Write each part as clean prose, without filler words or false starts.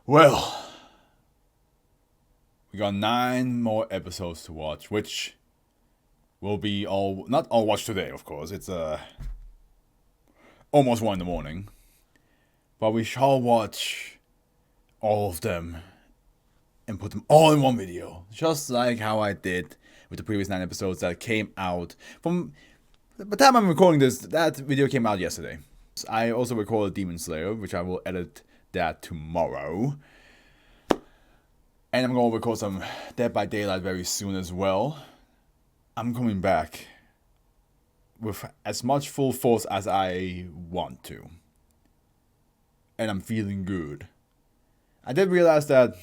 Well, we got 9 more episodes to watch, which will be not all watched today, of course. It's almost 1 in the morning. But we shall watch all of them and put them all in one video. Just like how I did with the previous 9 episodes that came out from the time I'm recording this. That video came out yesterday. I also recorded Demon Slayer, which I will edit that tomorrow. And I'm going to record some Dead by Daylight very soon as well. I'm coming back with as much full force as I want to. And I'm feeling good. I did realize that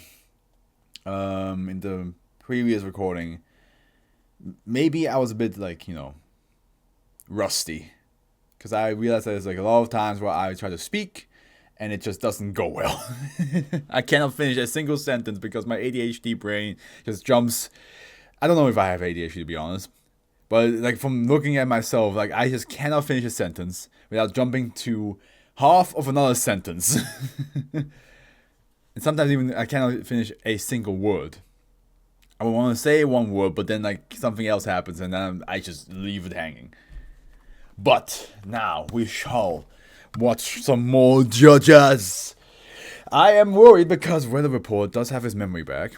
in the previous recording, maybe I was a bit rusty. Because I realized that there's a lot of times where I try to speak and it just doesn't go well. I cannot finish a single sentence because my ADHD brain just jumps. I don't know if I have ADHD, to be honest. But from looking at myself, I just cannot finish a sentence without jumping to half of another sentence. And sometimes even I cannot finish a single word. I want to say one word, but then something else happens and then I just leave it hanging. But now we shall watch some more JJBA. I am worried because Weather Report does have his memory back.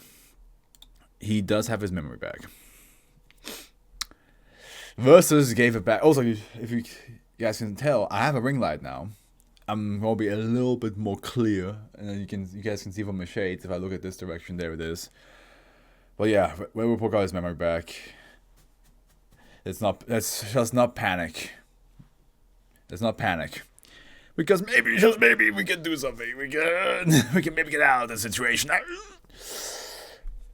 He does have his memory back. Versus gave it back. Also, if you guys can tell, I have a ring light now. I'm gonna be a little bit more clear, and then you guys can see from the shades. If I look at this direction, there it is. But yeah, Weather Report got his memory back. Let's just not panic. Let's not panic. Because maybe, just maybe, we can do something. We can maybe get out of the situation.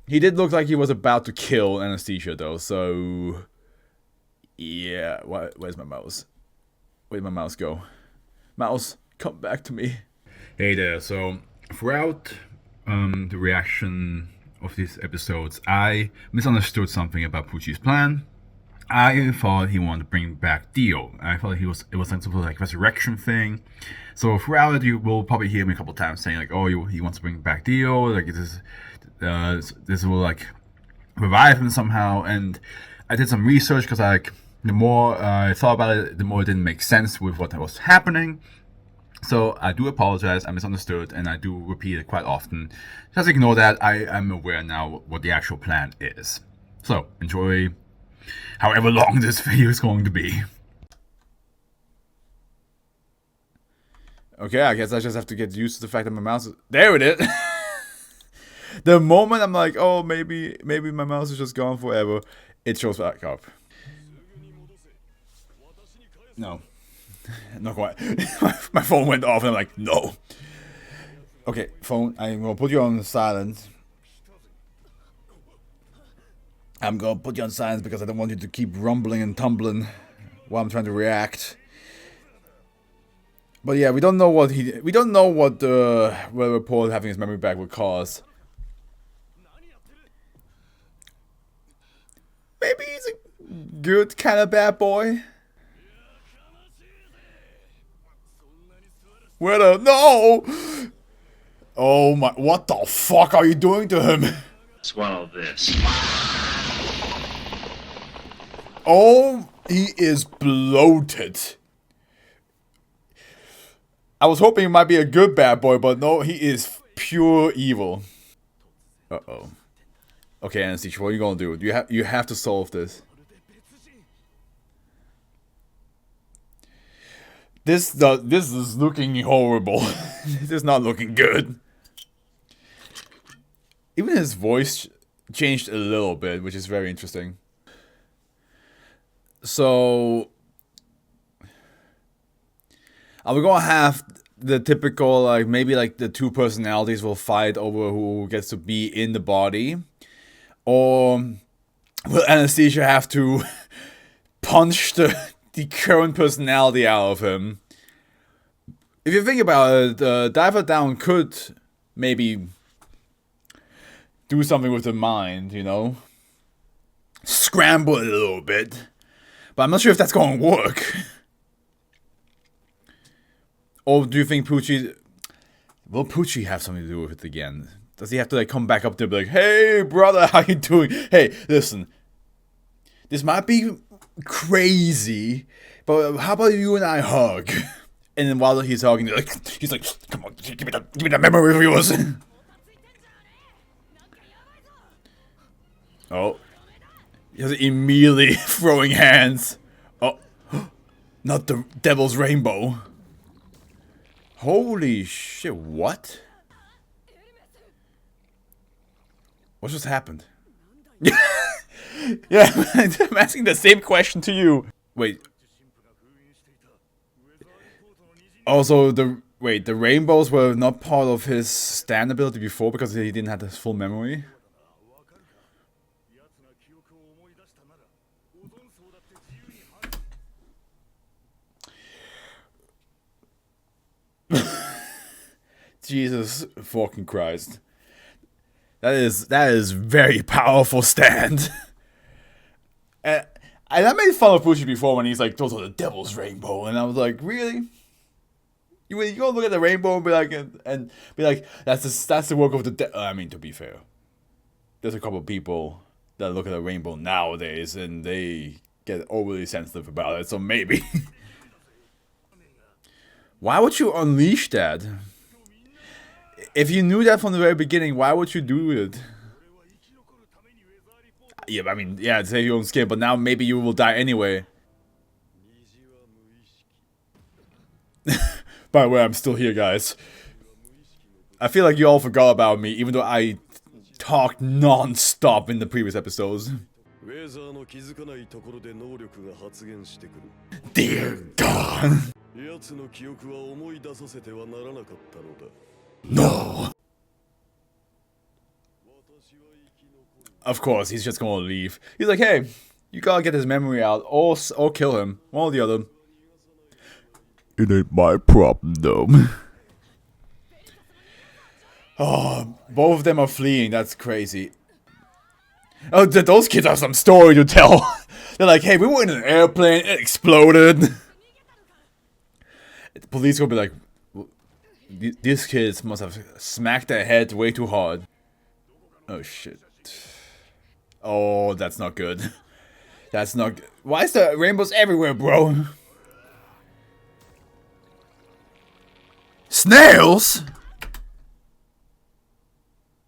He did look like he was about to kill Anesthesia, though, so... Yeah, where's my mouse? Where'd my mouse go? Mouse, come back to me. Hey there, so throughout the reaction of these episodes, I misunderstood something about Pucci's plan. I thought he wanted to bring back Dio. I thought it was some sort of resurrection thing. So throughout it, you will probably hear me a couple times saying oh, he wants to bring back Dio. This will revive him somehow. And I did some research because the more I thought about it, the more it didn't make sense with what was happening. So I do apologize. I misunderstood, and I do repeat it quite often. Just ignore that. I am aware now what the actual plan is. So enjoy. However long this video is going to be. Okay, I guess I just have to get used to the fact that my mouse is... There it is! The moment I'm like, oh, maybe my mouse is just gone forever, it shows back up. No. Not quite. My phone went off and I'm like, no. Okay, phone, I'm gonna put you on silent. I'm gonna put you on silence because I don't want you to keep rumbling and tumbling while I'm trying to react. But yeah, we don't know what the Weather Report having his memory back would cause. Maybe he's a good kind of bad boy. No! Oh my, what the fuck are you doing to him? Swallow this. Oh, he is bloated. I was hoping he might be a good bad boy, but no, he is pure evil. Uh-oh. Okay, Anesthesia, what are you gonna do? You have to solve this. This is looking horrible. This is not looking good. Even his voice changed a little bit, which is very interesting. So, are we gonna have the typical, maybe the 2 personalities will fight over who gets to be in the body? Or will Anesthesia have to punch the current personality out of him? If you think about it, Diver Down could maybe do something with the mind, Scramble it a little bit. But I'm not sure if that's going to work. Or do you think Pucci... Will Poochie have something to do with it again? Does he have to like come back up there and be like, hey brother, how you doing? Hey, listen. This might be crazy, but how about you and I hug? And then while he's hugging, he's like, come on, give me that memory of yours. Oh. He's immediately throwing hands. Oh. Not the devil's rainbow. Holy shit, what? What just happened? Yeah, I'm asking the same question to you. Wait. Also, the rainbows were not part of his stand ability before because he didn't have his full memory. Jesus fucking Christ. That is very powerful stand. And I made fun of Bushi before when he's like, those are the devil's rainbow, and I was like, really? You gonna look at the rainbow and be like, that's the work of the devil. I mean, to be fair, there's a couple of people that look at the rainbow nowadays and they get overly sensitive about it. So maybe. Why would you unleash that? If you knew that from the very beginning, why would you do it? Yeah, I mean, yeah, save your own skin, but now maybe you will die anyway. By the way, I'm still here, guys. I feel like you all forgot about me, even though I talked non-stop in the previous episodes. Dear God. No. Of course, he's just gonna leave. He's like, hey, you gotta get his memory out, or kill him. One or the other. It ain't my problem, though. Oh, both of them are fleeing. That's crazy. Oh, those kids have some story to tell. They're like, hey, we were in an airplane, it exploded. The police will be like, these kids must have smacked their heads way too hard. Oh, shit. Oh, that's not good. That's not good. Why is the rainbows everywhere, bro? Snails?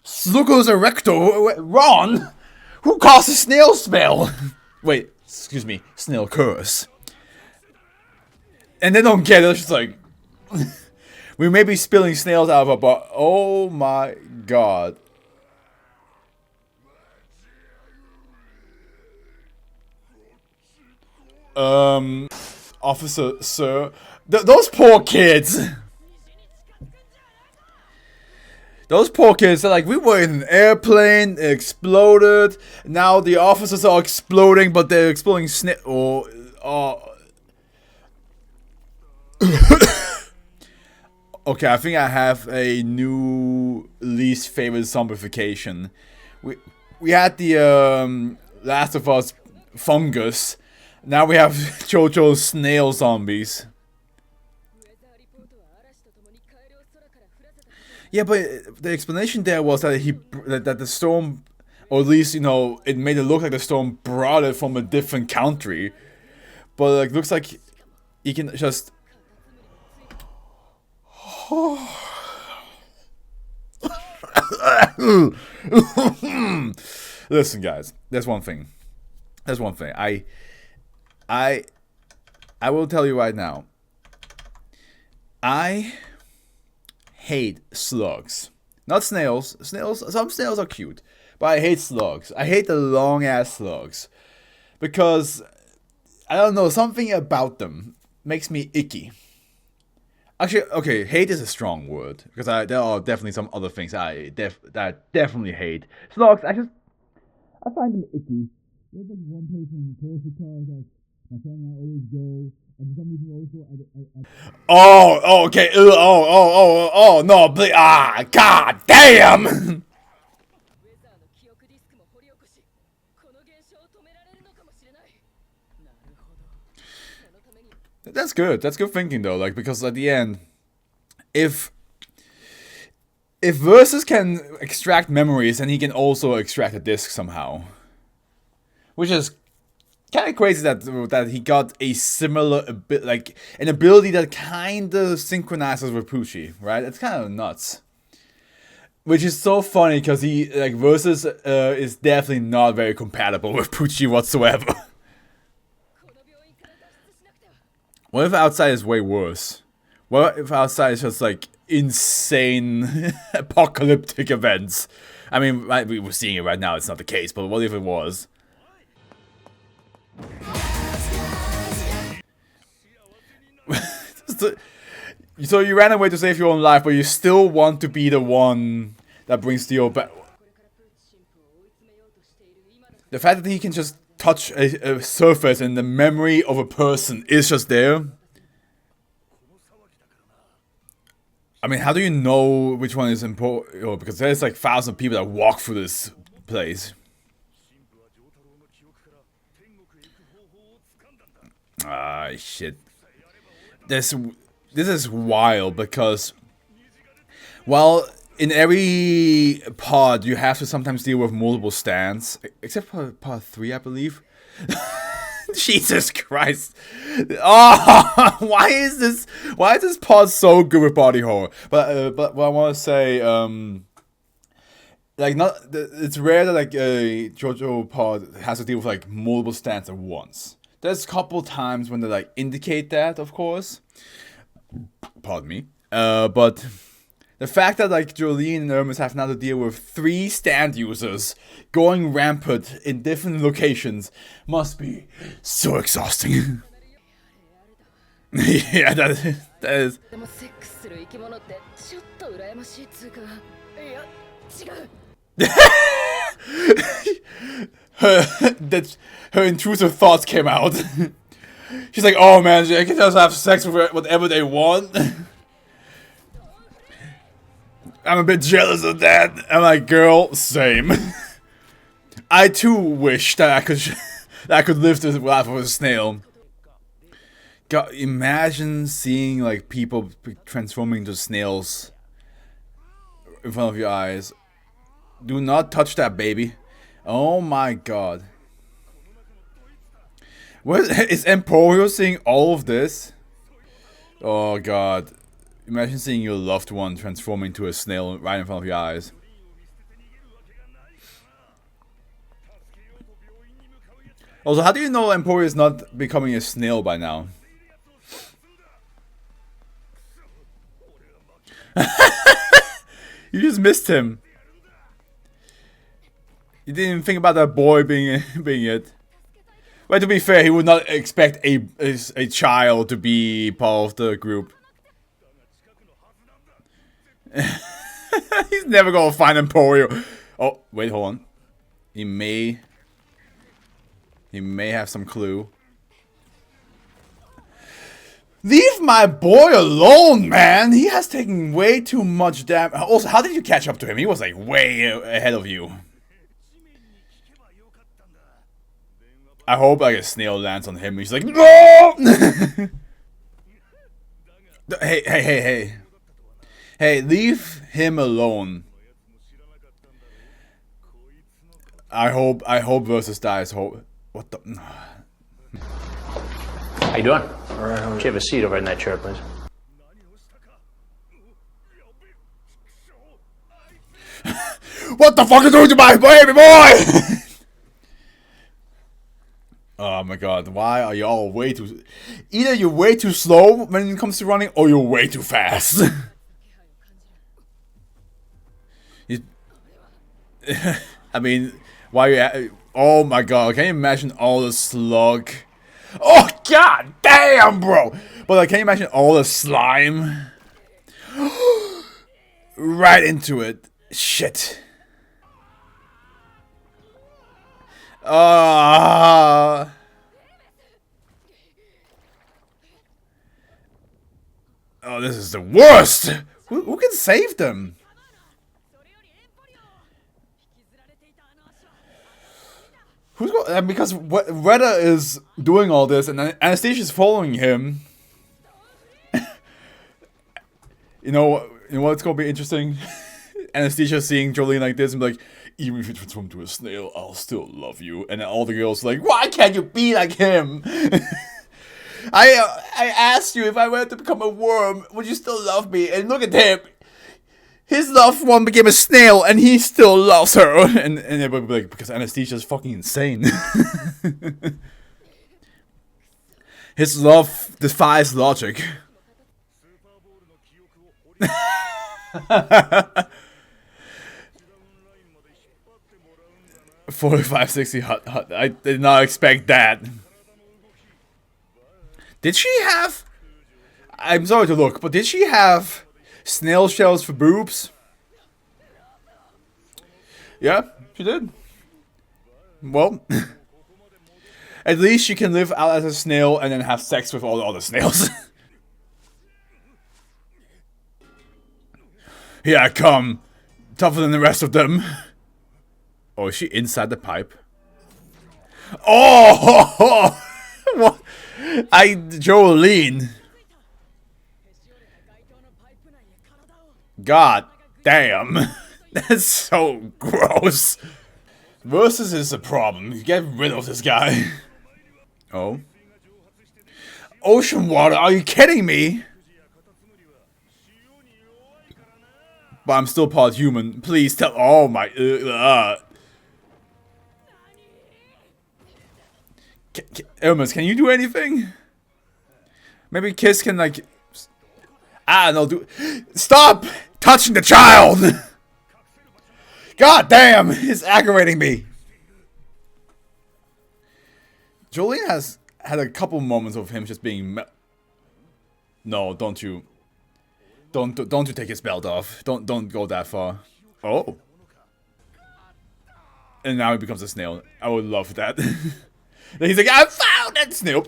Slucos erecto? Ron? Who caused a snail smell? Wait, excuse me, snail curse. And they don't get it, it's just like... we may be spilling snails out of our butt. Oh my god. Officer, sir. Those poor kids! Those poor kids, they're like, we were in an airplane, it exploded, now the officers are exploding, but they're exploding Okay, I think I have a new least favorite zombification. We had the Last of Us fungus. Now we have JoJo's snail zombies. Yeah, but the explanation there was that that the storm, or at least, you know, it made it look like the storm brought it from a different country. But like, looks like you can just... Listen, guys, there's one thing. I will tell you right now. I hate slugs. Not snails. Some snails are cute. But I hate slugs. I hate the long ass slugs. Because, I don't know, something about them makes me icky. Actually, okay, hate is a strong word. Because there are definitely some other things I definitely hate. Slugs, I find them icky. There's like one place in Corsica that my family and I always go, and for some reason also Oh, okay. No, please. Ah, god damn! That's good. That's good thinking though. Like, because at the end, if if Versus can extract memories, then he can also extract a disc somehow. Which is kind of crazy that he got a similar like an ability that kind of synchronizes with Pucci, right? It's kind of nuts. Which is so funny because he like Versus is definitely not very compatible with Pucci whatsoever. What if Outside is way worse? What if Outside is just like insane apocalyptic events? I mean, we're seeing it right now, it's not the case, but what if it was? So you ran away to save your own life, but you still want to be the one that brings Theo back. The fact that he can just touch a surface and the memory of a person is just there. I mean, how do you know which one is important? Because there's like thousands of people that walk through this place. Ah, shit. This is wild because, well, in every pod you have to sometimes deal with multiple stands, except for part 3, I believe. Jesus Christ! Oh, why is this pod so good with body horror? But what I want to say, like it's rare that like a JoJo pod has to deal with like multiple stands at once. There's a couple times when they like indicate that, of course. Pardon me. But the fact that like Jolene and Hermes have now to deal with 3 stand users going rampant in different locations must be so exhausting. Yeah, that is. Her intrusive thoughts came out. She's like, oh man, they can just have sex with whatever they want. I'm a bit jealous of that. I'm like, girl, same. I too wish that I could live this life of a snail. God, imagine seeing like people transforming into snails in front of your eyes. Do not touch that, baby. Oh my god. What is Emporio seeing all of this? Oh god. Imagine seeing your loved one transform into a snail right in front of your eyes. Also, how do you know Emporio is not becoming a snail by now? You just missed him. You didn't even think about that boy being it. Well, to be fair, he would not expect a child to be part of the group. He's never gonna find Emporio. Oh, wait, hold on. He may have some clue. Leave my boy alone, man! He has taken way too much damage. Also, how did you catch up to him? He was like way ahead of you. I hope like a snail lands on him. He's like, no! Hey, leave him alone. I hope Versus dies. What the? How you doing? All right. Could you have a seat over in that chair, please? What the fuck is doing to my baby boy? Oh my god, why are y'all way too... Either you're way too slow when it comes to running, or you're way too fast. I mean, why you... Oh my god, can you imagine all the slug... Oh god damn, bro! But like, can you imagine all the slime? Right into it. Shit. Oh, this is the worst! Who can save them? Who's going? Because Retta is doing all this, and Anastasia's following him. You know what's gonna be interesting? Anesthesia seeing Jolene like this and be like, even if you transform to a snail, I'll still love you. And then all the girls are like, why can't you be like him? I asked you if I were to become a worm, would you still love me? And look at him. His loved one became a snail and he still loves her. And everybody would be like, because Anesthesia is fucking insane. His love defies logic. 4560 hot. I did not expect that. Did she have... I'm sorry to look, but did she have snail shells for boobs? Yeah, she did. Well, at least she can live out as a snail and then have sex with all the other snails. Here I come, tougher than the rest of them. Oh, is she inside the pipe? Oh! What? Jolene. God damn. That's so gross. Versus is a problem. Get rid of this guy. Oh. Ocean water, are you kidding me? But I'm still part human. Please tell. Oh my. Hermes, can you do anything? Maybe Kiss can like. No, do. Stop touching the child! God damn, it's aggravating me. Jolene has had a couple moments of him just being. No, don't you. Don't you take his belt off. Don't go that far. Oh. And now he becomes a snail. I would love that. Then he's like, I found that snail.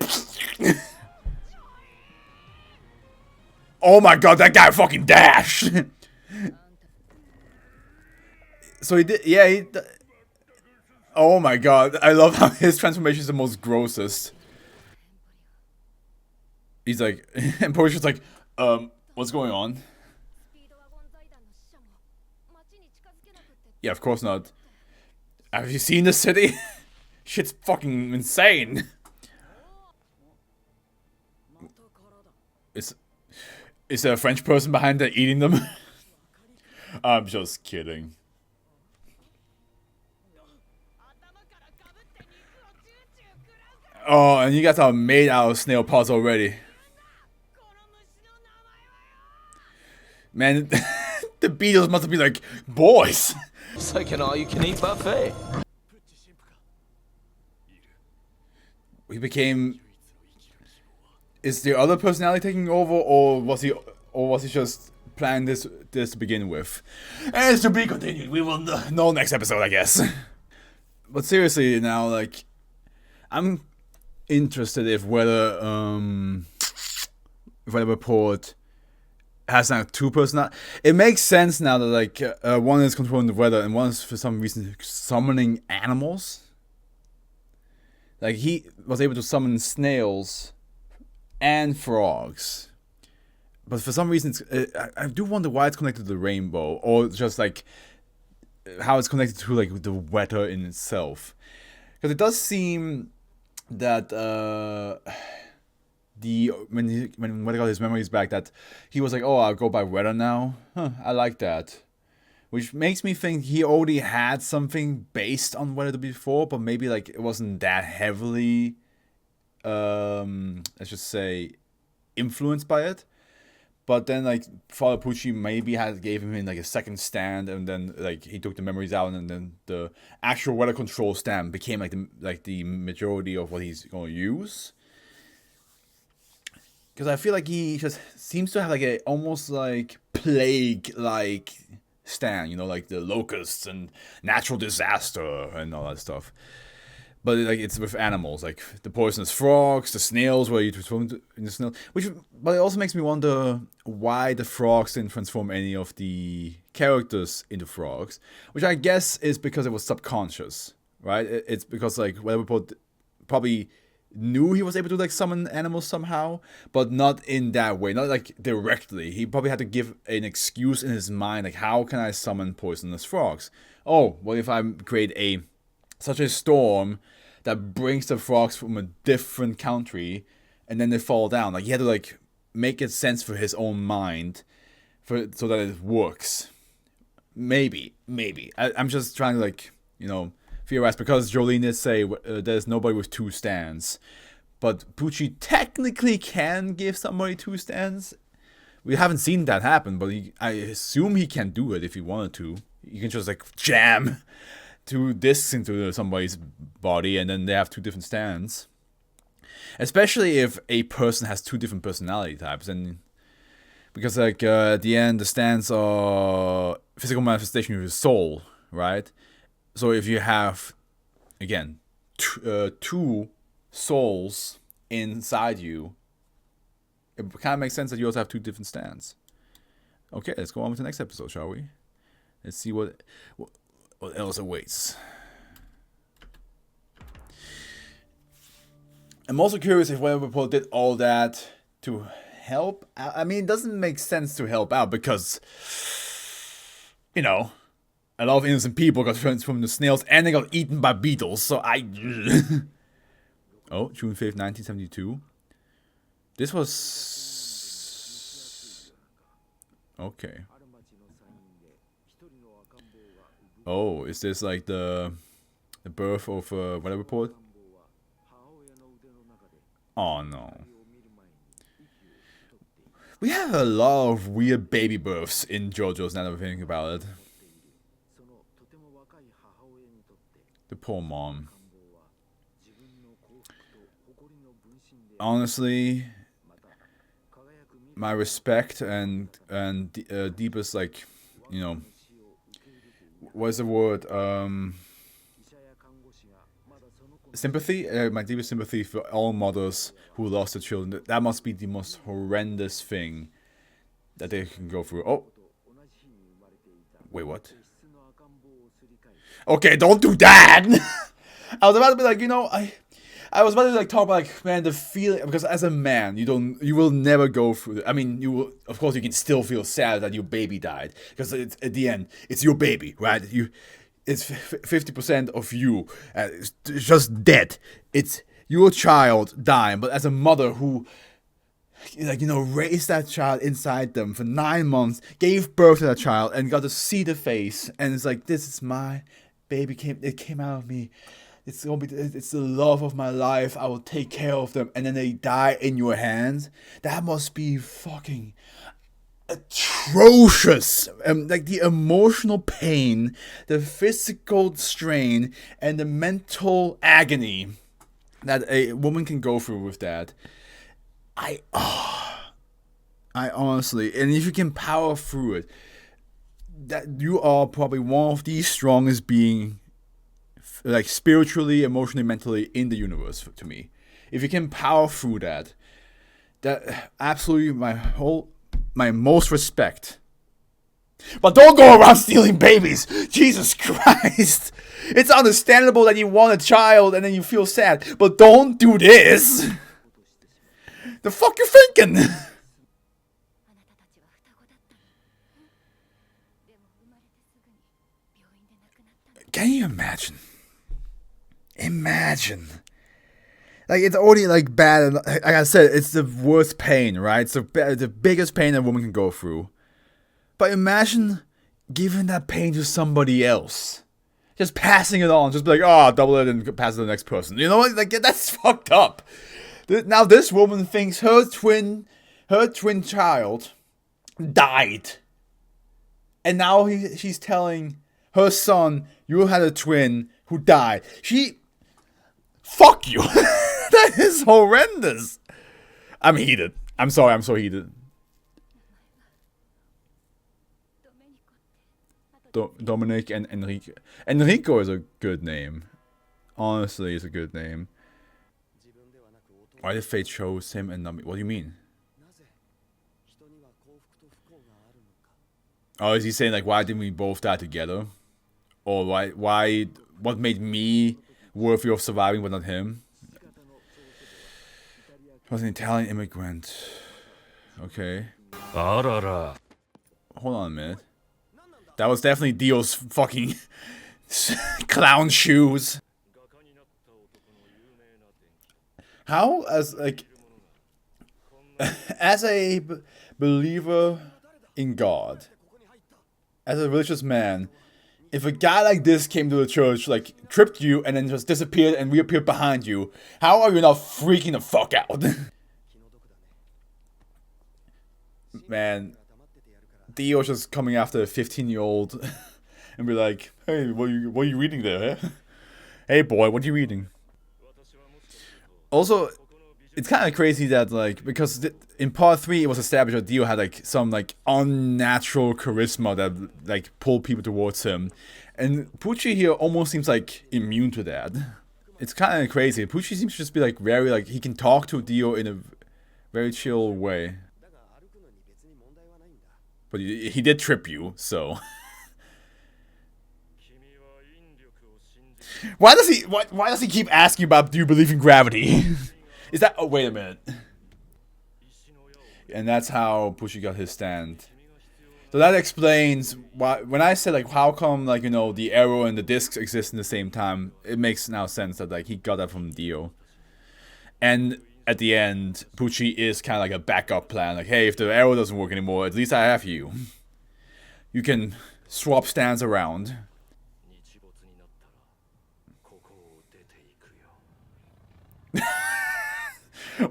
Oh my god, that guy fucking dashed. So he did, yeah, oh my god, I love how his transformation is the most grossest. He's like, and Portia's like, what's going on? Yeah, of course not. Have you seen the city? Shit's fucking insane. Is there a French person behind there eating them? I'm just kidding. Oh, and you guys are made out of snail paws already. Man, the Beatles must be like, boys. It's like an all-you-can-eat buffet. He became... Is the other personality taking over, or was he just planning this to begin with? And it's to be continued. We will know next episode, I guess. But seriously, now, like, I'm interested if whether Weather Report has now two personalities. It makes sense now that like one is controlling the weather and one is for some reason summoning animals. Like he was able to summon snails and frogs, but for some reason I do wonder why it's connected to the rainbow, or just like how it's connected to like the weather in itself, because it does seem that when Weather got his memories back, that he was like, oh, I'll go by weather now. Huh, I like that. Which makes me think he already had something based on weather before, but maybe like it wasn't that heavily, let's just say, influenced by it. But then like Father Pucci maybe gave him like a second stand, and then like he took the memories out, and then the actual weather control stand became like the majority of what he's gonna use. Because I feel like he just seems to have like a almost like plague-like stand, you know, like the locusts and natural disaster and all that stuff. But like it's with animals, like the poisonous frogs, the snails, where you transform into snail. But it also makes me wonder why the frogs didn't transform any of the characters into frogs, which I guess is because it was subconscious, right? It's because like Weather Report probably knew he was able to like summon animals somehow, but not in that way, not like directly. He probably had to give an excuse in his mind, like how can I summon poisonous frogs? Oh, what if I create such a storm that brings the frogs from a different country, and then they fall down? Like he had to like make it sense for his own mind, so that it works. Maybe. I'm just trying to like theorize, because Jolene did say there's nobody with 2 stands, but Pucci technically can give somebody 2 stands. We haven't seen that happen, but I assume he can do it if he wanted to. You can just like jam 2 discs into somebody's body, and then they have 2 different stands. Especially if a person has 2 different personality types, and because like at the end the stands are physical manifestation of your soul, right? So if you have, again, 2 souls inside you, it kind of makes sense that you also have 2 different stands. Okay, let's go on with the next episode, shall we? Let's see what else awaits. I'm also curious if Weather Report did all that to help out. I mean, it doesn't make sense to help out because, a lot of innocent people got transformed into snails and they got eaten by beetles, so Oh, June 5th, 1972. This was... Okay. Oh, is this like the birth of Weather Report? Oh no. We have a lot of weird baby births in JoJo's, now that I'm thinking about it. The poor mom. Honestly, my respect and deepest, like, what's the word? Sympathy. My deepest sympathy for all mothers who lost their children. That must be the most horrendous thing that they can go through. Oh, wait, what? Okay, don't do that. I was about to be like, I was about to like talk about like, man, the feeling, because as a man, you will never go through it. I mean, you will, of course, you can still feel sad that your baby died, because it's, at the end, it's your baby, right? It's 50% of you, it's just dead. It's your child dying, but as a mother who, like, raised that child inside them for 9 months, gave birth to that child, and got to see the face, and it's like, this is my baby, it came out of me. It's the love of my life. I will take care of them, and then they die in your hands. That must be fucking atrocious. Like the emotional pain, the physical strain, and the mental agony that a woman can go through with that. I honestly, and if you can power through it, that you are probably one of the strongest beings, like spiritually, emotionally, mentally, in the universe, to me. If you can power through that absolutely my most respect. But don't go around stealing babies. Jesus Christ. It's understandable that you want a child and then you feel sad, but don't do this. The fuck you thinking? Can you imagine? Imagine. Like, it's already, like, bad. And like I said, it's the worst pain, right? It's the biggest pain a woman can go through. But imagine giving that pain to somebody else. Just passing it on. Just be like, oh, double it and pass it to the next person. You know what? Like, that's fucked up. Now this woman thinks her twin child died. And now she's telling her son, you had a twin who died. Fuck you. That is horrendous. I'm heated. I'm sorry, I'm so heated. Dominic and Enrico. Enrico is a good name. Honestly, it's a good name. Why did fate chose him and not me? What do you mean? Oh, is he saying like, why didn't we both die together? Or why what made me worthy of surviving but not him? Was an Italian immigrant. Okay. あらら。 Hold on a minute. That was definitely Dio's fucking clown shoes. How, as like, as a believer in God, as a religious man, if a guy like this came to the church, like, tripped you and then just disappeared and reappeared behind you, how are you not freaking the fuck out? Man, Dio's just coming after a 15-year-old and be like, hey, what are you reading there, eh? Hey boy, what are you reading? Also, it's kind of crazy that, like, because in part 3 it was established that Dio had, like, some, like, unnatural charisma that, like, pulled people towards him. And Pucci here almost seems, like, immune to that. It's kind of crazy. Pucci seems to just be, like, very, like, he can talk to Dio in a very chill way. But he did trip you, so. Why does he keep asking about, do you believe in gravity? Is that, oh wait a minute. And that's how Pucci got his stand. So that explains why, when I said, like, how come, like, you know, the arrow and the discs exist in the same time, it makes now sense that, like, he got that from Dio. And at the end, Pucci is kind of like a backup plan. Like, hey, if the arrow doesn't work anymore, at least I have you. You can swap stands around.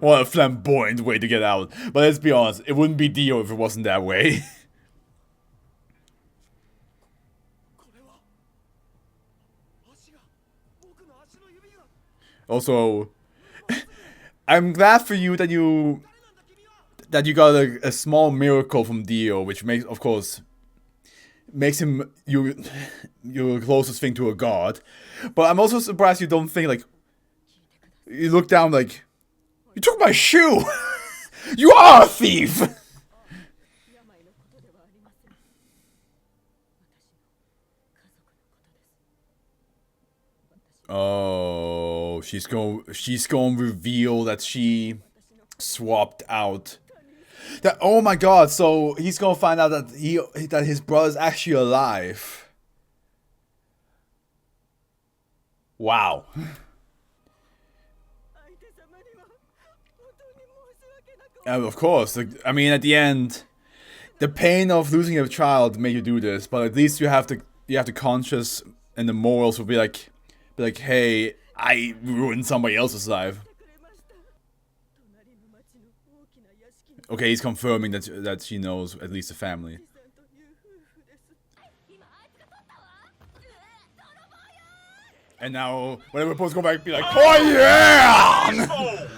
What a flamboyant way to get out. But let's be honest, it wouldn't be Dio if it wasn't that way. Also, I'm glad for you that you got a small miracle from Dio, which makes, of course, makes him your closest thing to a god. But I'm also surprised you don't think, like, you look down like, you took my shoe! You are a thief! Oh, she's going to reveal that she swapped out. That, oh my god, so he's going to find out that his brother's actually alive. Wow. And of course, I mean, at the end, the pain of losing a child made you do this, but at least you have the conscience and the morals will be like, hey, I ruined somebody else's life. Okay, he's confirming that she knows at least the family. And now, whenever we're supposed to go back, be like, oh yeah!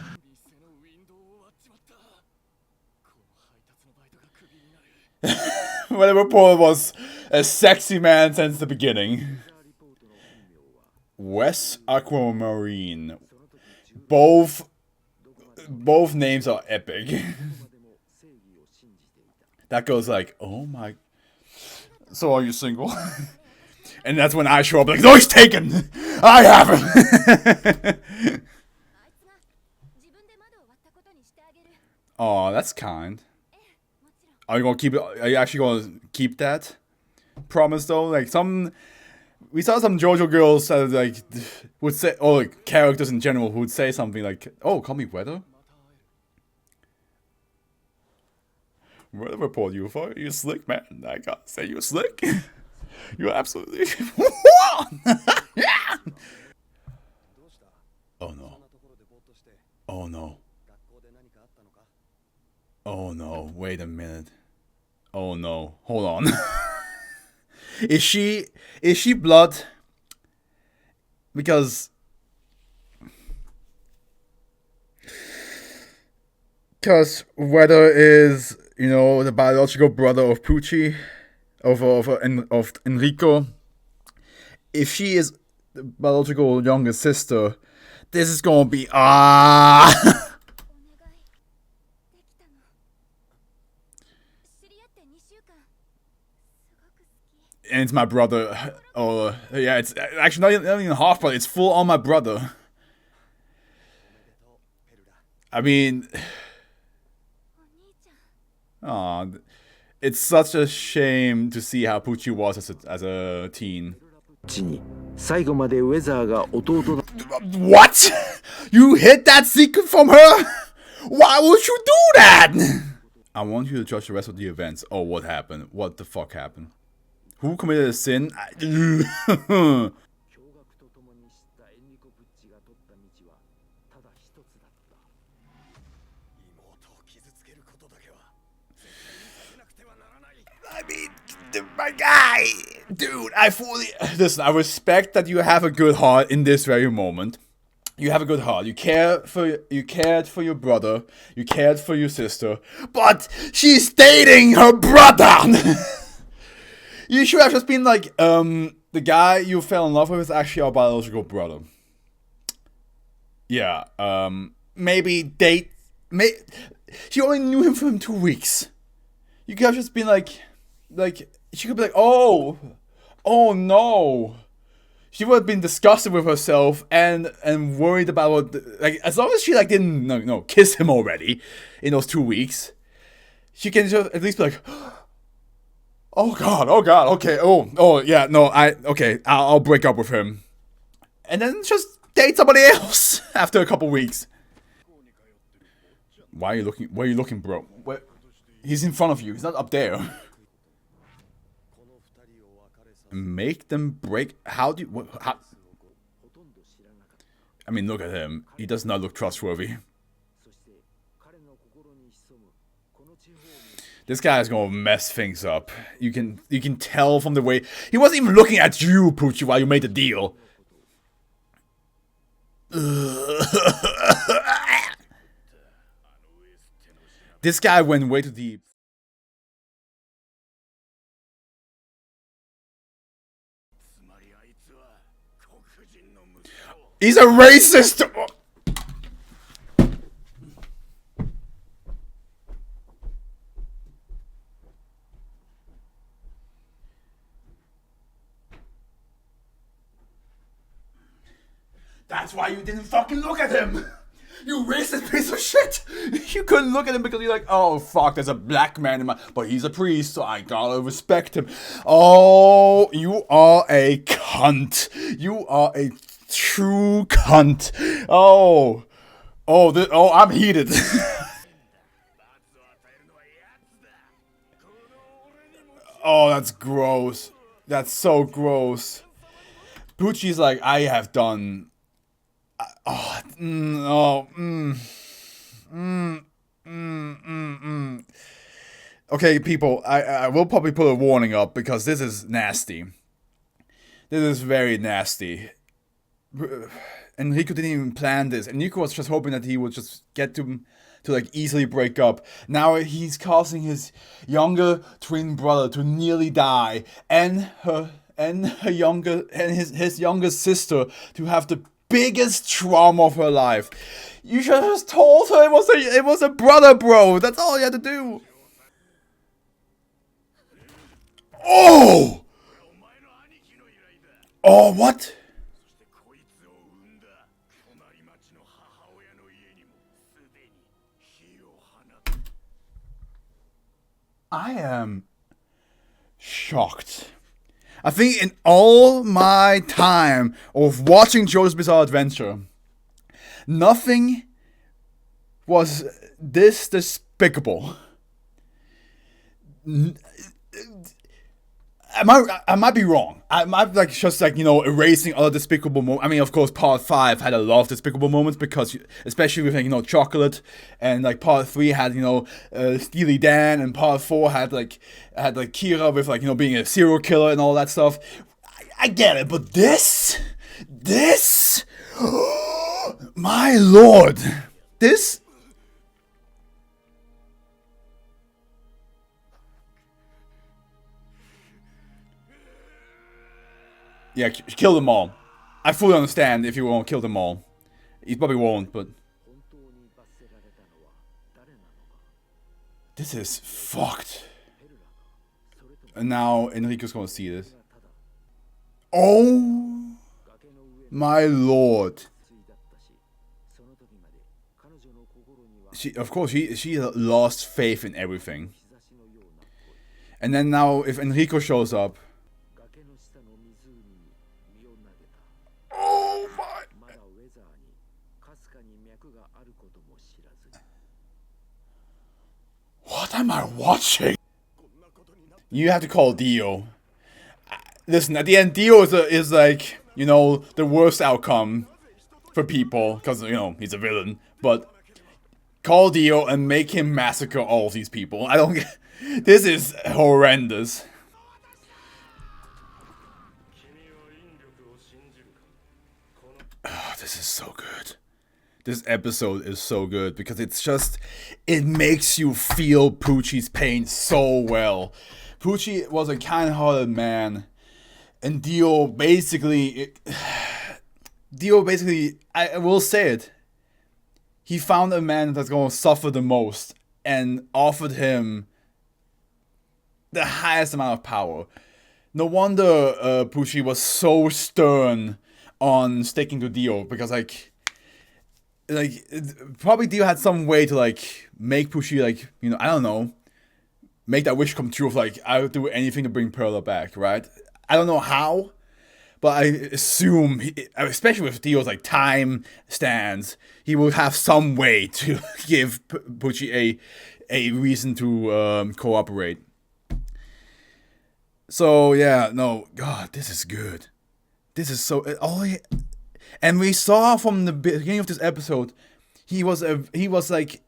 Whenever Paul was a sexy man since the beginning. West Aquamarine. Both names are epic. That goes like, oh my. So are you single? And that's when I show up like, no, he's taken! I have him! Oh, that's kind. Are you gonna keep it? Are you actually gonna keep that promise though? Like we saw some JoJo girls that like would say, or like characters in general who would say something like, "Oh, call me Weather." Weather report, you're slick, man. I gotta say, you're slick. You're absolutely. Yeah. Oh no. Oh no. Oh no, wait a minute. Oh no, hold on. Is she blood? Because Weather is, you know, the biological brother of Pucci, of Enrico. If she is the biological younger sister, this is gonna be And it's my brother. Oh, yeah, it's actually not even half, but it's full on my brother. I mean, aw, it's such a shame to see how Pucci was as a teen. What? You hid that secret from her? Why would you do that? I want you to judge the rest of the events. Oh, what happened? What the fuck happened? Who committed a sin? I mean, my guy, dude, listen. I respect that you have a good heart in this very moment. You have a good heart. You cared for your brother. You cared for your sister. But she's dating her brother. You should have just been like, the guy you fell in love with is actually our biological brother. Yeah. Maybe date. She only knew him for 2 weeks. You could have just been like she could be like, oh no. She would have been disgusted with herself and worried about what, like, as long as she like didn't kiss him already in those 2 weeks, she can just at least be like, oh god, okay, oh yeah, no, I'll break up with him, and then just date somebody else after a couple weeks. Where are you looking, bro? Where? He's in front of you. He's not up there. Make them break. How? I mean, look at him. He does not look trustworthy. This guy is gonna mess things up. You can tell from the way he wasn't even looking at you, Pucci, while you made the deal. This guy went way too deep. He's a racist! That's why you didn't fucking look at him! You racist piece of shit! You couldn't look at him because you're like, oh fuck, there's a black man in my... But he's a priest, so I gotta respect him. Oh, you are a cunt. You are a true cunt. Oh, I'm heated. Oh, that's gross. That's so gross. Pucci's like, I have done... Okay, people, I will probably put a warning up because this is nasty. This is very nasty. Enrico didn't even plan this. Enrico was just hoping that he would just get to like easily break up. Now he's causing his younger twin brother to nearly die, and his younger sister to have the biggest trauma of her life. You should have just told her it was a brother, bro. That's all you had to do. Oh! Oh, what? I am shocked. I think in all my time of watching JoJo's Bizarre Adventure, nothing was this despicable. I might be wrong. I might just erasing other despicable moments. I mean, of course, part 5 had a lot of despicable moments because, especially with chocolate, and like part 3 had Steely Dan, and part 4 had Kira with being a serial killer and all that stuff. I get it, but this, my lord, this. Yeah, kill them all. I fully understand if you won't kill them all. He probably won't, but... This is fucked. And now Enrico's gonna see this. Oh my lord. she lost faith in everything. And then now, if Enrico shows up, oh my! What am I watching? You have to call Dio. Listen, at the end, Dio is like, you know, the worst outcome for people, because, you know, he's a villain. But call Dio and make him massacre all these people. I don't get... This is horrendous. Oh, this is so good. This episode is so good because it's just... It makes you feel Poochie's pain so well. Poochie was a kind-hearted man. And Dio basically... I will say it. He found a man that's going to suffer the most and offered him the highest amount of power. No wonder Poochie was so stern on sticking to Dio, because probably Dio had some way to like make Poochie, like, you know, I don't know, make that wish come true of like, I would do anything to bring Perla back, right? I don't know how, but I assume, especially with Dio's like time stands, he will have some way to give Poochie a reason to cooperate. So yeah, no, God, this is good. This is so... and we saw from the beginning of this episode, he was like...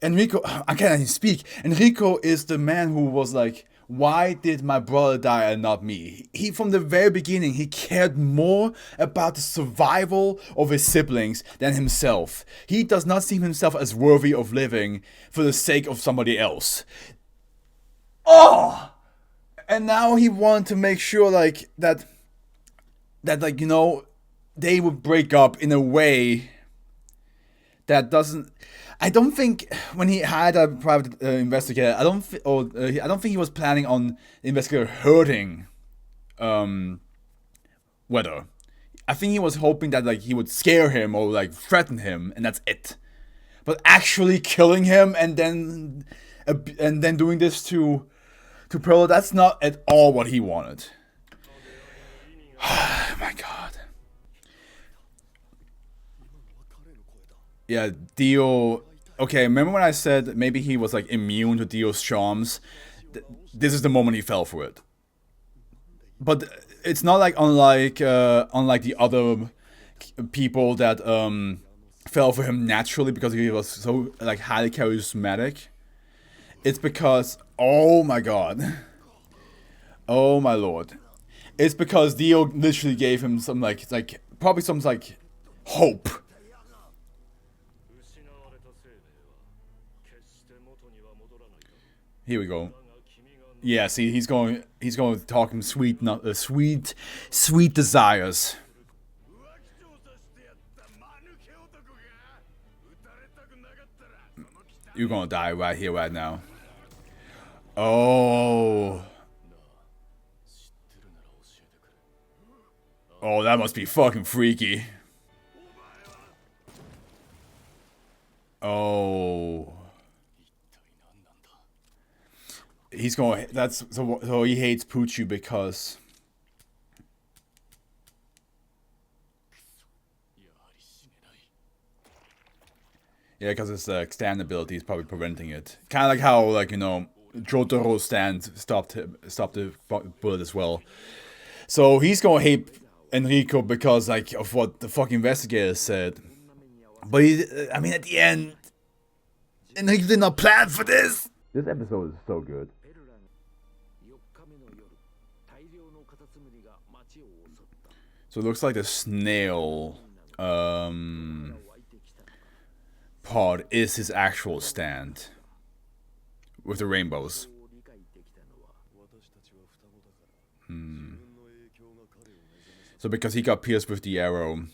Enrico... I can't even speak. Enrico is the man who was like, why did my brother die and not me? He, from the very beginning, he cared more about the survival of his siblings than himself. He does not see himself as worthy of living for the sake of somebody else. Oh! And now he wanted to make sure, like, that like, you know, they would break up in a way that doesn't... I don't think when he hired a private investigator, I don't think he was planning on the investigator hurting Weather. I think he was hoping that like he would scare him or like threaten him, and that's it. But actually killing him and then doing this to Perla, that's not at all what he wanted. Oh my God. Yeah, Dio... Okay, remember when I said maybe he was like immune to Dio's charms? This is the moment he fell for it. But it's not like unlike the other people that fell for him naturally because he was so like highly charismatic. It's because, oh my God, oh my Lord, it's because Dio literally gave him some probably some hope. Here we go. Yeah, see, he's going to talk him sweet desires. You're gonna die right here, right now. Oh. Oh, that must be fucking freaky. Oh. He's going. That's so he hates Poochie because. Yeah, because his stand ability is probably preventing it. Kind of like how, like, you know, Jotaro's stand stopped the bullet as well. So he's gonna hate Enrico because like of what the fucking investigator said. But I mean, at the end, Enrico did not plan for this. This episode is so good. So it looks like the snail pod is his actual stand with the rainbows. So because he got pierced with the arrow,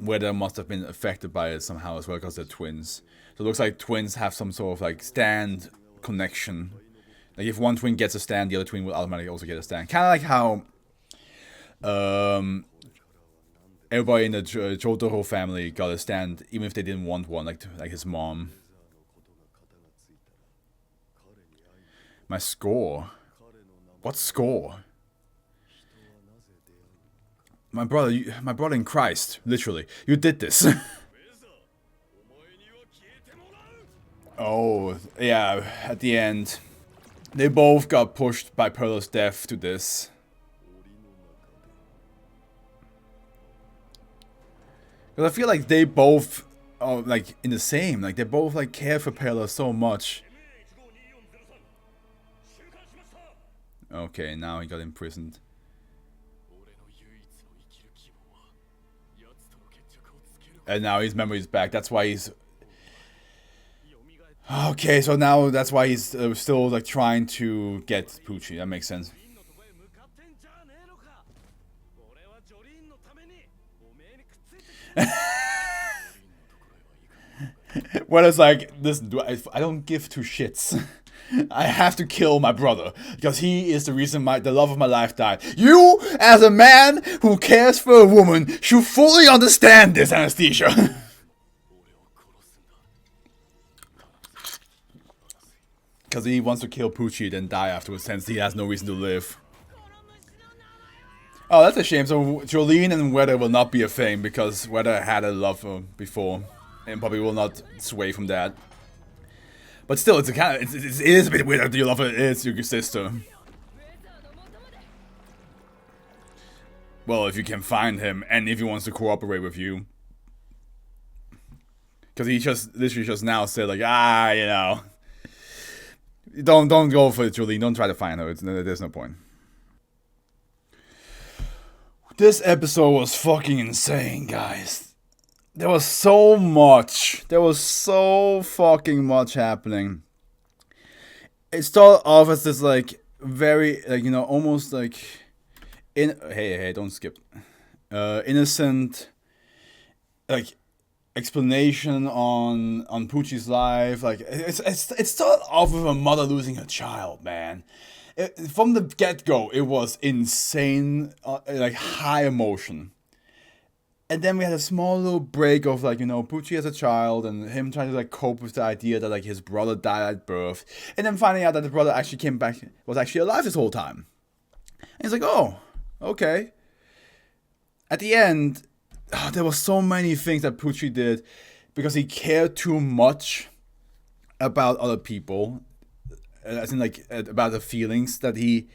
Weather must have been affected by it somehow as well because they're twins. So it looks like twins have some sort of like stand connection. Like if one twin gets a stand, the other twin will automatically also get a stand. Kind of like how everybody in the Jotaro family got a stand, even if they didn't want one, like his mom. My score? What score? My brother in Christ, literally. You did this. Oh, yeah, at the end. They both got pushed by Perla's death to this. Because I feel like they both are like in the same. Like they both like care for Perla so much. Okay, now he got imprisoned. And now his memory is back. That's why he's... Okay, so now that's why he's still like trying to get Poochie. That makes sense. Well, it's like, listen, I don't give two shits. I have to kill my brother because he is the reason the love of my life died. You, as a man who cares for a woman, should fully understand this, Anesthesia. Because he wants to kill Poochie, then die afterwards, since he has no reason to live. Oh, that's a shame. So Jolene and Weather will not be a thing because Weather had a lover before, and probably will not sway from that. But still, it's a kind of, it is a bit weird that your lover is your sister. Well, if you can find him and if he wants to cooperate with you, because he just literally just now said like, you know, don't go for it, Jolene. Don't try to find her. There's no point. This episode was fucking insane, guys. There was so much. There was so fucking much happening. It started off as this like very like, you know, almost like hey, don't skip. Innocent like explanation on Poochie's life. Like it started off with a mother losing her child, man. From the get-go, it was insane, like high emotion. And then we had a small little break of like, you know, Poochie as a child and him trying to like cope with the idea that like his brother died at birth. And then finding out that the brother actually came back, was actually alive this whole time. And he's like, oh, okay. At the end, there were so many things that Poochie did because he cared too much about other people. As in like about the feelings that he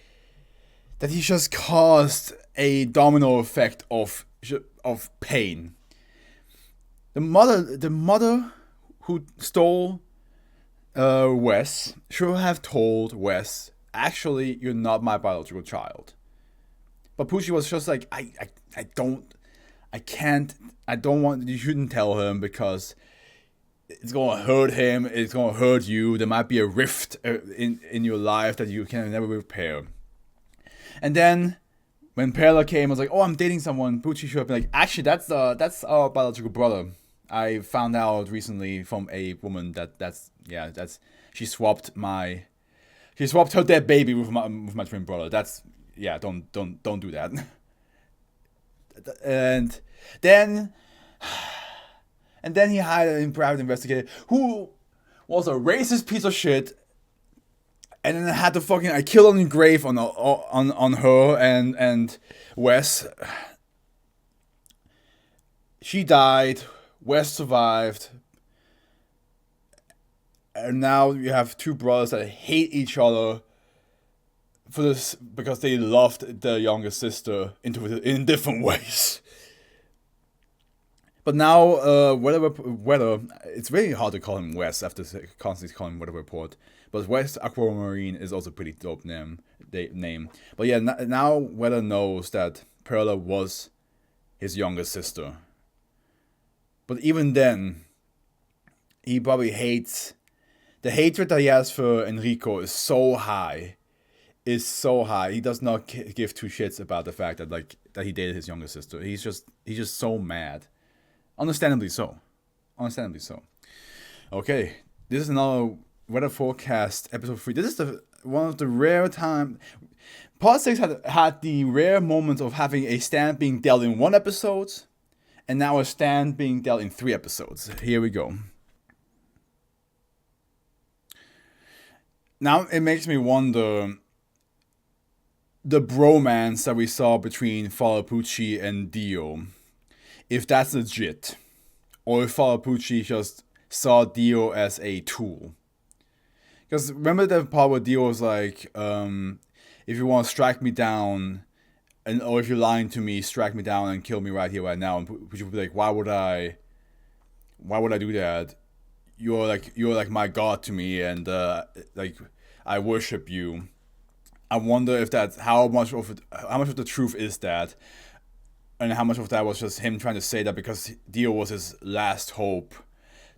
just caused a domino effect of pain. The mother who stole Wes should have told Wes, actually, you're not my biological child. But Poochie was just like, you shouldn't tell him because it's gonna hurt him, it's gonna hurt you, there might be a rift in your life that you can never repair. And then when Perla came, I was like, oh, I'm dating someone. Poochie should have been like, actually, that's our biological brother. I found out recently from a woman she swapped her dead baby with my twin brother. That's, yeah, don't do that. And then he hired a private investigator who was a racist piece of shit. And then I had to I killed on the grave on her and Wes. She died. Wes survived. And now you have two brothers that hate each other for this because they loved their younger sister in different ways. But now, Weather, it's really hard to call him Wes after constantly calling him Weather Report. But West Aquamarine is also a pretty dope name. But yeah, now Weather knows that Perla was his younger sister. But even then, he probably hates... The hatred that he has for Enrico is so high. He does not give two shits about the fact that he dated his younger sister. He's just so mad. Understandably so. Okay, this is another Weather Forecast episode 3. This is one of the rare time. Part 6 had the rare moment of having a stand being dealt in 1 episode, and now a stand being dealt in 3 episodes. Here we go. Now it makes me wonder the bromance that we saw between Falapucci and Dio, if that's legit, or if Falapucci just saw Dio as a tool. Because remember the part where Dio was like, if you want to strike me down, or if you're lying to me, strike me down and kill me right here, right now. And Pucci would be like, why would I do that? You're like my god to me, and like I worship you. I wonder if that's how much of the truth is that, and how much of that was just him trying to say that because Dio was his last hope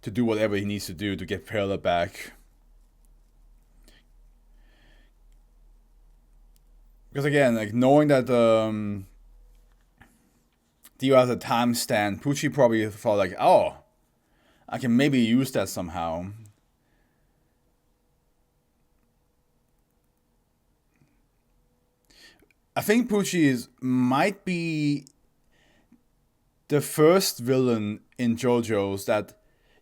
to do whatever he needs to do to get Perla back. Because again, like knowing that Dio has a timestamp, Pucci probably thought like, oh, I can maybe use that somehow. I think Pucci might be the first villain in JoJo's that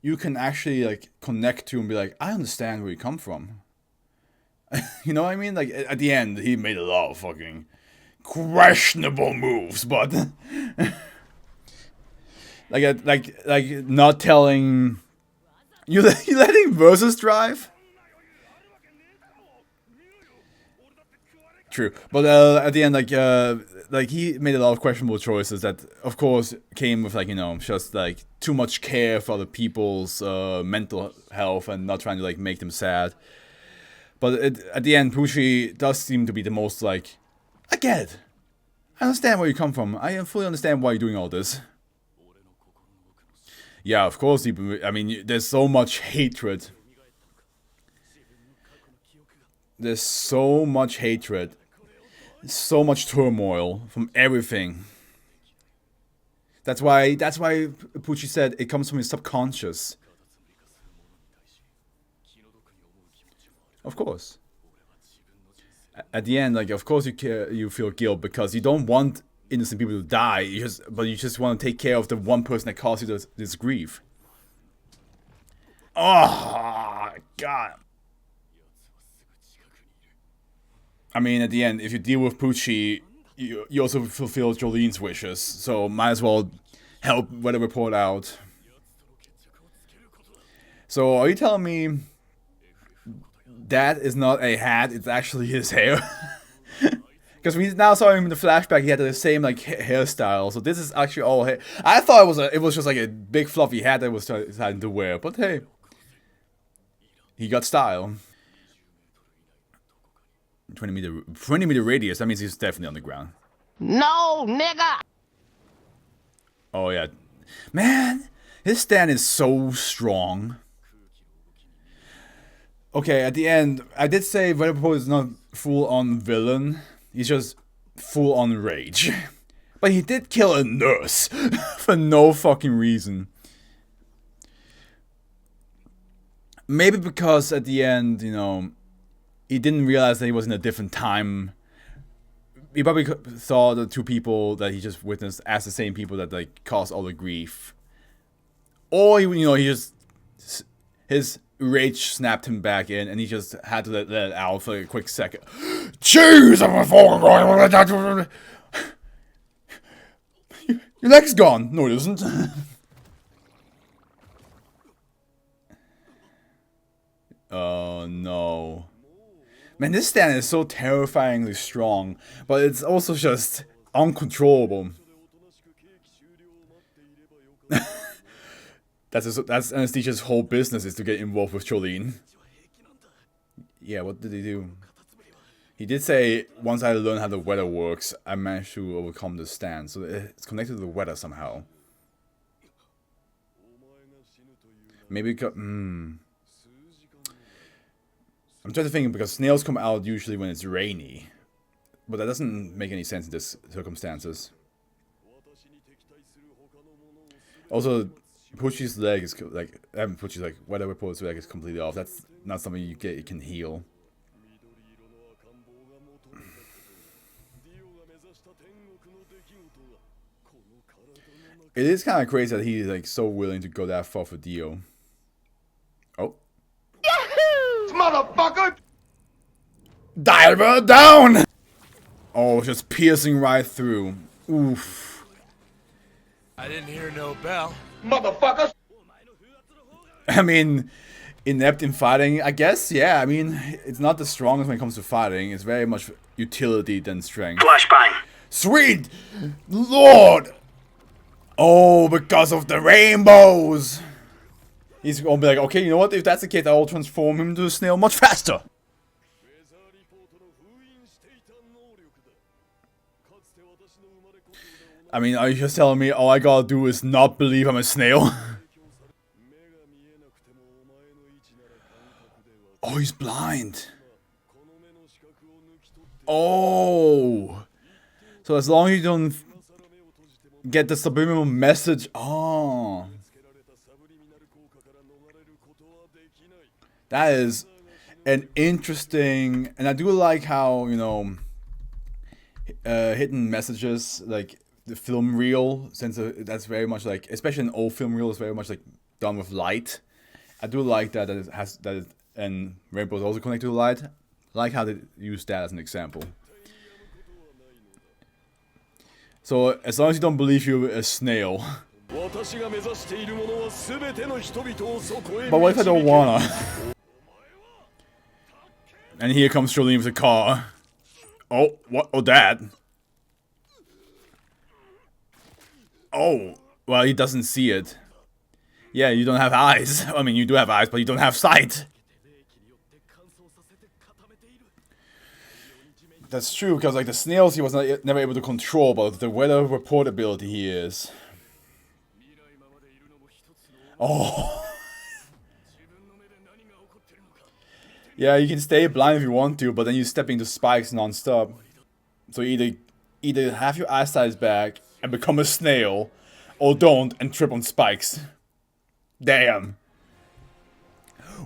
you can actually like connect to and be like, I understand where you come from. You know what I mean? Like at the end, he made a lot of fucking questionable moves, but like not telling you letting Versus drive. True, but at the end, like he made a lot of questionable choices that, of course, came with like just like too much care for other people's mental health and not trying to like make them sad. But at the end, Pucci does seem to be the most like, I get it. I understand where you come from. I fully understand why you're doing all this. Yeah, of course. I mean, there's so much hatred. There's so much hatred. So much turmoil from everything. That's why Pucci said it comes from his subconscious. Of course. At the end, like of course you feel guilt because you don't want innocent people to die. But you just want to take care of the one person that caused you this grief. Oh God. I mean, at the end, if you deal with Pucci, you also fulfill Jolene's wishes, so might as well help weather report out. So, are you telling me that is not a hat, it's actually his hair? Because we now saw him in the flashback, he had the same like hairstyle, so this is actually all hair. I thought it was just like a big fluffy hat that was deciding to wear, but hey, he got style. 20 meter radius, that means he's definitely on the ground. No, nigga! Oh yeah. Man, his stand is so strong. Okay, at the end, I did say Vanderpool is not full-on villain. He's just full-on rage. But he did kill a nurse for no fucking reason. Maybe because at the end, he didn't realize that he was in a different time. He probably saw the two people that he just witnessed as the same people that like caused all the grief. Or his rage snapped him back in, and he just had to let it out for a quick second. Jeez, your leg's gone. No, it isn't. Oh no. Man, this stand is so terrifyingly strong, but it's also just uncontrollable. That's Anastasia's whole business, is to get involved with Jolene. Yeah, what did he do? He did say, once I learn how the weather works, I managed to overcome the stand. So it's connected to the weather somehow. Maybe I'm trying to think, because snails come out usually when it's rainy. But that doesn't make any sense in this circumstances. Also, Pucci's leg is Pucci's weather report's leg is completely off. That's not something you can heal. It is kind of crazy that he's like so willing to go that far for Dio. Oh. Yahoo! Motherfucker! Diver down! Oh, just piercing right through. Oof. I didn't hear no bell. I mean, inept in fighting, I guess, yeah. I mean, it's not the strongest when it comes to fighting. It's very much utility than strength. Flashbang. Sweet Lord! Oh, because of the rainbows! He's gonna be like, okay, you know what? If that's the case, I'll transform him into a snail much faster. I mean, are you just telling me all I gotta do is not believe I'm a snail? Oh, he's blind. Oh. So as long as you don't get the subliminal message. Oh. That is an interesting, and I do like how, you know, hidden messages, like the film reel, since that's very much like, especially an old film reel, is very much like done with light. I do like that it has that, and Rainbow is also connected to light. I like how they use that as an example. So as long as you don't believe you're a snail. But what if I don't wanna? And here comes Jolene with a car. Oh, what? Oh, Dad. Oh, well, he doesn't see it. Yeah, you don't have eyes. I mean, you do have eyes, but you don't have sight. That's true, because like the snails he was never able to control, but the weather report ability he is. Oh. Yeah, you can stay blind if you want to, but then you step into spikes non-stop. So either have your eyesight back and become a snail, or don't and trip on spikes. Damn.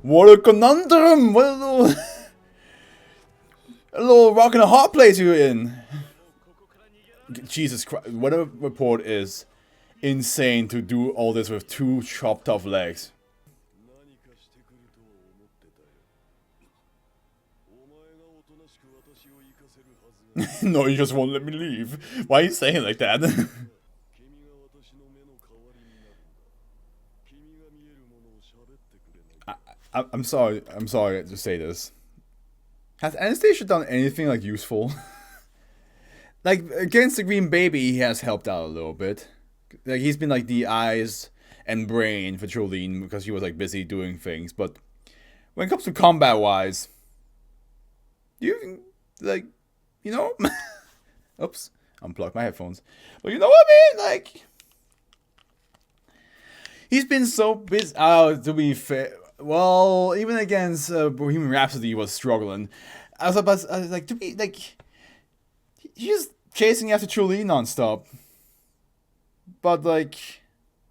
What a conundrum! What a little rock and a hard place you're in. Jesus Christ, weather report is insane to do all this with 2 chopped off legs. No, you just won't let me leave. Why are you saying it like that? I'm sorry to say this. Has Anastasia done anything like useful? Like against the Green Baby, he has helped out a little bit. Like he's been like the eyes and brain for Jolene because she was like busy doing things. But when it comes to combat wise, you like, you know, oops, unplugged my headphones. But you know what I mean? Like he's been so busy. To be fair. Well, even against Bohemian Rhapsody, he was struggling. I was like, to be like, he's chasing after Jolene nonstop. But like,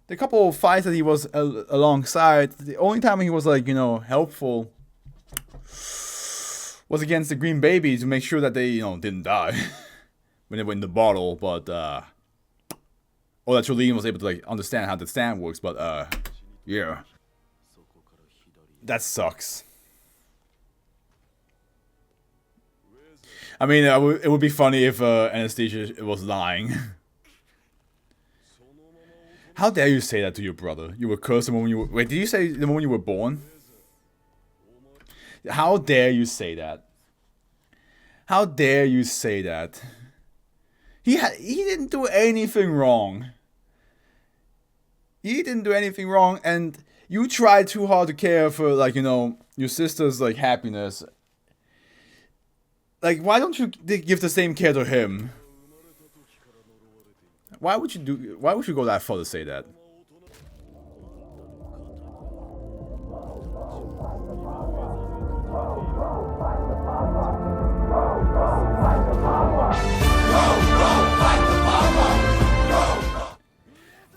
the couple of fights that he was alongside, the only time he was like, you know, helpful was against the Green Baby to make sure that they, you know, didn't die when they were in the bottle. But or that Jolene was able to like understand how the stand works. But yeah. That sucks. I mean, it would be funny if Anastasia was lying. How dare you say that to your brother? You were cursed the moment you were... Wait, did you say the moment you were born? How dare you say that? How dare you say that? He didn't do anything wrong. He didn't do anything wrong, and... You try too hard to care for, like, you know, your sister's, like, happiness. Like, why don't you give the same care to him? Why would you go that far to say that?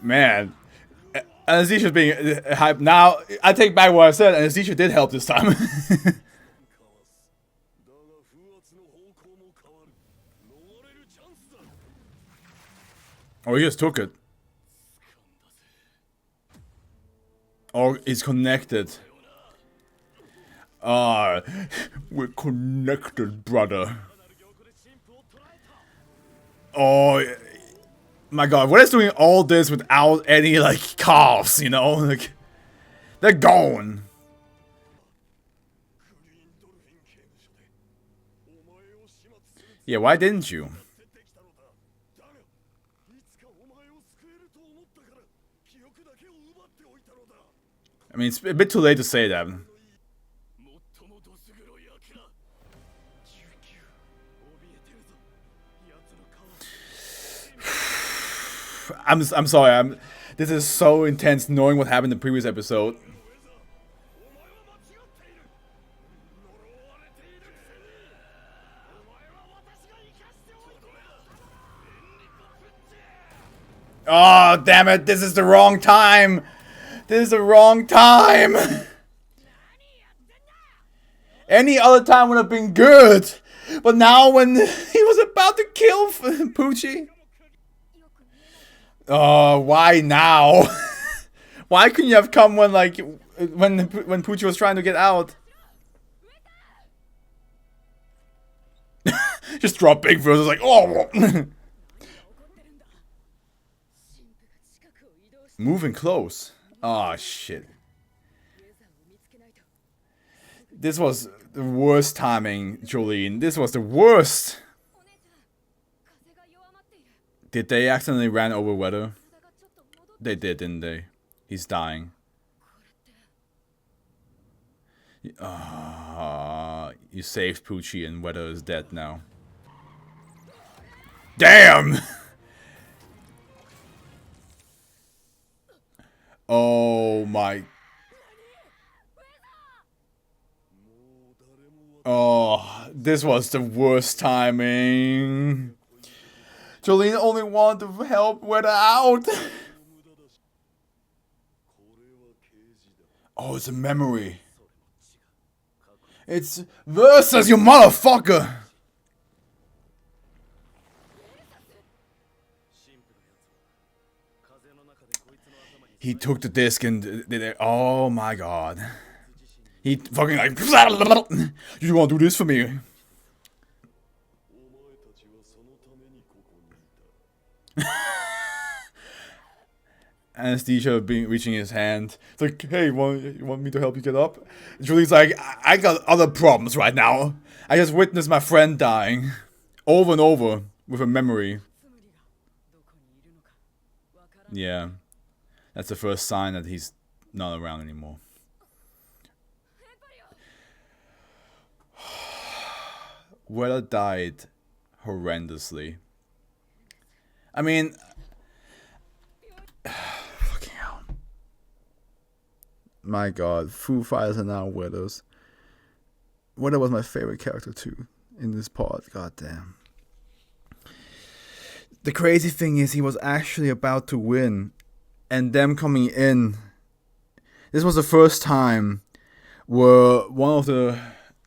Man. Anastasia being hyped. Now, I take back what I said. Anastasia did help this time. Or he just took it. Or it's connected. We're connected, brother. Oh my god, what is doing all this without any like calves, you know? Like they're gone. Yeah, why didn't you? I mean, it's a bit too late to say that. I'm sorry. This is so intense knowing what happened in the previous episode. Oh, damn it. This is the wrong time. This is the wrong time. Any other time would have been good. But now when he was about to kill Poochie. Oh, why now? Why couldn't you have come when like when Poochie was trying to get out? Just drop big versus like, oh. Moving close. Oh shit. This was the worst timing, Jolene. This was the worst. Did they accidentally ran over Weather? They did, didn't they? He's dying. You saved Poochie and Weather is dead now. Damn! Oh my. Oh, this was the worst timing. Jolene only wanted to help Weather out. Oh, it's a memory. It's versus, you motherfucker. He took the disc and did it. Oh my god. He fucking like, you want to do this for me? Anesthesia reaching his hand. It's like, hey, you want me to help you get up? And Julie's like, I got other problems right now. I just witnessed my friend dying. Over and over. With a memory. Yeah. That's the first sign that he's not around anymore. Weather died horrendously. I mean... fucking hell. My god. Foo Fighters are now Weathers. Weather was my favorite character too. In this part. God damn. The crazy thing is he was actually about to win. And them coming in. This was the first time where one of the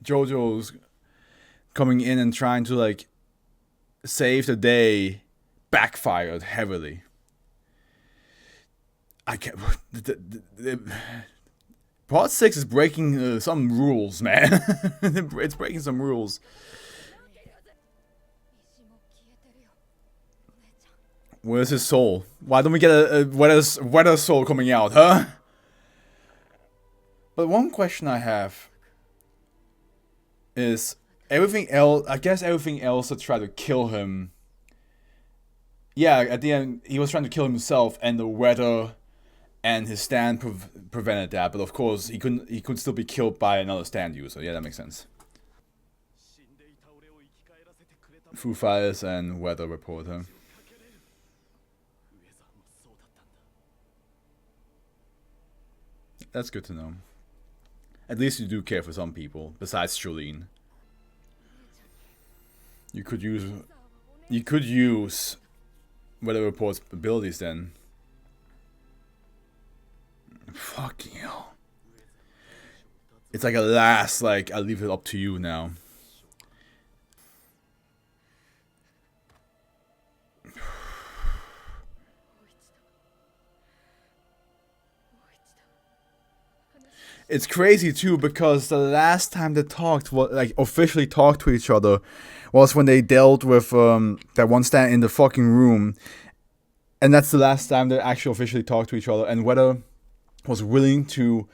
JoJo's coming in and trying to like save the day backfired heavily. I can't. Part 6 is breaking some rules, man. It's breaking some rules. Where's his soul? Why don't we get a Weather soul coming out, huh? But one question I have is everything else. I guess everything else to try to kill him. Yeah, at the end he was trying to kill himself, and the Weather and his stand prevented that. But of course he couldn't. He could still be killed by another stand user. Yeah, that makes sense. Foo Fighters and Weather reporter. That's good to know. At least you do care for some people, besides Jolene. You could use Weather Report's abilities then. Fucking hell. It's like a last, like, I'll leave it up to you now. It's crazy too because the last time they talked, like officially talked to each other, was when they dealt with that one stand in the fucking room, and that's the last time they actually officially talked to each other. And Weather was willing to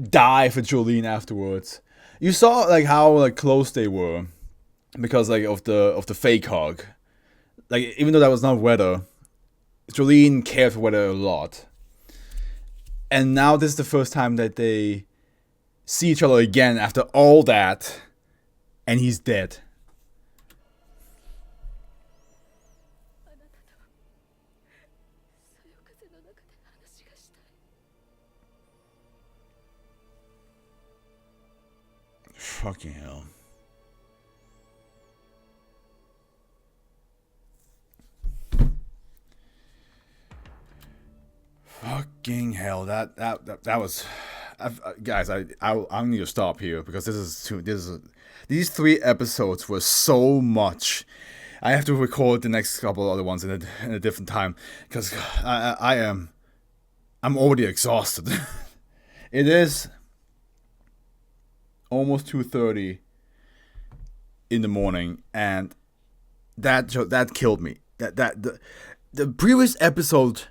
die for Jolene afterwards. You saw like how like close they were because like of the fake hug. Like even though that was not Weather, Jolene cared for Weather a lot. And now this is the first time that they see each other again after all that, and he's dead. Fucking hell. Fucking hell, that was, guys. I need to stop here because these 3 episodes were so much. I have to record the next couple of other ones in a different time because I'm already exhausted. It is almost 2:30 in the morning, and that killed me. The previous episode.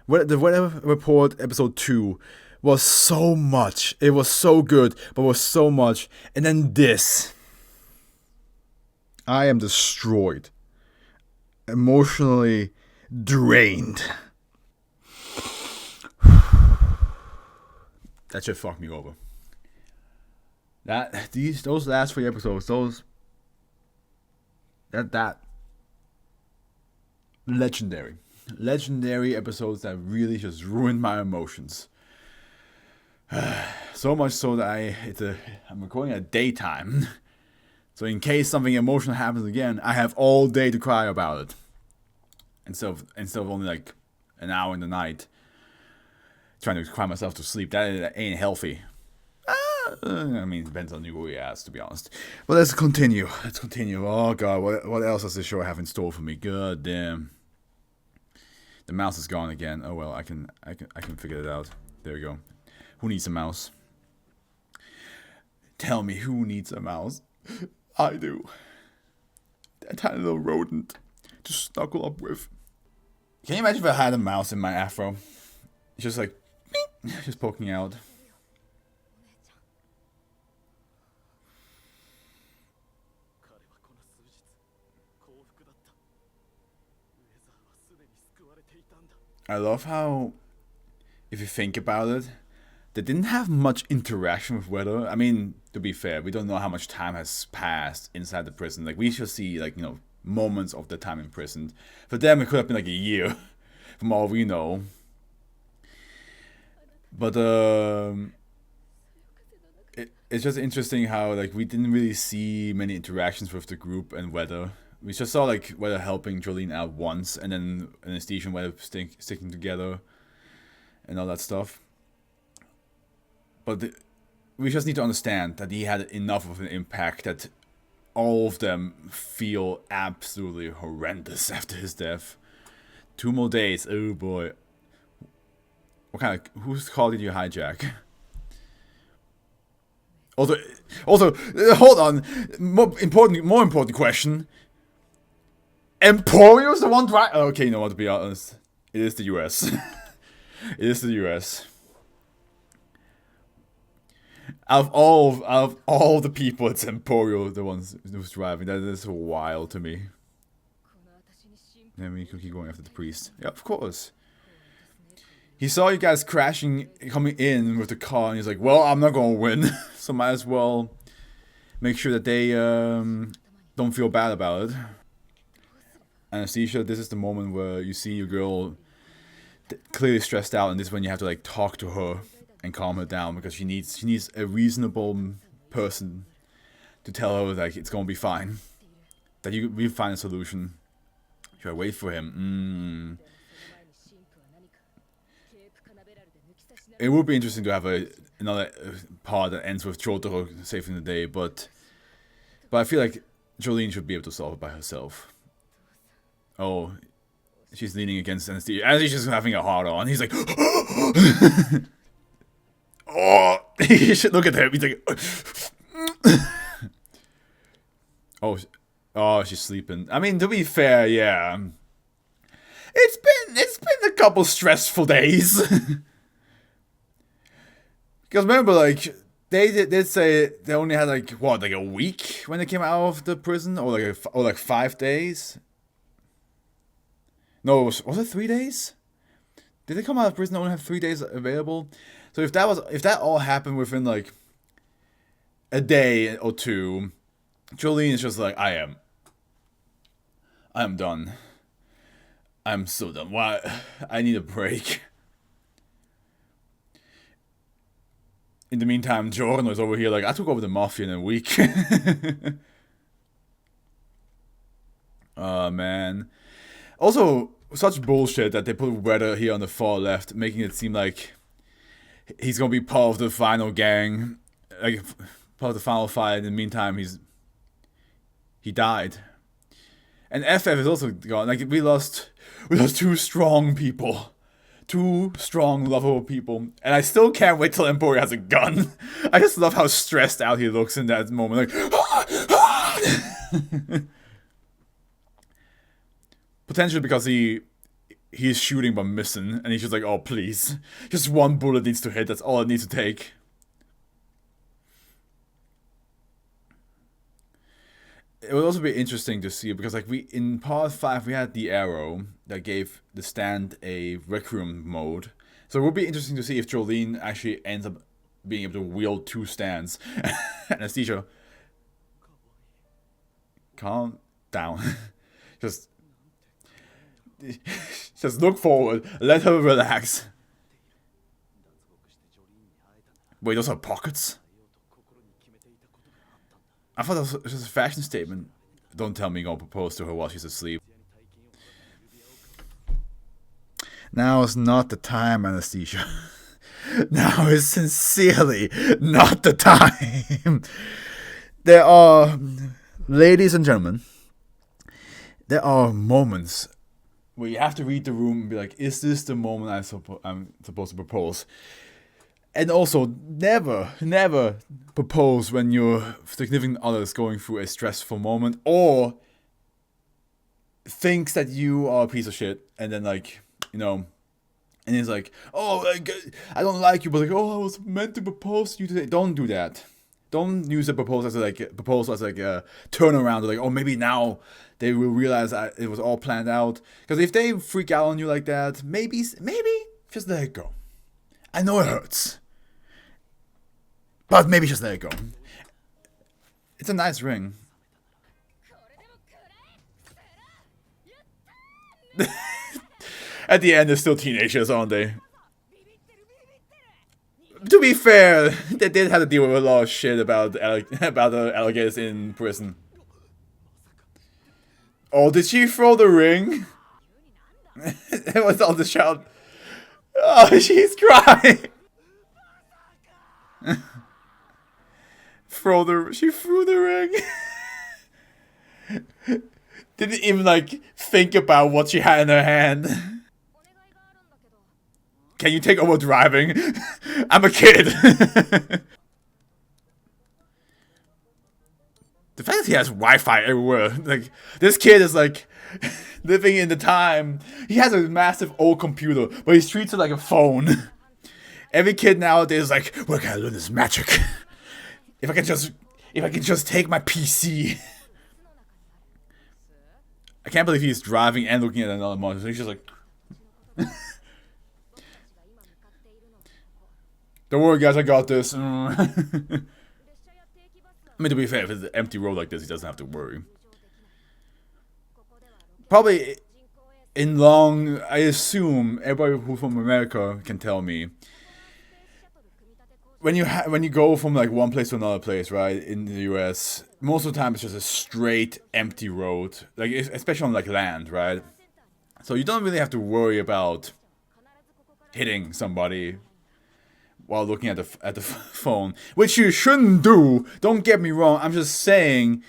The Weather Report episode 2 was so much. It was so good, but was so much. And then this. I am destroyed. Emotionally drained. That should fuck me over. Those last 3 episodes, that legendary episodes that really just ruined my emotions. So much so that I'm recording at daytime. So in case something emotional happens again, I have all day to cry about it. Instead of only like an hour in the night trying to cry myself to sleep. That ain't healthy. I mean, it depends on who you ask, to be honest. But let's continue. Oh god, what else does this show have in store for me? God damn. The mouse is gone again. Oh well, I can figure it out. There we go. Who needs a mouse? Tell me, who needs a mouse? I do. That tiny little rodent to snuggle up with. Can you imagine if I had a mouse in my afro? It's just like, just poking out. I love how, if you think about it, they didn't have much interaction with Weather. I mean, to be fair, we don't know how much time has passed inside the prison. Like, we should see, like, moments of the time in prison. For them, it could have been like a year, from all we know. But, it's just interesting how, like, we didn't really see many interactions with the group and Weather. We just saw like Weather helping Jolene out once, and then Anesthesia and Weather sticking together, and all that stuff. But we just need to understand that he had enough of an impact that all of them feel absolutely horrendous after his death. 2 more days. Oh boy. Whose car did you hijack? Also, hold on. More important question. Emporio's the one driving. Okay, you know what? To be honest, it is the US. It is the US. Out of all the people, it's Emporio the ones who's driving. That is wild to me. Then we could keep going after the priest. Yeah, of course. He saw you guys coming in with the car, and he's like, "Well, I'm not gonna win, so might as well make sure that they don't feel bad about it." Anesthesia, this is the moment where you see your girl clearly stressed out, and this is when you have to like talk to her and calm her down, because she needs a reasonable person to tell her like it's gonna be fine, that we find a solution. Should I wait for him? It would be interesting to have another part that ends with Jotaro saving the day, but I feel like Jolene should be able to solve it by herself. Oh, she's leaning against Anesthesia. Anesthésia's having a hard on. He's like, oh, You should look at him. He's like, oh, she's sleeping. I mean, to be fair, yeah. It's been a couple stressful days. Because remember, like, they did say they only had like what, like a week when they came out of the prison, or like 5 days. No, was it 3 days? Did they come out of prison and only have 3 days available? So if that all happened within like a day or two, Jolene is just like, I am done. I'm so done. Why? I need a break. In the meantime, Jordan was over here like, I took over the mafia in a week. Oh, man. Also, such bullshit that they put Weather here on the far left, making it seem like he's gonna be part of the final gang, like part of the final fight. In the meantime, he died. And FF is also gone. Like, we lost 2 strong people. 2 strong, lovable people. And I still can't wait till Emporio has a gun. I just love how stressed out he looks in that moment. Like, potentially because he's shooting but missing. And he's just like, oh, please. Just 1 bullet needs to hit. That's all it needs to take. It would also be interesting to see, because like in part 5 we had the arrow that gave the stand a Requiem mode. So it would be interesting to see if Jolene actually ends up being able to wield 2 stands. Anesthesia, calm down. just look forward. Let her relax. Wait, those are pockets? I thought that was just a fashion statement. Don't tell me you're gonna propose to her while she's asleep. Now is not the time, Anesthesia. Now is sincerely not the time. There are, ladies and gentlemen, there are moments where you have to read the room and be like, is this the moment I'm supposed to propose? And also, never propose when your significant other is going through a stressful moment, or thinks that you are a piece of shit, and then like, you know, and he's like, oh, I don't like you, but like, oh, I was meant to propose to you today. Don't do that. Don't use the proposal as like a turnaround. Like, oh, maybe now they will realize it was all planned out. Because if they freak out on you like that, maybe just let it go. I know it hurts. But maybe just let it go. It's a nice ring. At the end, they're still teenagers, aren't they? To be fair, they did have to deal with a lot of shit about the alligators in prison. Oh, did she throw the ring? It was all the shout. Oh, she's crying. She threw the ring. Didn't even like think about what she had in her hand. Can you take over driving? I'm a kid. The fact that he has Wi-Fi everywhere, like, this kid is like living in the time. He has a massive old computer, but he treats it like a phone. Every kid nowadays is like, where can I learn this magic? If I can just take my PC. I can't believe he's driving and looking at another monitor. He's just like, don't worry, guys, I got this. I mean, to be fair, if it's an empty road like this, he doesn't have to worry. Probably I assume everybody who's from America can tell me, when you go from like one place to another place, right, in the US, most of the time it's just a straight empty road, like especially on like land, right? So you don't really have to worry about hitting somebody while looking at the phone, which you shouldn't do. Don't get me wrong. I'm just saying,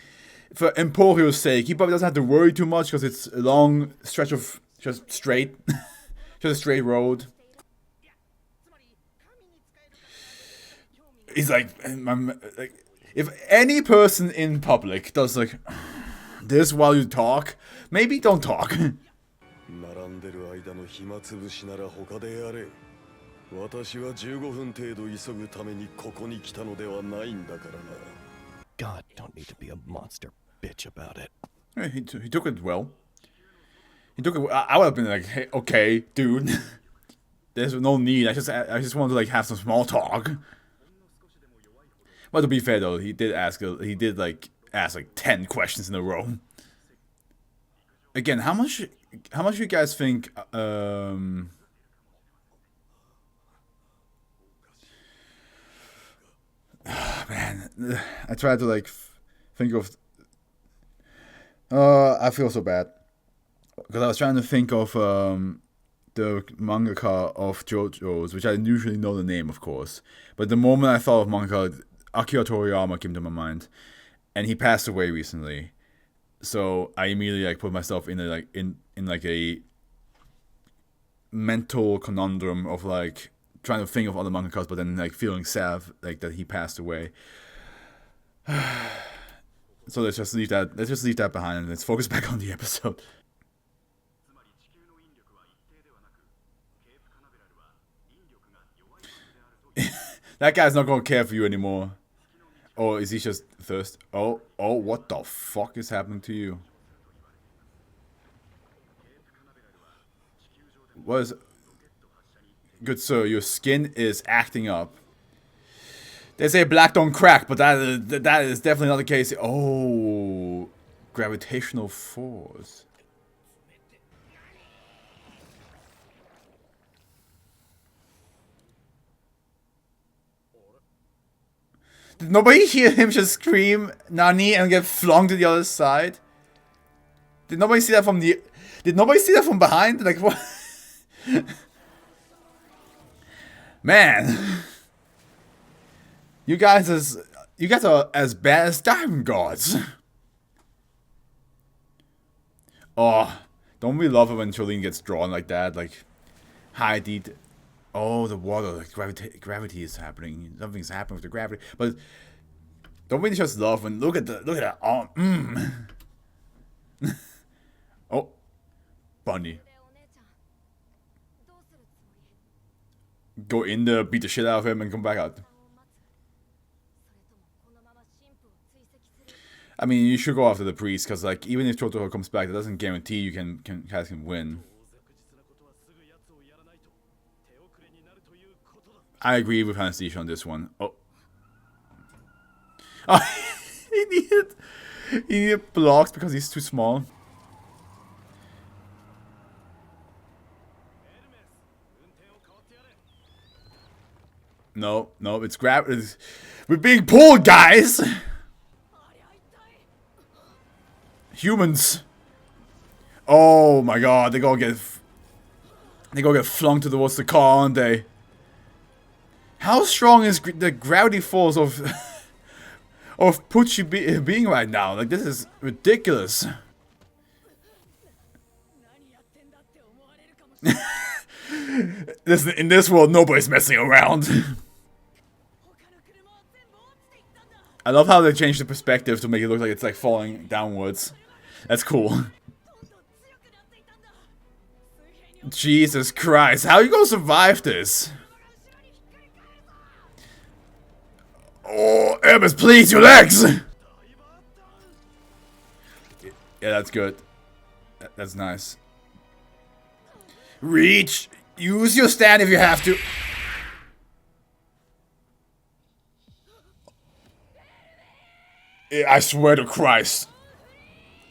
for Emporio's sake, he probably doesn't have to worry too much because it's a long stretch of just straight, just a straight road. he's like, if any person in public does like this while you talk, maybe don't talk. 並んでる間の暇つぶしなら他でやれ。私は15分程度急ぐためにここに来たのではないんだからな。God, don't need to be a monster bitch about it. Yeah, he took it well. He took it. I would have been like, hey, okay, dude. There's no need. I just wanted to like have some small talk. But to be fair though, he did ask like 10 questions in a row. Again, how much do you guys think man, I tried to like think of I feel so bad because I was trying to think of the mangaka of JoJo's, which I usually know the name, of course. But the moment I thought of mangaka, Akira Toriyama came to my mind, and he passed away recently. So I immediately like put myself in a mental conundrum of like trying to think of other mangakas, but then like feeling sad like that he passed away. So let's just leave that behind and let's focus back on the episode. That guy's not gonna care for you anymore. Or is he just thirsty? Oh, what the fuck is happening to you? What is... Good sir, your skin is acting up. They say black don't crack, but that is definitely not the case. Oh, gravitational force. Did nobody hear him just scream Nani and get flung to the other side? Did nobody see that from the... Did nobody see that from behind? Like, what? Man. You guys are as bad as diamond gods. Oh, don't we love it when Jolene gets drawn like that? Like, high detail. Oh, the water, like gravity is happening. Something's happening with the gravity. But don't we just love when look at that arm? Oh, Bunny. Go in there, beat the shit out of him, and come back out. I mean, you should go after the priest, because like even if Totoro comes back, that doesn't guarantee you can win. I agree with Anesthesia on this one. Oh. Oh, he needed blocks because he's too small. No, it's we're being pulled, guys! Humans. Oh my god, they gonna get flung towards the car, aren't they? How strong is the gravity force of Pucci being right now? Like, this is ridiculous. Listen, in this world, nobody's messing around. I love how they changed the perspective to make it look like it's like falling downwards. That's cool. Jesus Christ, how are you gonna survive this? Oh, Hermes, please, your legs! Yeah, that's good. That's nice. Reach! Use your stand if you have to. I swear to Christ.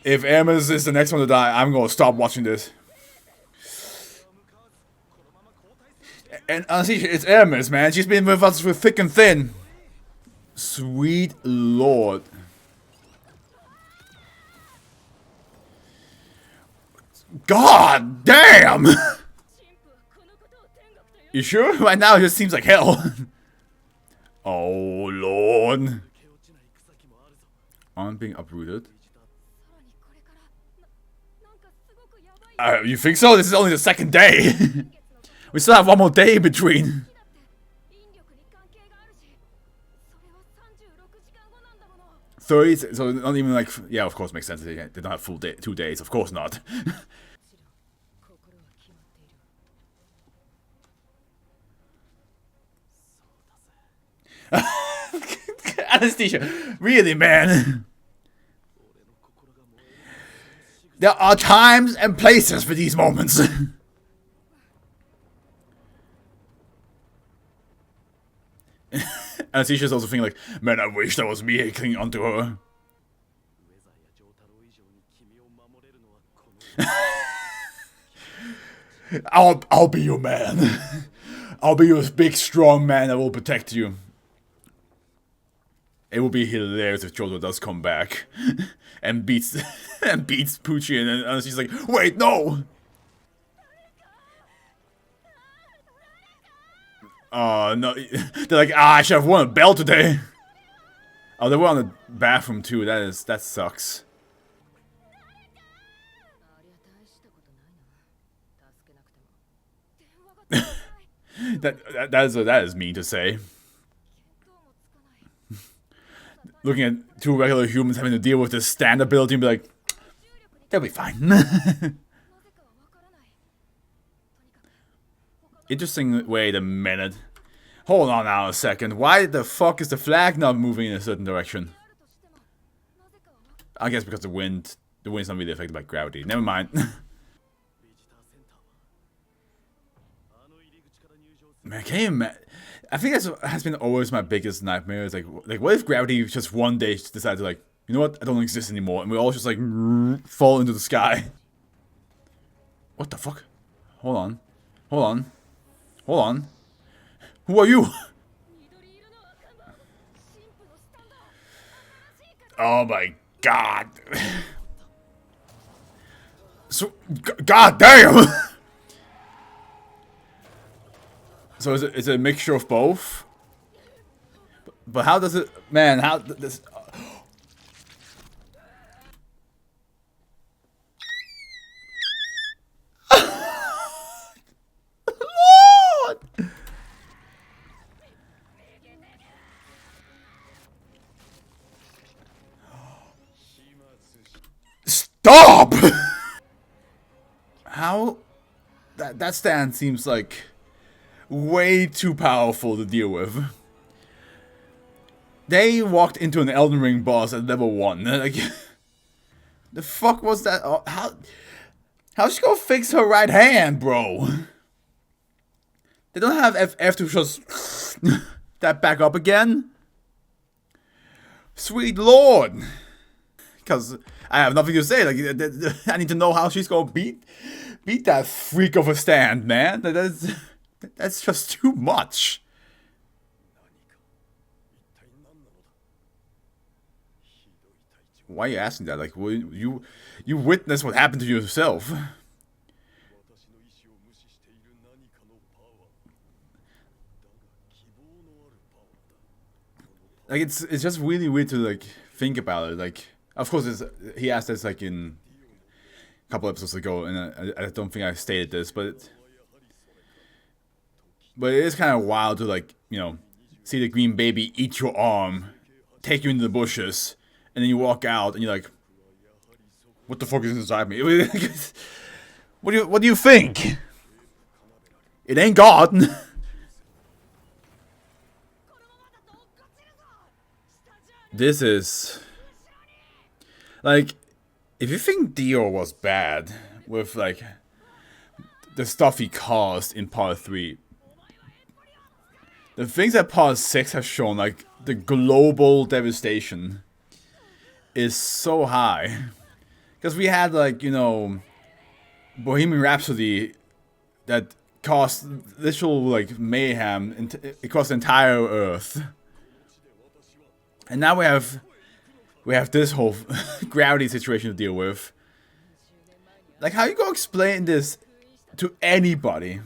If Hermes is the next one to die, I'm gonna stop watching this. And honestly, it's Hermes, man. She's been with us through thick and thin. Sweet Lord. God damn! You sure? Right now it just seems like hell. Oh Lord. Aren't being uprooted. You think so? This is only the second day. We still have one more day in between. 30, so not even like, yeah, of course, makes sense. They don't have full 2 days, of course not. Anesthesia, really, man. There are times and places for these moments. Anastasia's also thinking like, man, I wish that was me clinging onto her. I'll be your man. I'll be your big strong man that will protect you. It will be hilarious if Jojo does come back and beats Poochie, and then she's like, wait, no! No, they're like, I should have won a bell today. Oh, they were on the bathroom too. That sucks. that is mean to say. Looking at 2 regular humans having to deal with this stand ability and be like, they'll be fine. Interesting, wait a minute. Hold on now a second. Why the fuck is the flag not moving in a certain direction? I guess because the wind's not really affected by gravity. Never mind. Man, can you imagine? I think that has been always my biggest nightmare. It's like what if gravity just one day decides to like, you know what, I don't exist anymore, and we all just like fall into the sky. What the fuck? Hold on. Hold on. Hold on. Who are you? Oh my god. So, god damn! So is it a mixture of both? But how does it, man, how this... Lord! Stop! How? That stand seems like way too powerful to deal with. They walked into an Elden Ring boss at level 1. Like, the fuck was that? How's she gonna fix her right hand, bro? They don't have FF to just that back up again? Sweet lord. Because I have nothing to say. Like, I need to know how she's gonna beat that freak of a stand, man. That's just too much. Why are you asking that? Like, well, you witnessed what happened to yourself. Like, it's just really weird to like think about it. Like, of course, he asked this like in a couple episodes ago, and I don't think I stated this, but it is kind of wild to like, you know, see the green baby eat your arm, take you into the bushes, and then you walk out and you're like, what the fuck is inside me? What do you think? It ain't God. This is like, if you think Dio was bad with like the stuff he caused in part 3, the things that part 6 has shown, like the global devastation, is so high. Because we had like, you know, Bohemian Rhapsody that caused literal like mayhem across the entire Earth. And now we have this whole gravity situation to deal with. Like, how you gonna explain this to anybody?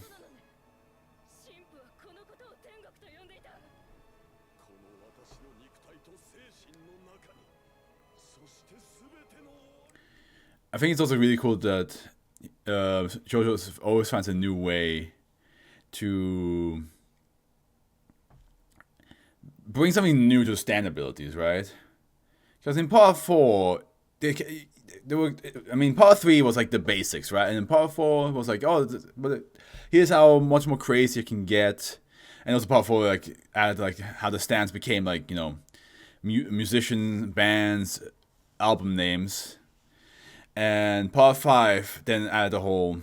I think it's also really cool that JoJo always finds a new way to bring something new to stand abilities, right? Because in part 4, part 3 was like the basics, right? And in part 4 was like, oh, but here's how much more crazy you can get. And also part 4 like added like how the stands became like, you know, musician bands, album names. And part 5 then added a whole.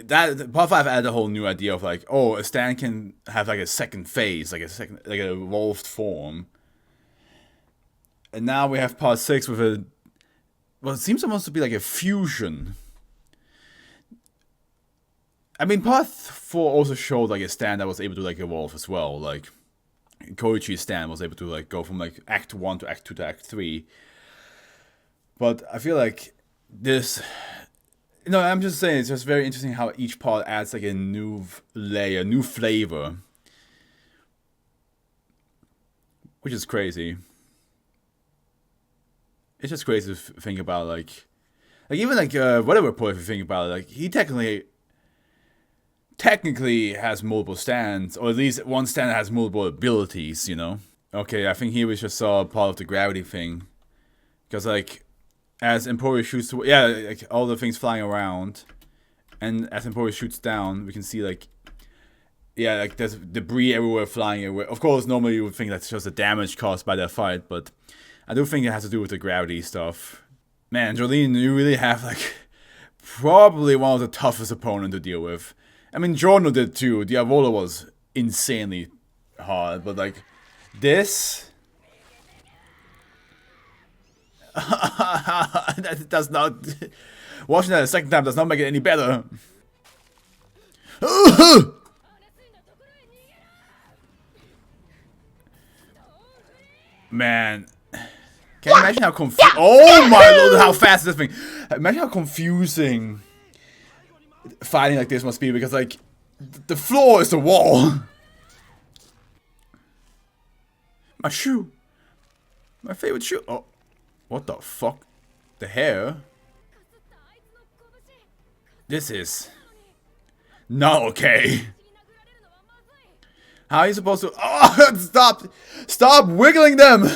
Part 5 added a whole new idea of like, oh, a stand can have like a second phase, like an evolved form. And now we have part 6 with it seems almost to be like a fusion. I mean, part 4 also showed like a stand that was able to like evolve as well. Like, Koichi's stand was able to like go from like Act 1 to Act 2 to Act 3. But I feel like this... No, I'm just saying, it's just very interesting how each part adds like a new layer, new flavor. Which is crazy. It's just crazy to think about, like even like whatever point if you think about it, like he technically has multiple stands, or at least one stand that has multiple abilities, you know. Okay, I think here we just saw part of the gravity thing, because like as Emporio shoots, like all the things flying around, and as Emporio shoots down, we can see like like there's debris everywhere flying everywhere. Of course, normally you would think that's just the damage caused by that fight, but I do think it has to do with the gravity stuff. Man, Jolene, you really have, like, probably one of the toughest opponents to deal with. I mean, Giorno did too. Diavolo was insanely hard, but, like, this... that does not... Watching that a second time does not make it any better. Man... Can you imagine how confusing... Oh my lord, how fast this thing... Imagine how confusing fighting like this must be, because, like, the floor is the wall. My shoe. My favorite shoe. Oh, what the fuck? The hair? This is... not okay. How are you supposed to... Oh, stop! Stop wiggling them!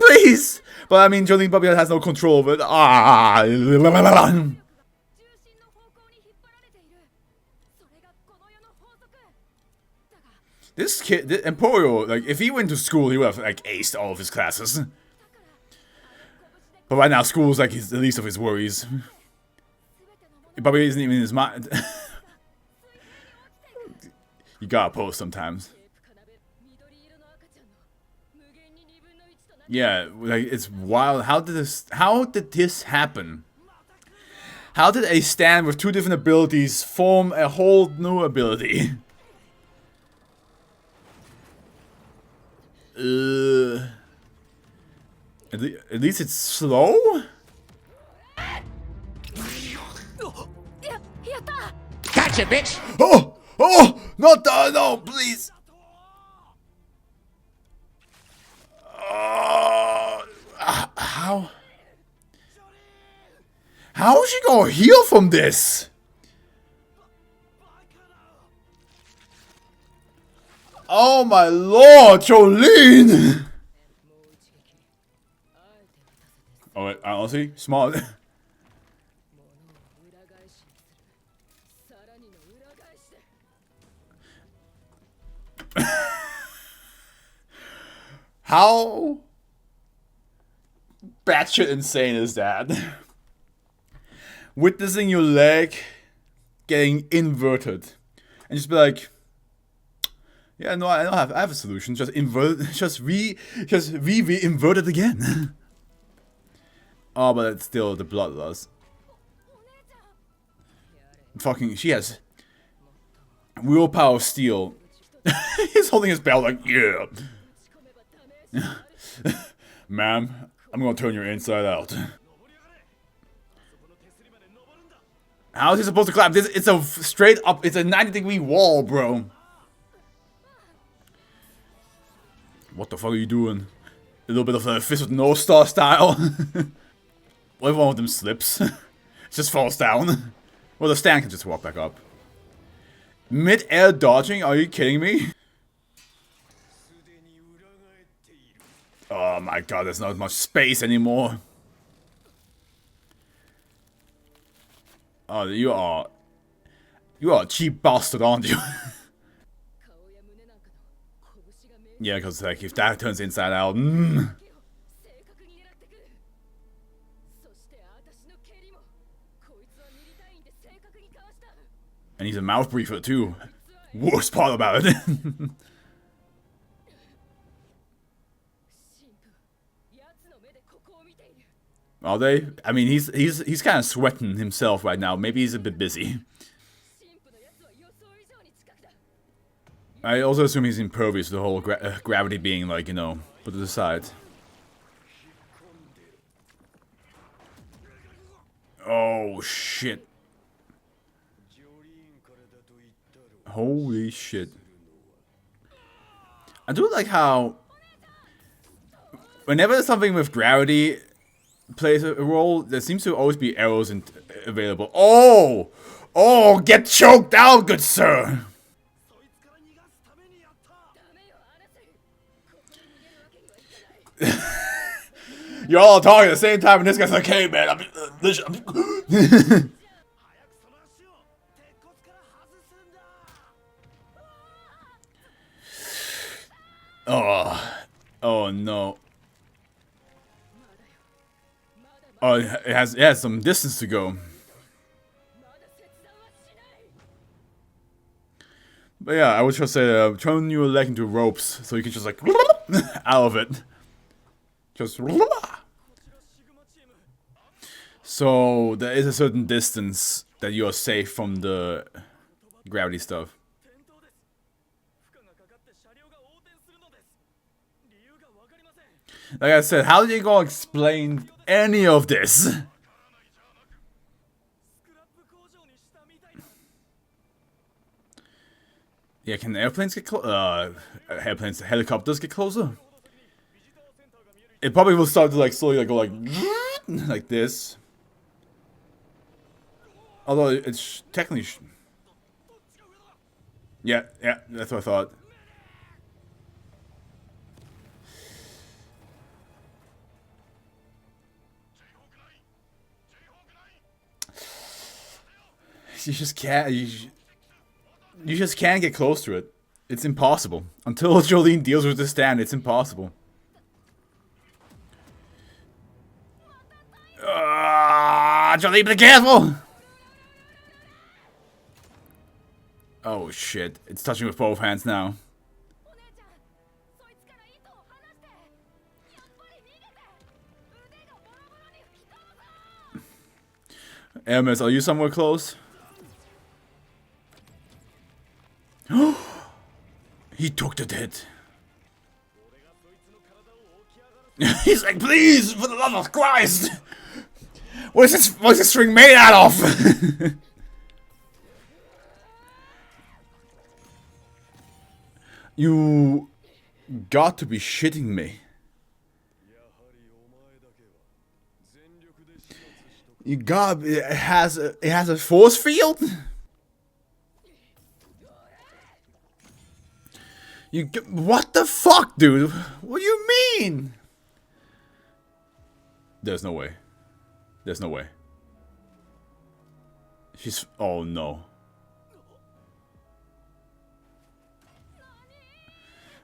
Please! But I mean, Jolene probably has no control of it. Ah! This kid, Emporio, like, if he went to school, he would have, like, aced all of his classes. But right now, school is, like, the least of his worries. It probably isn't even in his mind. You gotta post sometimes. Yeah, like, it's wild. How did this happen? How did a stand with two different abilities form a whole new ability? At least it's slow? Gotcha, bitch! Oh! Oh! Not that! No, please! How? How is she gonna heal from this? Oh my lord, Jolene! Oh wait, honestly, smart. How batshit insane is that? Witnessing your leg getting inverted, and just be like, yeah, no, I have a solution. Just invert, just invert it again. Oh, but it's still the bloodlust. Fucking, she has willpower of steel. He's holding his belt like, yeah. Ma'am, I'm gonna turn your inside out. How is he supposed to climb? It's a straight up, it's a 90-degree wall, bro. What the fuck are you doing? A little bit of a Fist with No Star style. What if one of them slips? Just falls down. Well, the stand can just walk back up. Mid-air dodging? Are you kidding me? Oh my god, there's not much space anymore. Oh, you are a cheap bastard, aren't you? Yeah, because like if that turns inside out, And he's a mouth breather too. Worst part about it. Are they? I mean, he's kind of sweating himself right now. Maybe he's a bit busy. I also assume he's impervious to the whole gravity being like, you know, put it aside. Oh shit. Holy shit. I do like how whenever something with gravity plays a role, there seems to always be arrows available. Oh! Oh, get choked out, good sir! You're all talking at the same time, and this guy's like, hey man, Oh no. Oh, it has some distance to go. But yeah, I would just say turn your leg into ropes so you can just like out of it. Just so there is a certain distance that you are safe from the gravity stuff. Like I said, how are you gonna explain any of this? Yeah, can airplanes get helicopters get closer? It probably will start to like slowly like go like this. Although it's technically yeah, that's what I thought. You just can't. You just can't get close to it. It's impossible. Until Jolene deals with this stand, it's impossible. Jolene, be careful! Oh shit! It's touching with both hands now. Hermes, are you somewhere close? He took the hit. He's like, please, for the love of Christ! What's this string made out of? You got to be shitting me. You got it has a force field? What the fuck, dude? What do you mean? There's no way. There's no way. She's... Oh, no.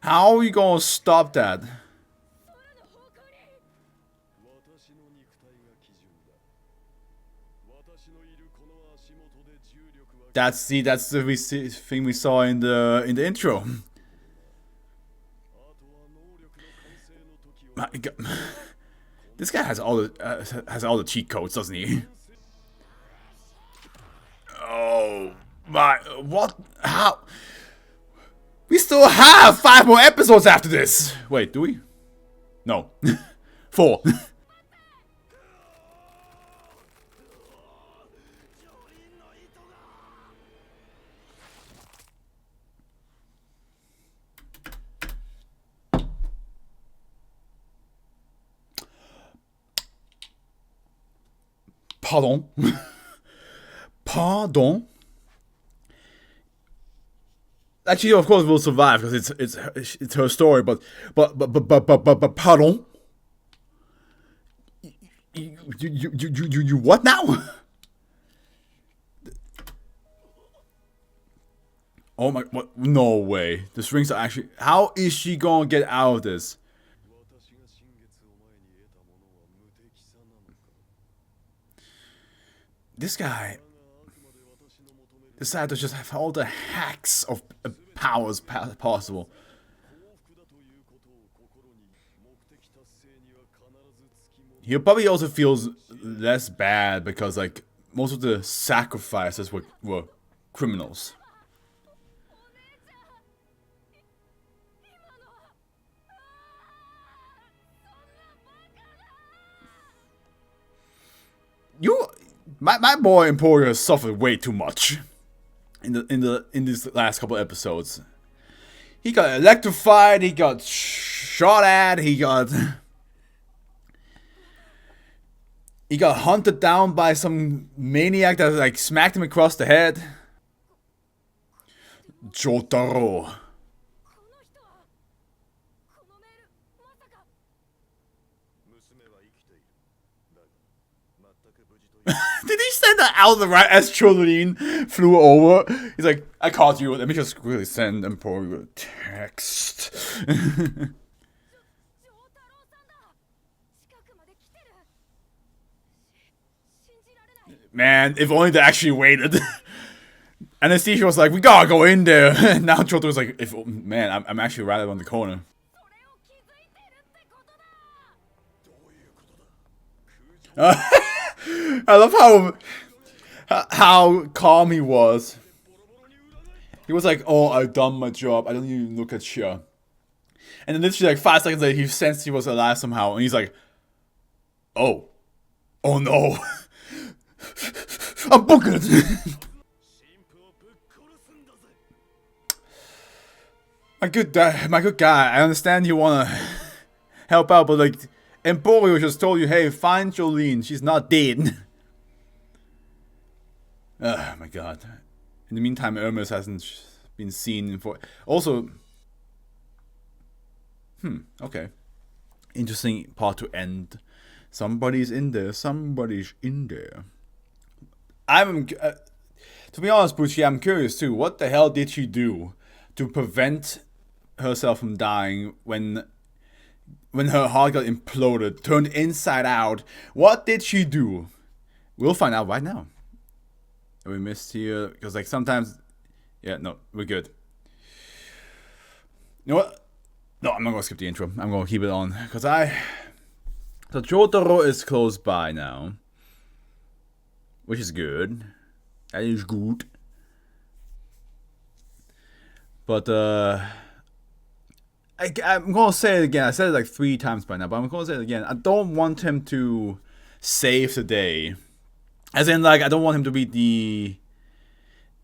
How are you gonna stop that? That's the thing we saw in the intro. My God. This guy has all the cheat codes, doesn't he? Oh my! What? How? We still have 5 more episodes after this. Wait, do we? No, 4. Pardon? Pardon? Actually, of course, will survive because it's her story. But pardon. You what now? Oh my, what? No way. The strings are actually... How is she gonna get out of this? This guy decided to just have all the hacks of powers possible. He probably also feels less bad because, like, most of the sacrifices were criminals. My boy Emporio suffered way too much in these last couple episodes. He got electrified, he got shot at, he got hunted down by some maniac that like smacked him across the head. Jotaro. Did he send that out the right as Choline flew over? He's like, I caught you. Let me just really send Emporio a text. Man, if only they actually waited. Anesthesia was like, we gotta go in there. Now Jotaro's like, man, I'm actually right around the corner. I love how calm he was. He was like, oh, I've done my job. I don't even look at you. And then literally like 5 seconds later, he sensed he was alive somehow. And he's like, oh no. I'm booked. My good guy. I understand you wanna help out, but like, Emporio just told you, hey, find Jolene. She's not dead. Oh my god. In the meantime, Hermes hasn't been seen for. Also, okay. Interesting part to end. Somebody's in there. Somebody's in there. To be honest, Pucci, I'm curious too. What the hell did she do to prevent herself from dying when her heart got imploded, turned inside out? What did she do? We'll find out right now. We missed here because like sometimes, yeah, no, we're good. You know what? No, I'm not gonna skip the intro. I'm gonna keep it on because so Jotaro is close by now, which is good. That is good. But I'm gonna say it again. I said it like 3 times by now, but I'm gonna say it again. I don't want him to save the day. As in, like, I don't want him to be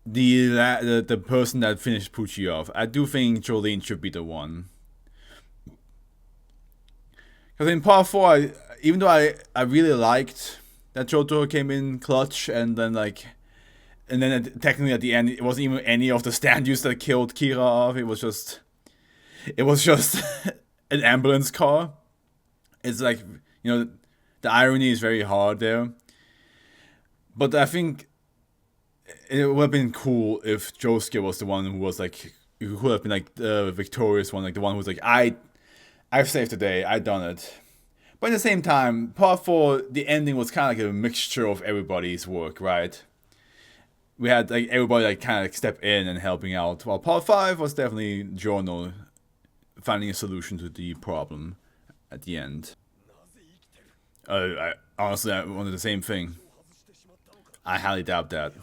the person that finished Pucci off. I do think Jolene should be the one. Because in part 4, even though I really liked that Jotaro came in clutch, and then technically at the end it wasn't even any of the stand-use that killed Kira off. It was just an ambulance car. It's like, you know, the irony is very hard there. But I think it would have been cool if Josuke was the one who was like, who could have been like the victorious one, like the one who was like, I've saved the day, I've done it. But at the same time, part 4, the ending was kind of like a mixture of everybody's work, right? We had like everybody like kind of like step in and helping out. While part 5 was definitely Giorno finding a solution to the problem at the end. I honestly wanted the same thing. I highly doubt that.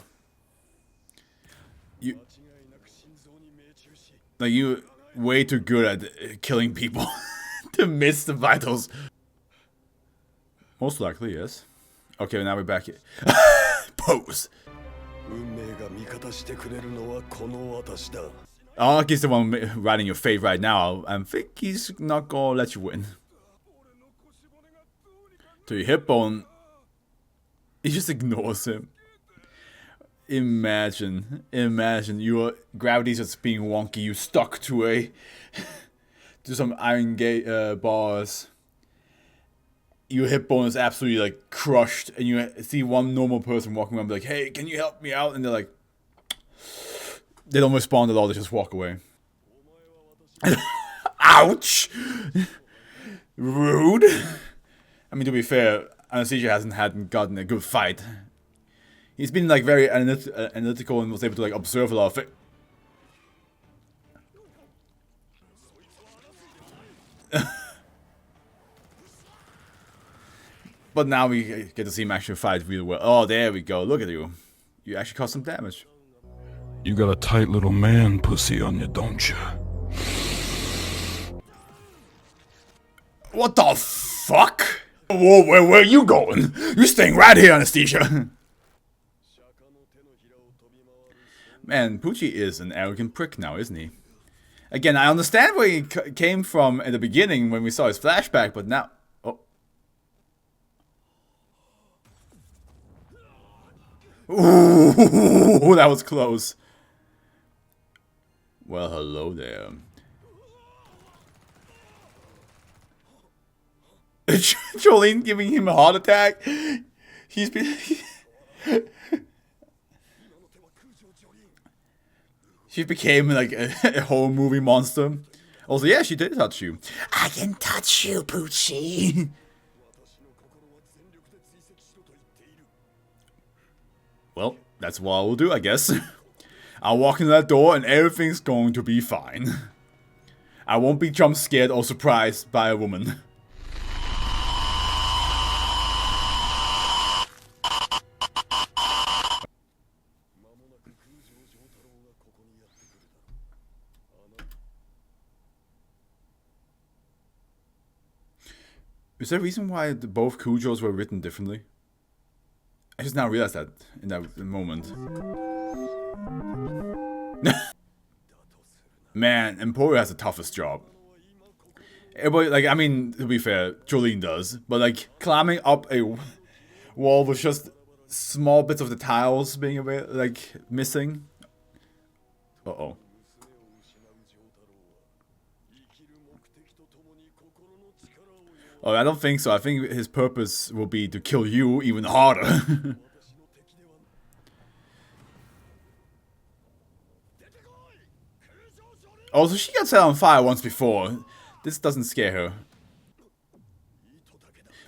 You're way too good at killing people to miss the vitals. Most likely, yes. Okay, now we're back here. Pose. Arki's the one riding your fate right now. I think he's not gonna let you win. To your hip bone, he just ignores him. Imagine your gravity's just being wonky. You stuck to some iron gate bars. Your hip bone is absolutely like crushed, and you see one normal person walking around, be like, "Hey, can you help me out?" And they're like, they don't respond at all. They just walk away. Ouch! Rude. I mean, to be fair, Anesthesia hadn't gotten a good fight. He's been like very analytical and was able to like observe a lot of it. But now we get to see him actually fight really well. Oh, there we go. Look at you. You actually caused some damage. You got a tight little man pussy on you, don't you? What the fuck? Whoa, where are you going? You're staying right here, Anesthesia. Man, Poochie is an arrogant prick now, isn't he? Again, I understand where he came from at the beginning when we saw his flashback, but now... Oh. Ooh, that was close. Well, hello there. Jolene giving him a heart attack. He's been... She became like a whole movie monster. Also, yeah, she did touch you. I can touch you, Poochie. Well, that's what I will do, I guess. I'll walk into that door and everything's going to be fine. I won't be jump scared or surprised by a woman. Is there a reason why both Kujos were written differently? I just now realized that in that moment. Man, Emporio has the toughest job. Everybody, like, I mean, to be fair, Jolene does, but like climbing up a wall with just small bits of the tiles being like missing. Uh-oh. Oh, I don't think so. I think his purpose will be to kill you even harder. Also, she got set on fire once before. This doesn't scare her.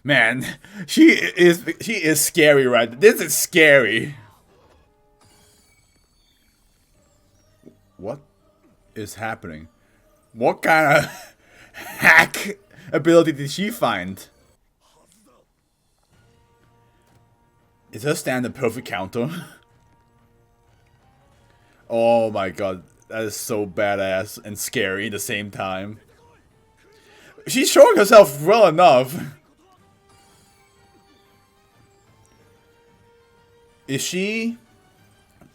Man, she is scary, right? This is scary. What is happening? What kind of hack ability did she find? Is her stand a perfect counter? Oh my god, that is so badass and scary at the same time. She's showing herself well enough. Is she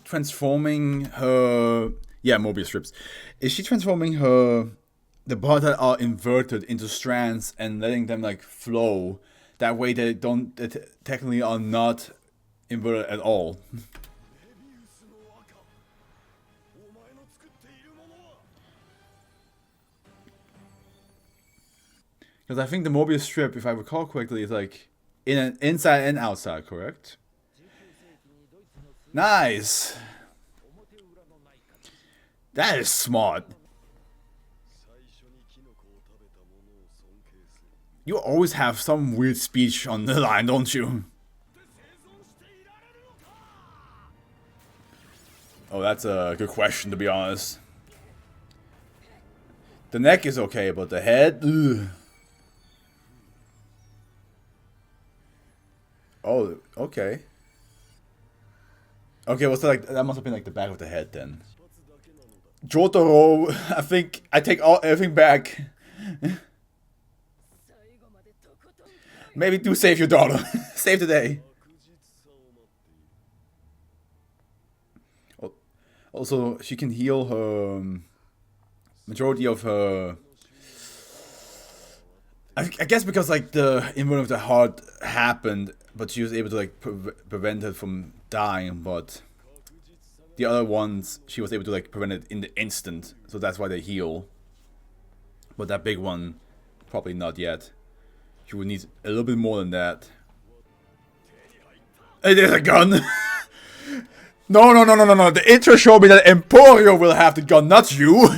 transforming her... Yeah, Mobius strips. Is she transforming her... the parts that are inverted into strands and letting them like flow? That way they technically are not inverted at all. Because I think the Mobius strip, if I recall correctly, is like in an inside and outside, correct? Nice! That is smart. You always have some weird speech on the line, don't you? Oh, that's a good question, to be honest. The neck is okay, but the head? Ugh. Oh, okay. Okay, what's like? That must have been like the back of the head then. Jotaro, I think I take everything back. Maybe do save your daughter. Save the day. Also, she can heal her majority of her. I guess because like the inversion of the heart happened, but she was able to like prevent it from dying. But The other ones, she was able to like prevent it in the instant, so that's why they heal. But that big one, probably not yet. She would need a little bit more than that. Hey, there's a gun! No. The intro showed me that Emporio will have the gun, not you!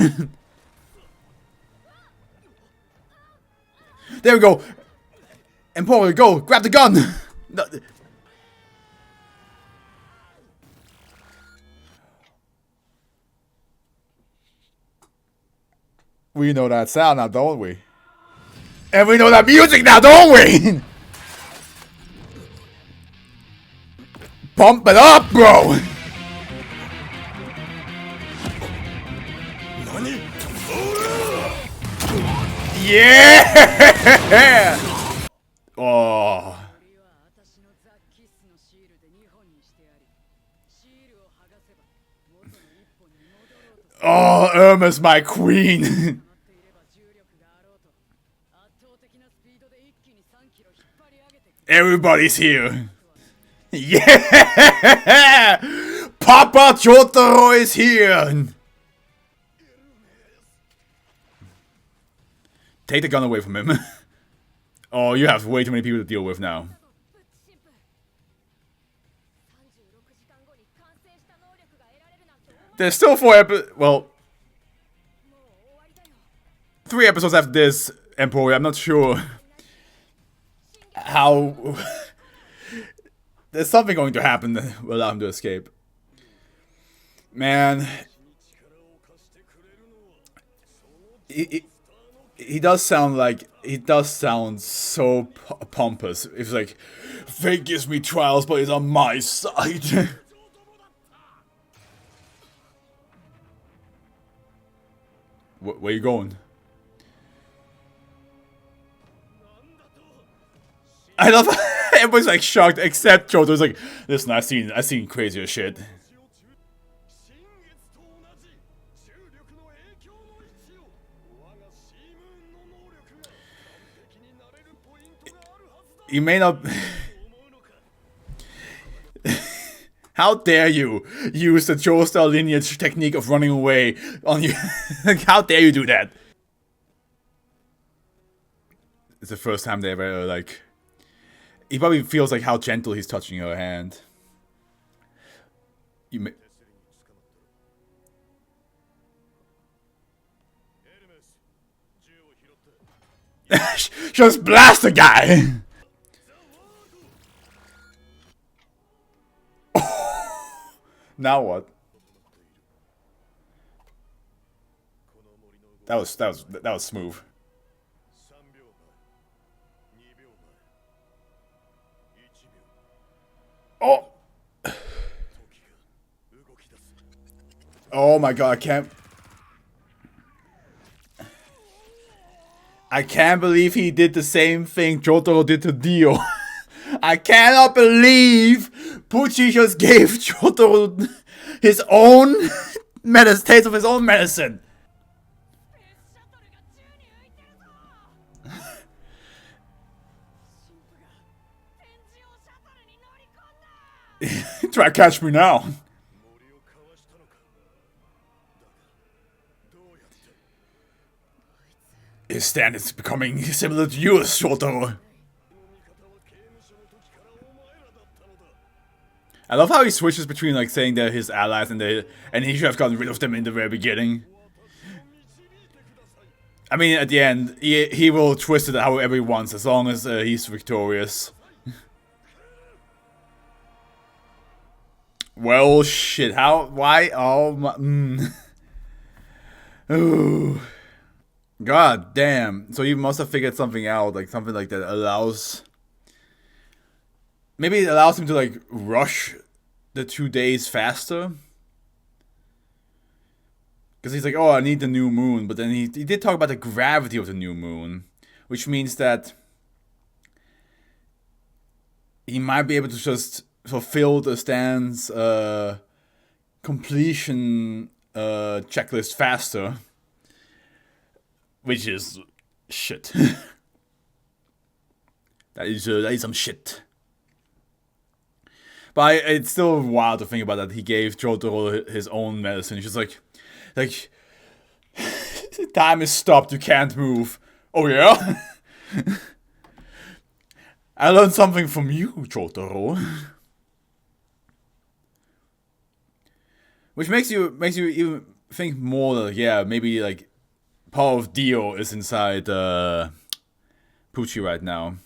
There we go! Emporio, go! Grab the gun! No. We know that sound now, don't we? And we know that music now, don't we? Pump it up, bro! Yeah! Oh. Oh, Irma's my queen! Everybody's here! Yeah! Papa Jotaro is here! Take the gun away from him. Oh, you have way too many people to deal with now. There's still 4 episodes. Well, 3 episodes after this, Emporio. I'm not sure how. There's something going to happen that will allow him to escape. Man. He does sound like. He does sound so pompous. It's like, fate gives me trials, but he's on my side. Where you going? I love how everybody's like shocked except Jotaro's like, listen, I've seen crazier shit. You may not. How dare you use the Joestar lineage technique of running away on you? How dare you do that? It's the first time they ever like. He probably feels like how gentle he's touching her hand. You may. Just blast the guy! Now what? That was smooth. Oh! Oh my god, I can't believe he did the same thing Jotaro did to Dio. I cannot believe Pucci just gave Jotaro his own taste of his own medicine. Try to catch me now. His stand is becoming similar to yours, Jotaro. I love how he switches between like saying they're his allies and he should have gotten rid of them in the very beginning. I mean, at the end, he will twist it however he wants as long as he's victorious. Well, shit. How? Why? Oh my. Ooh. God damn. So you must have figured something out, like something like that allows. Maybe it allows him to like rush the 2 days faster. Because he's like, oh, I need the new moon. But then he did talk about the gravity of the new moon. Which means that he might be able to just fulfill the stand's completion checklist faster. Which is shit. That is some shit. But it's still wild to think about that he gave Jotaro his own medicine. He's just like, time is stopped, you can't move. Oh yeah? I learned something from you, Jotaro. Which makes you even think more like, yeah, maybe like part of Dio is inside Pucci right now,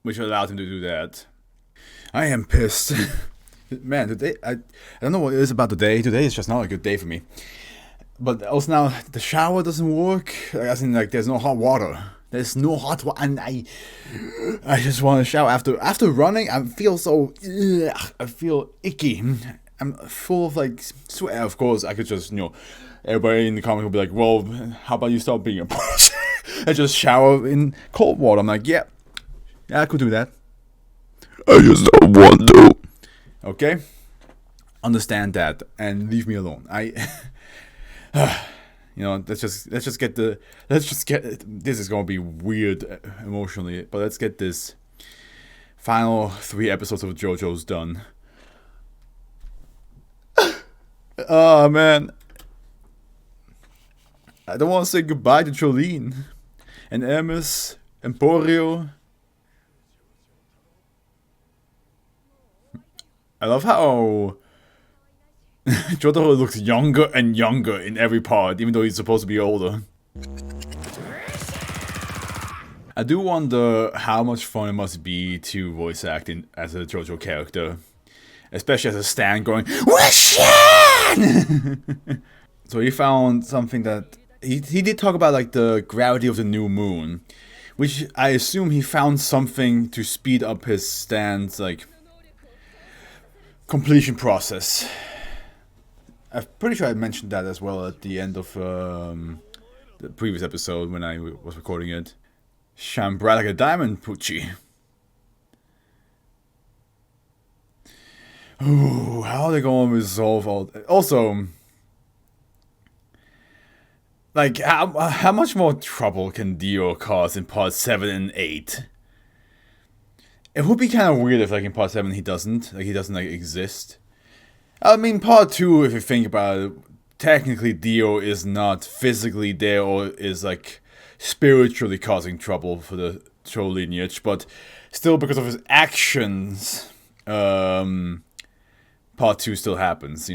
which allowed him to do that. I am pissed. Man, today, I don't know what it is about the day. Today is just not a good day for me. But also now, the shower doesn't work. As in, like, there's no hot water. There's no hot water, and I just want to shower. After running, I feel so, I feel icky. I'm full of, like, sweat. Of course, I could just, everybody in the comments will be like, well, how about you stop being a puss? I just shower in cold water. I'm like, yeah, I could do that. I just don't want to. Okay, understand that and leave me alone. Let's just get. This is gonna be weird emotionally, but let's get this final 3 episodes of JoJo's done. Oh man, I don't want to say goodbye to Jolene and Hermes, Emporio. I love how Jotaro looks younger and younger in every part, even though he's supposed to be older. I do wonder how much fun it must be to voice acting as a JoJo character. Especially as a Stan going, Wushan! So he found something that... He did talk about like the gravity of the new moon. Which I assume he found something to speed up his Stan's like... completion process. I'm pretty sure I mentioned that as well at the end of the previous episode when I was recording it. Shine bright like a diamond, Pucci. Ooh, how are they going to resolve all... Also, like, how much more trouble can Dio cause in part 7 and 8? It would be kind of weird if, like, in part 7 he doesn't exist. I mean, part 2, if you think about it, technically Dio is not physically there or is, like, spiritually causing trouble for the Cho lineage, but still because of his actions, part 2 still happens,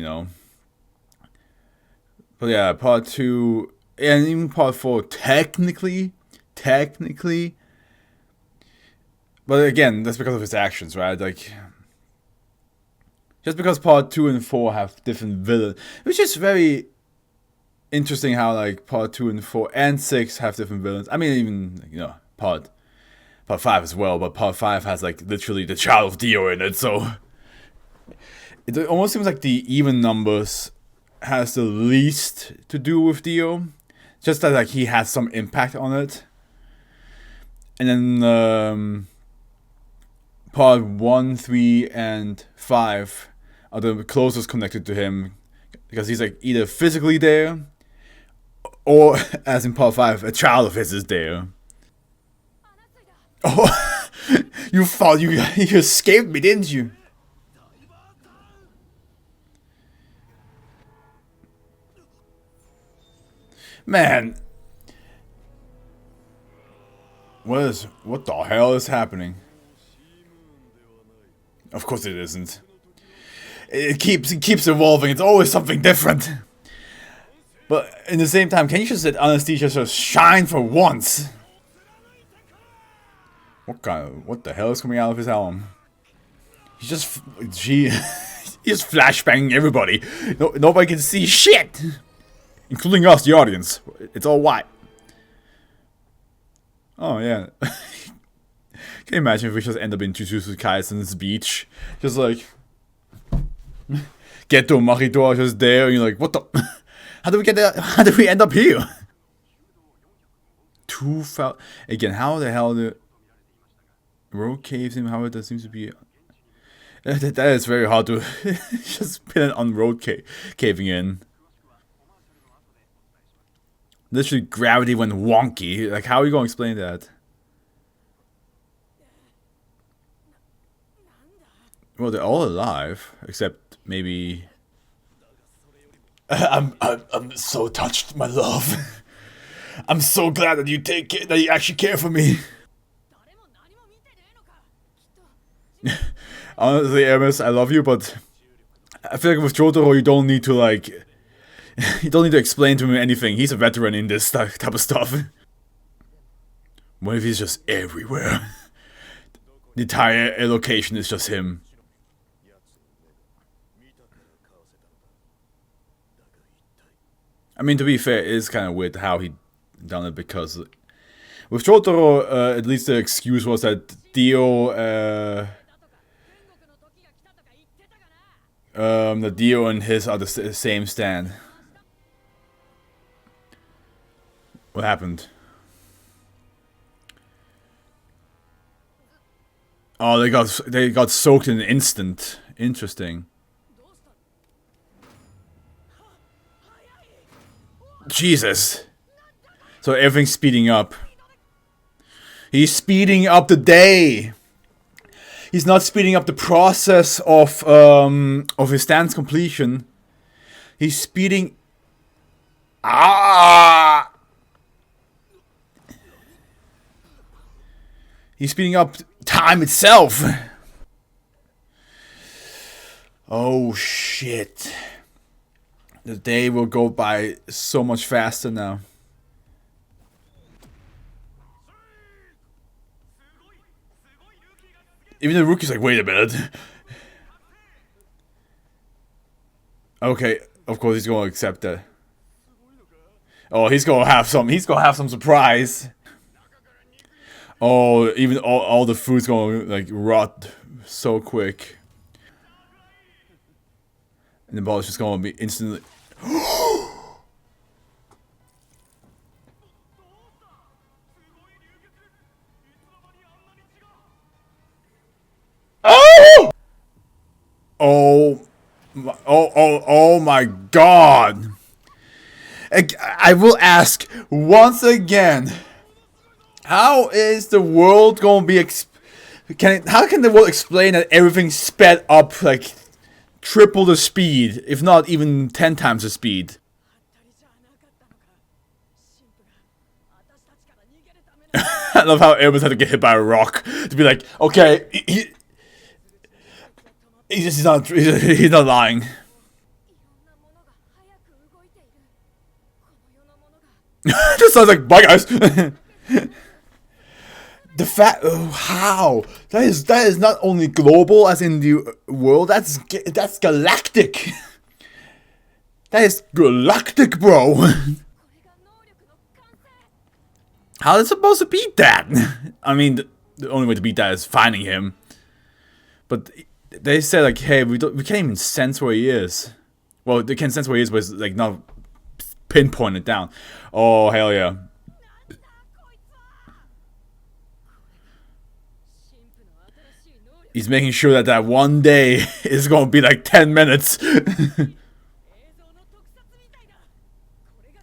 But yeah, part 2, and even part 4, technically, but again, that's because of his actions, right? Like, just because part 2 and 4 have different villains, which is very interesting how, like, part 2 and 4 and 6 have different villains. I mean, even, part 5 as well, but part 5 has, like, literally the child of Dio in it, so... It almost seems like the even numbers has the least to do with Dio. Just that, like, he has some impact on it. And then, part 1, 3, and 5 are the closest connected to him. Because he's, like, either physically there, or, as in part 5, a child of his is there. Oh, you thought you escaped me, didn't you? Man, what the hell is happening? Of course it isn't. It keeps evolving. It's always something different. But in the same time, can you just let Anesthesia just shine for once? What the hell is coming out of his helm? He's just flashbanging everybody. Nobody can see shit. Including us, the audience. It's all white. Oh, yeah. Can you imagine if we just end up in Jujutsu Kaisen's beach? Just like... Geto and Mahito are just there, and you're like, what the... How did we get there? How did we end up here? Again, how the hell the... Road caves him, how it seems to be... That is very hard to... just pin it on road caving in. Literally, gravity went wonky. Like, how are you going to explain that? Well, they're all alive, except maybe... I'm so touched, my love. I'm so glad that that you actually care for me. Honestly, Hermes, I love you, but I feel like with Jotaro, you don't need to like, you don't need to explain to him anything. He's a veteran in this type of stuff. What if he's just everywhere? The entire location is just him. I mean, to be fair, it is kind of weird how he done it, because with Jotaro, at least the excuse was that Dio, the Dio and his are the same stand. What happened? Oh, they got soaked in an instant. Interesting. Jesus. So everything's speeding up. He's speeding up the day. He's not speeding up the process of his stance completion. He's speeding... Ah! He's speeding up time itself. Oh shit. The day will go by so much faster now. Even the rookie's like, wait a minute. Okay, of course he's gonna accept that. Oh, he's gonna have some surprise. Oh, even all the food's gonna like rot so quick. And the ball is just gonna be instantly... Oh! Oh my god! I will ask once again, how is the world gonna be how can the world explain that everything sped up like triple the speed, if not even 10 times the speed? I love how Hermes had to get hit by a rock to be like, okay, he's not lying. Just sounds like, bye guys. The fact, how that is not only global as in the world, that's galactic. That is galactic, bro. How are they supposed to beat that? I mean, the only way to beat that is finding him. But they said like, hey, we can't even sense where he is. Well, they can sense where he is, but it's like not pinpointed down. Oh hell yeah. He's making sure that one day is gonna be like 10 minutes.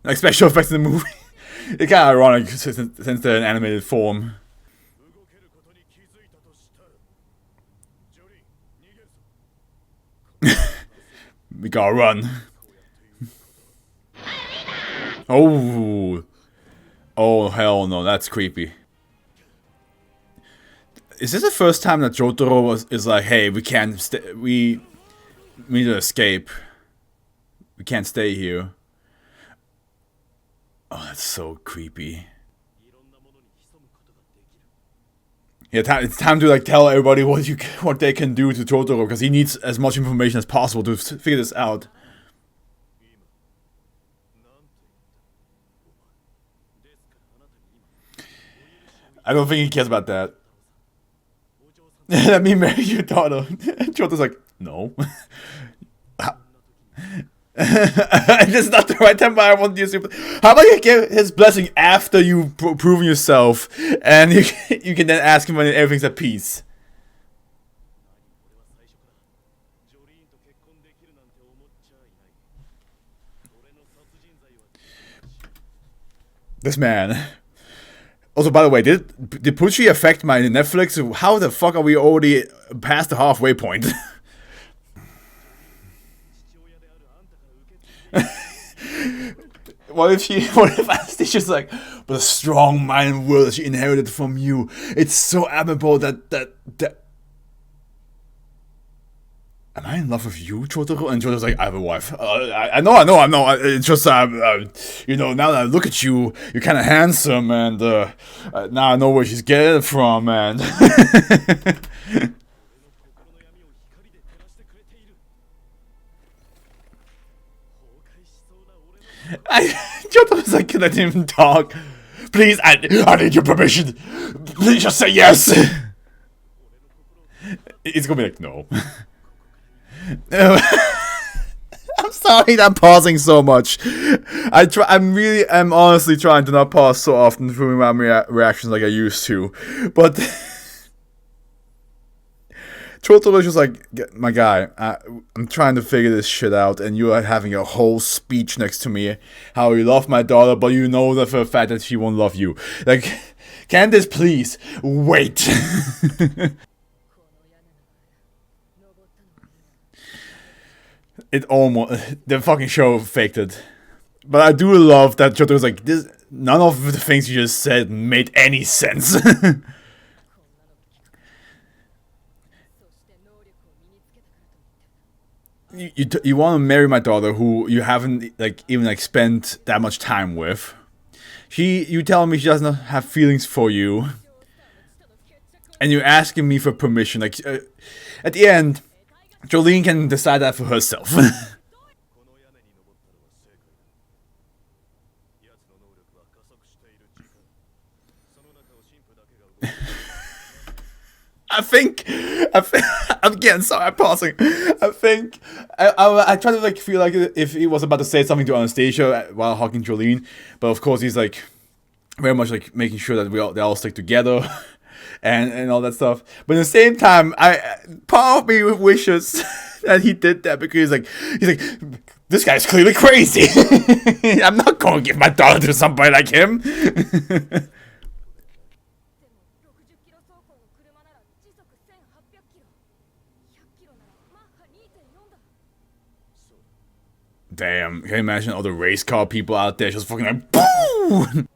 Like special effects in the movie. It's kind of ironic since they're in animated form. We gotta run. Oh hell no, that's creepy. Is this the first time that Jotaro is like, hey, we can't we need to escape. We can't stay here. Oh, that's so creepy. Yeah, it's time to like tell everybody what they can do to Jotaro, because he needs as much information as possible to figure this out. I don't think he cares about that. Let me marry your daughter. Jotaro's like, no. This is not the right time, but I want you to... How about you give his blessing after you've proven yourself, and you can then ask him when everything's at peace. This man... Also, by the way, did Pucci affect my Netflix? How the fuck are we already past the halfway point? What if Anastasia's like, but a strong mind and will that she inherited from you. It's so admirable that am I in love with you, Jotaro? And Jotaro's like, I have a wife. I know, I'm not. It's just, you know, now that I look at you, you're kind of handsome, and now I know where she's getting it from, and... Jotaro's like, can I even talk? Please, I need your permission. Please just say yes. It's gonna be like, no. I'm sorry that I'm pausing so much. I'm honestly trying to not pause so often through my reactions like I used to. But Chotaro was just like, my guy, I'm trying to figure this shit out, and you are having a whole speech next to me how you love my daughter, but you know that for a fact that she won't love you. Like, can this please wait? The fucking show faked it. But I do love that Jotaro was like, this, none of the things you just said made any sense. You want to marry my daughter who you haven't even spent that much time with. You tell me she doesn't have feelings for you. And you're asking me for permission. Like, at the end, Jolene can decide that for herself. I think again, sorry, I'm pausing. I think I try to feel like if he was about to say something to Anastasia while hugging Jolene, but of course he's very much making sure that they all stick together. And all that stuff, but at the same time, part of me wishes that he did that because he's like, this guy's clearly crazy. I'm not going to give my daughter to somebody like him. Damn, can you imagine all the race car people out there just fucking like, boom!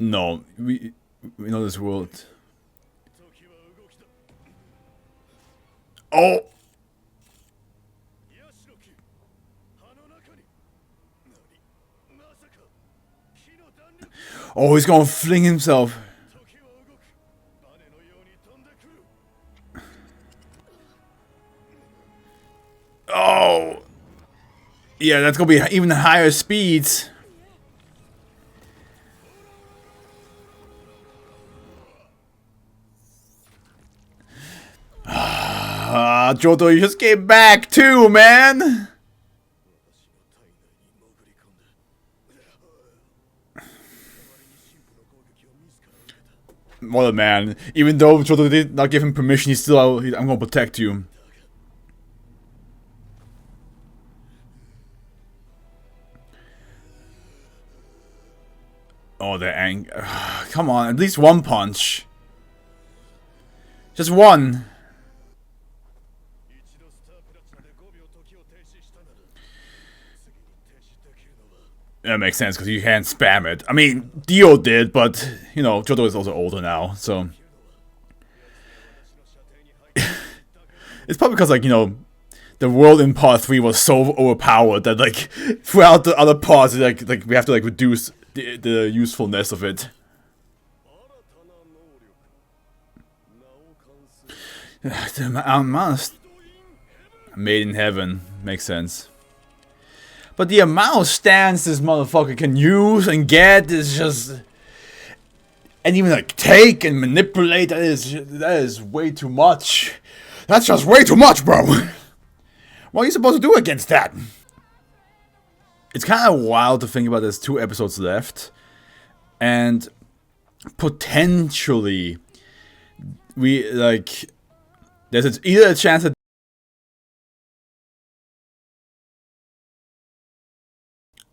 No, we know this world. Oh! Oh, he's gonna fling himself. Oh! Yeah, that's gonna be even higher speeds. Jotaro, you just came back too, man! What a man. Even though Jotaro did not give him permission, he's still, I'm gonna protect you. Oh, the anger. Come on, at least one punch. Just one. That makes sense, because you can't spam it. I mean, Dio did, but, you know, Jotaro is also older now, so... It's probably because, you know, the world in part 3 was so overpowered that, throughout the other parts, we have to, reduce the usefulness of it. Made in heaven. Makes sense. But the amount of stance this motherfucker can use and get is just... And even take and manipulate, that is way too much. That's just way too much, bro. What are you supposed to do against that? It's kind of wild to think about there's 2 episodes left. And potentially there's either a chance that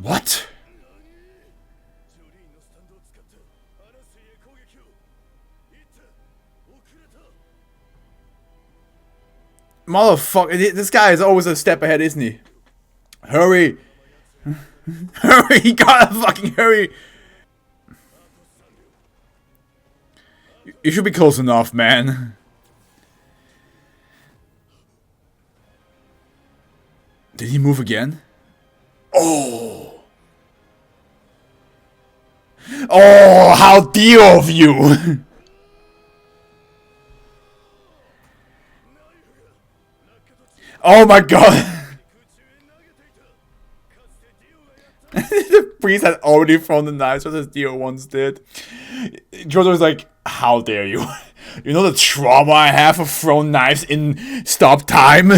What? Motherfucker, this guy is always a step ahead, isn't he? Hurry! Hurry, you gotta fucking hurry! You should be close enough, man. Did he move again? Oh! Oh, how dare of you! Oh my god! The priest had already thrown the knives just as Dio once did. Jojo was like, how dare you? You know the trauma I have of throwing knives in stop time?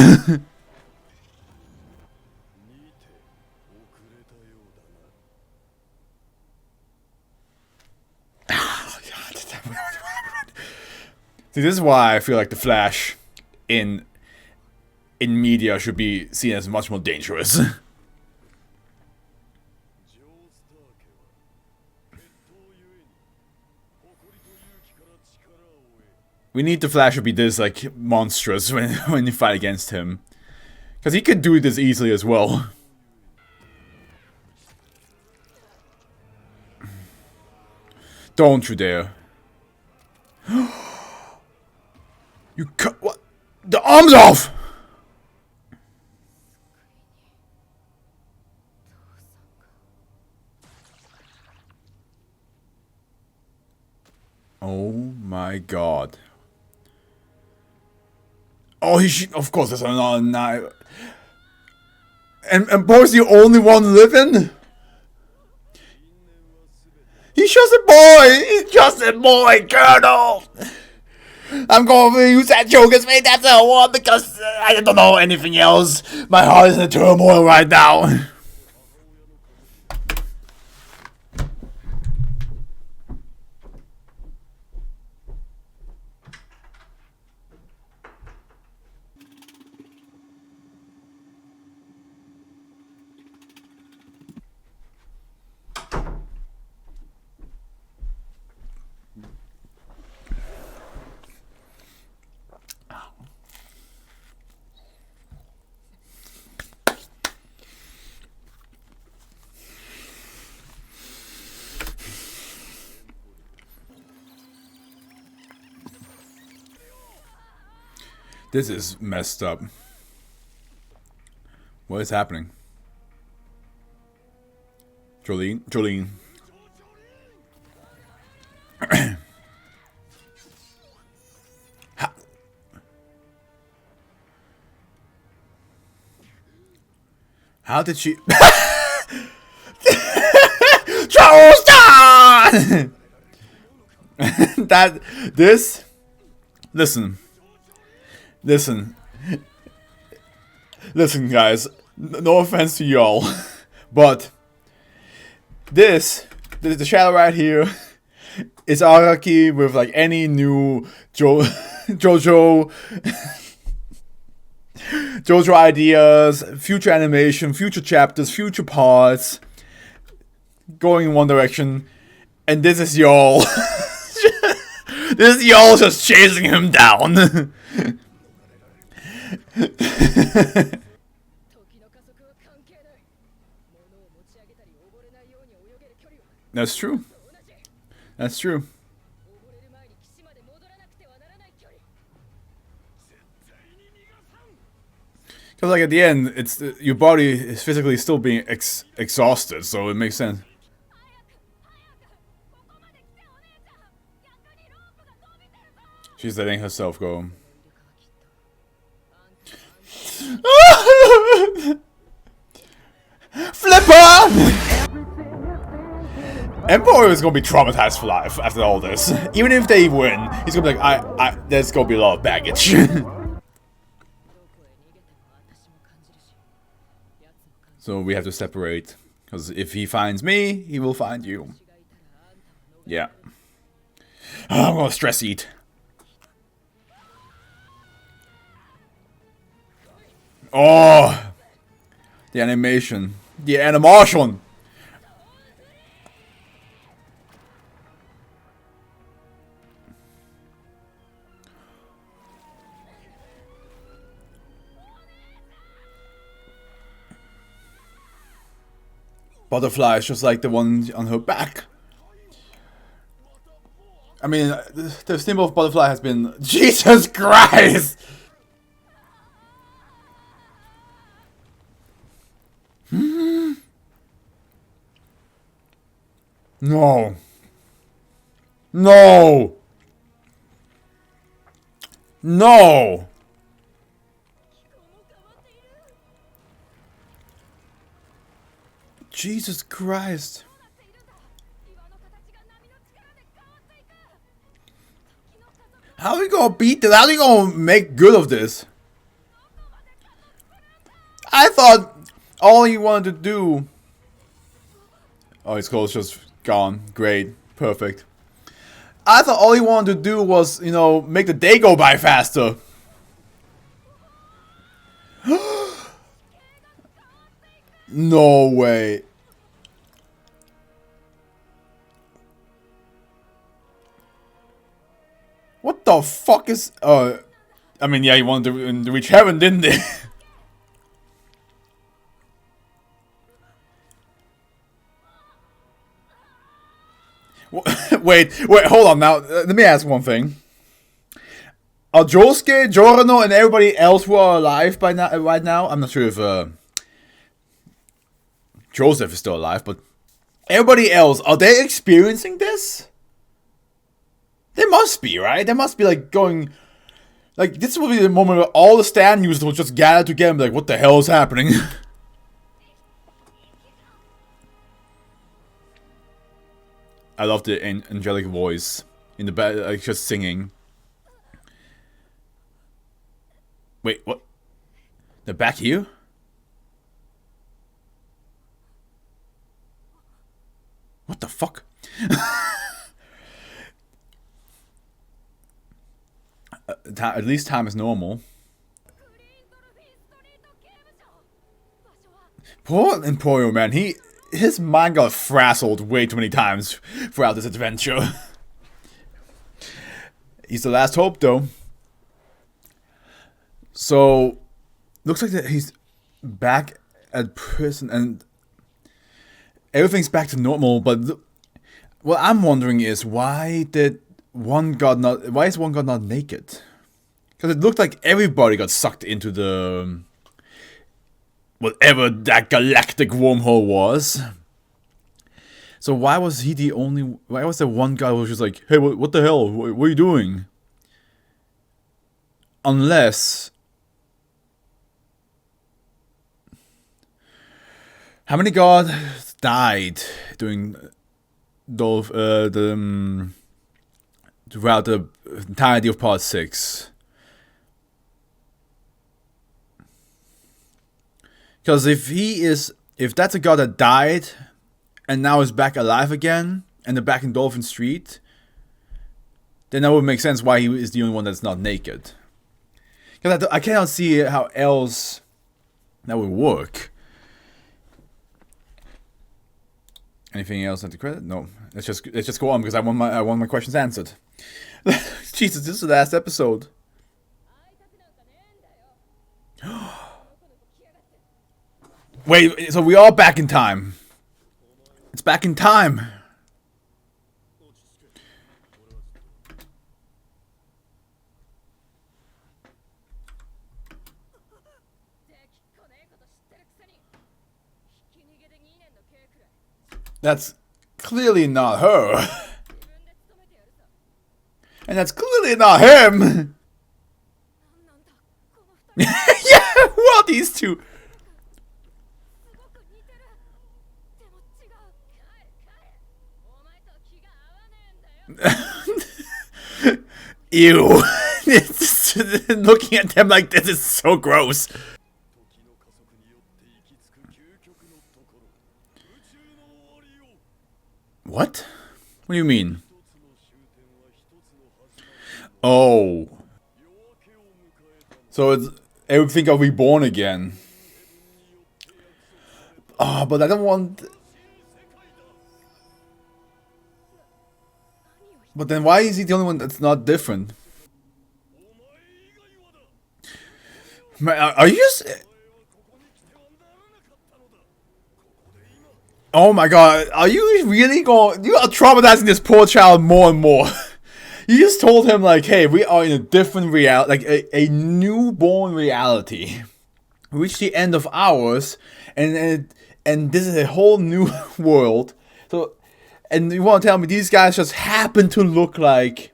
See, this is why I feel like the Flash in media should be seen as much more dangerous. We need the Flash to be this like monstrous when you fight against him, because he could do this easily as well. Don't you dare! You cut what? The arms off! Oh my god. Oh, of course, there's another knife. And Bo's the only one living? He's just a boy! He's just a boy, Colonel! I'm going to use that Joker's fate, that's a one, because I don't know anything else. My heart is in a turmoil right now. This is messed up. What is happening? Jolene. How did she... Charleston! Listen, guys. No offense to y'all, but the shadow right here is Araki with like any new JoJo ideas, future animation, future chapters, future parts, going in one direction, and this is y'all. This is y'all just chasing him down. That's true. That's true. Because like at the end, it's your body is physically still being exhausted, so it makes sense. She's letting herself go. Flipper! Emperor is gonna be traumatized for life after all this. Even if they win, he's gonna be like, there's gonna be a lot of baggage. So we have to separate, because if he finds me, he will find you. Yeah. I'm gonna stress eat. Oh, the animation, the animation. butterflies, just like the one on her back. I mean, the symbol of butterfly has been... Jesus Christ! No. No! No! Jesus Christ. How are we gonna beat this? How are we gonna make good of this? I thought all he wanted to do... Oh, his clothes just gone. Great. Perfect. I thought all he wanted to do was, you know, make the day go by faster. No way. What the fuck is... I mean, yeah, he wanted to reach heaven, didn't he? Wait, hold on now. Let me ask one thing. Are Josuke, Giorno, and everybody else who are alive by now, right now? I'm not sure if Joseph is still alive, but everybody else, are they experiencing this? They must be, right? They must be like going... Like, this will be the moment where all the stand users will just gather together and be like, what the hell is happening? I love the angelic voice in the back, like just singing. Wait, what? They're back here? What the fuck? At least time is normal. Poor Emporio, man. His mind got frazzled way too many times throughout this adventure. He's the last hope, though. So, looks like that he's back at prison and everything's back to normal. But what I'm wondering is why is one god not naked? Because it looked like everybody got sucked into the whatever that galactic wormhole was. So why was he the only... Why was there one guy who was just like, hey, what the hell? What are you doing? Unless... How many gods died during throughout the entirety of part 6? Because if that's a god that died and now is back alive again and they're back in Dolphin Street, then that would make sense why he is the only one that's not naked. Because I cannot see how else that would work. Anything else at the credit? No. Let's just go on because I want my questions answered. Jesus, this is the last episode. Wait, so we are back in time. It's back in time. That's clearly not her. And that's clearly not him. Yeah, who are these two? Ew. Looking at them like this is so gross. What? What do you mean? Oh. So it's everything are reborn again. Oh, but I don't want... But then why is he the only one that's not different? Man, are you just... Oh my god, are you really going... You are traumatizing this poor child more and more. You just told him, like, hey, we are in a different reality, like a newborn reality. We reached the end of ours, and this is a whole new world. So, and you want to tell me these guys just happen to look like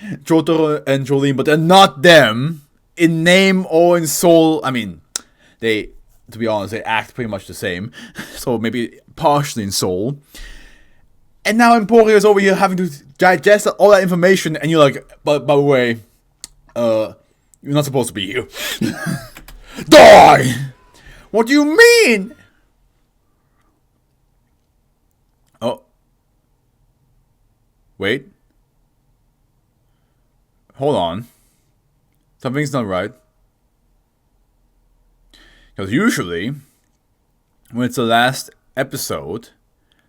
Jotaro and Jolene, but they're not them in name or in soul. I mean, they, to be honest, they act pretty much the same. So maybe partially in soul. And now Emporio is over here having to digest all that information, and you're like, by the way, you're not supposed to be here. Die! What do you mean? Oh. Wait. Hold on. Something's not right. Because usually, when it's the last episode,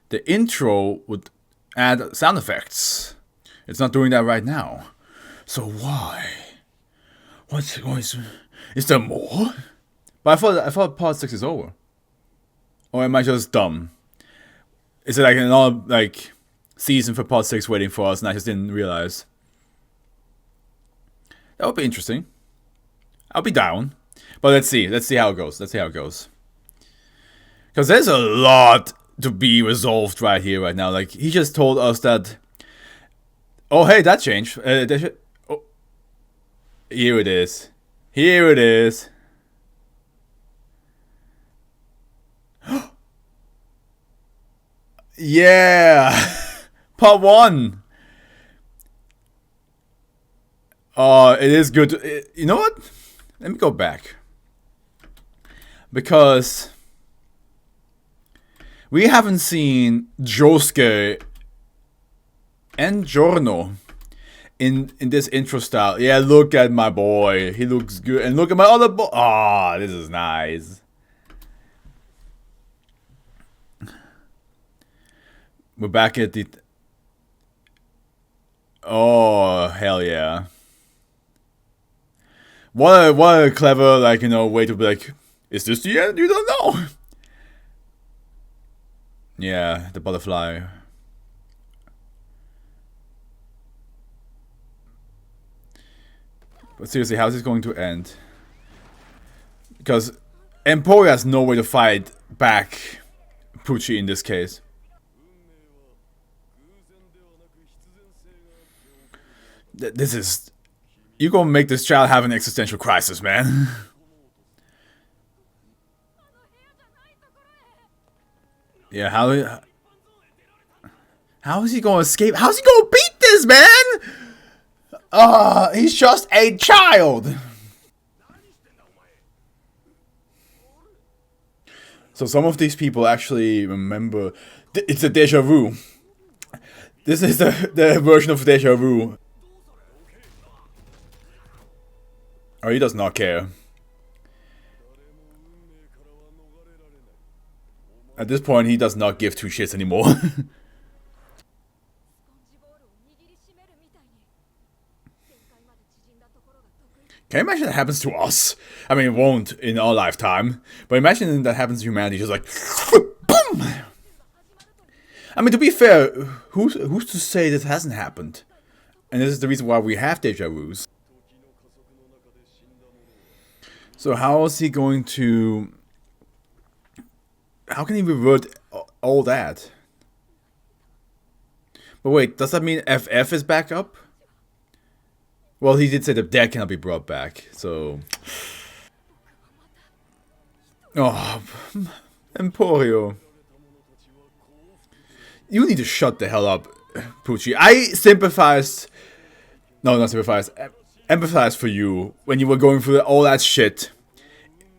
the intro would add sound effects. It's not doing that right now. So why? What's is there more? But I thought part 6 is over. Or am I just dumb? Is it like another season for part 6 waiting for us and I just didn't realize? That would be interesting. I'll be down. But let's see how it goes. Because there's a lot to be resolved right here, right now. Like, he just told us that... Oh, hey, that changed. Oh. Here it is. Yeah! Part 1! It is good to... you know what? Let me go back. Because... we haven't seen Josuke and Giorno in this intro style. Yeah, look at my boy. He looks good. And look at my other boy. Ah, this is nice. We're back at the... oh, hell yeah. What a clever, way to be like, is this the end? You don't know. Yeah, the butterfly. But seriously, how's this going to end? Because Emporio has no way to fight back Pucci in this case. This is... you're gonna make this child have an existential crisis, man. Yeah, how is he gonna escape? How's he gonna beat this, man? He's just a child. So some of these people actually remember. It's a deja vu. This is the version of deja vu. Or he does not care. At this point, he does not give two shits anymore. Can you imagine that happens to us? I mean, it won't in our lifetime. But imagine that happens to humanity, just like... boom! I mean, to be fair, who's to say this hasn't happened? And this is the reason why we have deja vus. So how is he going to... how can he revert all that? But wait, does that mean FF is back up? Well, he did say the dead cannot be brought back, so... oh, Emporio. You need to shut the hell up, Pucci. I sympathized... no, not sympathized. Empathized for you when you were going through all that shit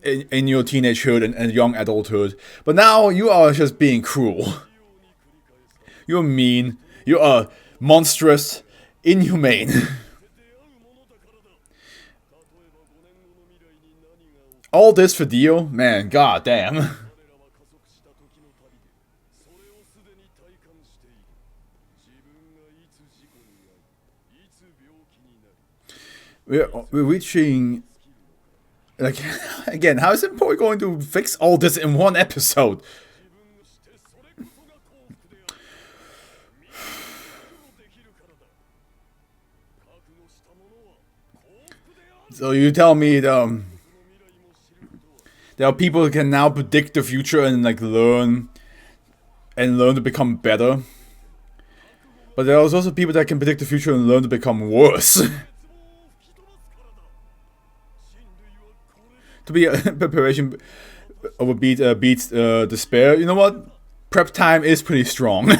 in your teenagehood and young adulthood. But now you are just being cruel. You're mean. You are monstrous. Inhumane. All this for Dio? Man, goddamn. We're reaching... like, again, how is Emporio going to fix all this in one episode? So you tell me there are people who can now predict the future and like learn to become better. But there are also people that can predict the future and learn to become worse. To be preparation beats despair. You know what? Prep time is pretty strong.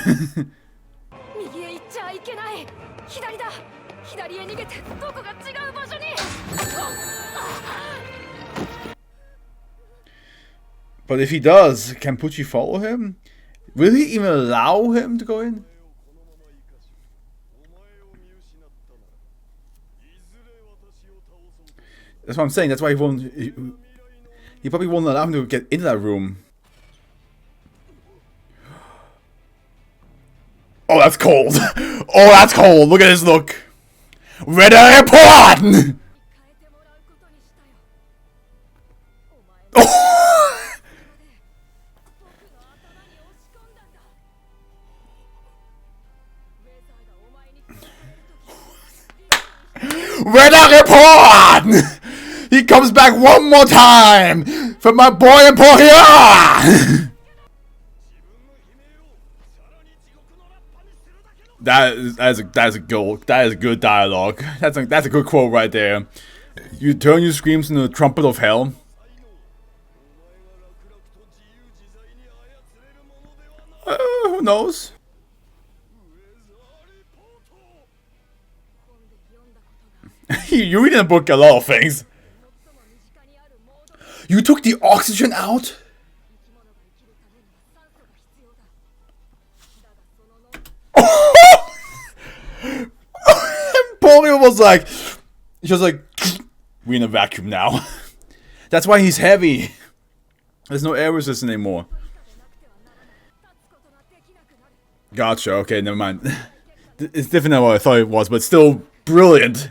But if he does, can Pucci follow him? Will he even allow him to go in? That's what I'm saying. That's why he won't. He probably won't allow him to get into that room. Oh, that's cold. Oh, that's cold. Look at this look. Red Airport! Red Report! He comes back one more time for my boy Emporio! That is good dialogue. That's a good quote right there. You turn your screams into the trumpet of hell. Who knows? You read in the book a lot of things. You took the oxygen out? Polio was like, she was like, we're in a vacuum now. That's why he's heavy. There's no air resistance anymore. Gotcha, okay, never mind. It's different than what I thought it was, but still brilliant.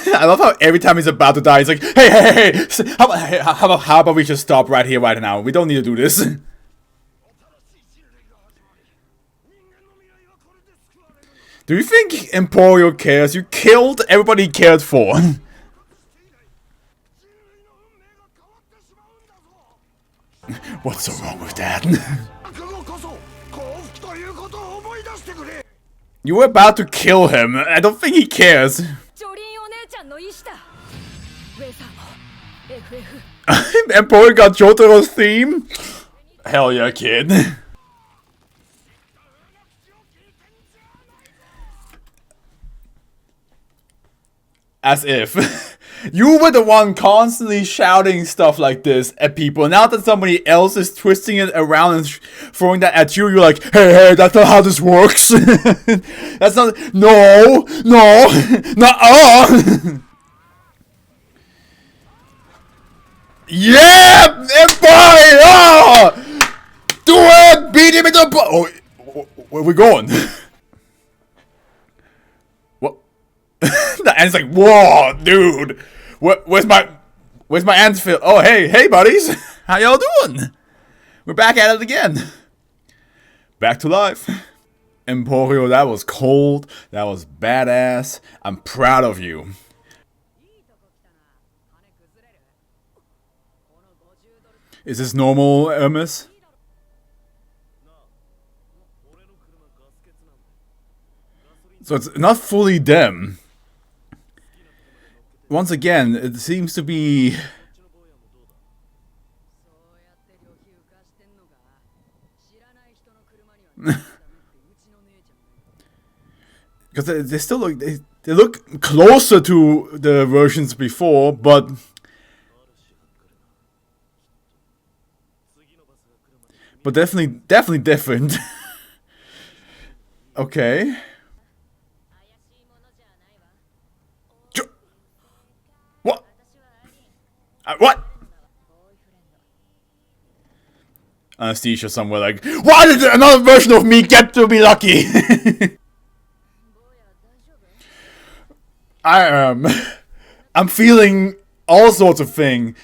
I love how every time he's about to die, he's like, hey, how about we just stop right here, right now? We don't need to do this. Do you think Emporio cares? You killed everybody he cared for. What's so wrong with that? You were about to kill him. I don't think he cares. Emporio got Jotaro's theme? Hell yeah, kid. As if. You were the one constantly shouting stuff like this at people. Now that somebody else is twisting it around and throwing that at you, you're like, hey, that's not how this works. That's not. No. Yeah! Everybody! Oh! Do it! Beat him in the butt! Oh, where are we going? What? The ant's like, whoa, dude! Where's my ants feel? Oh, hey, buddies! How y'all doing? We're back at it again. Back to life. Emporio, that was cold. That was badass. I'm proud of you. Is this normal, Hermes? So it's not fully them. Once again, it seems to be... Because they still look... They look closer to the versions before, but... But definitely different. Okay. What? What? Anesthesia somewhere like, why did another version of me get to be lucky? I'm feeling all sorts of things.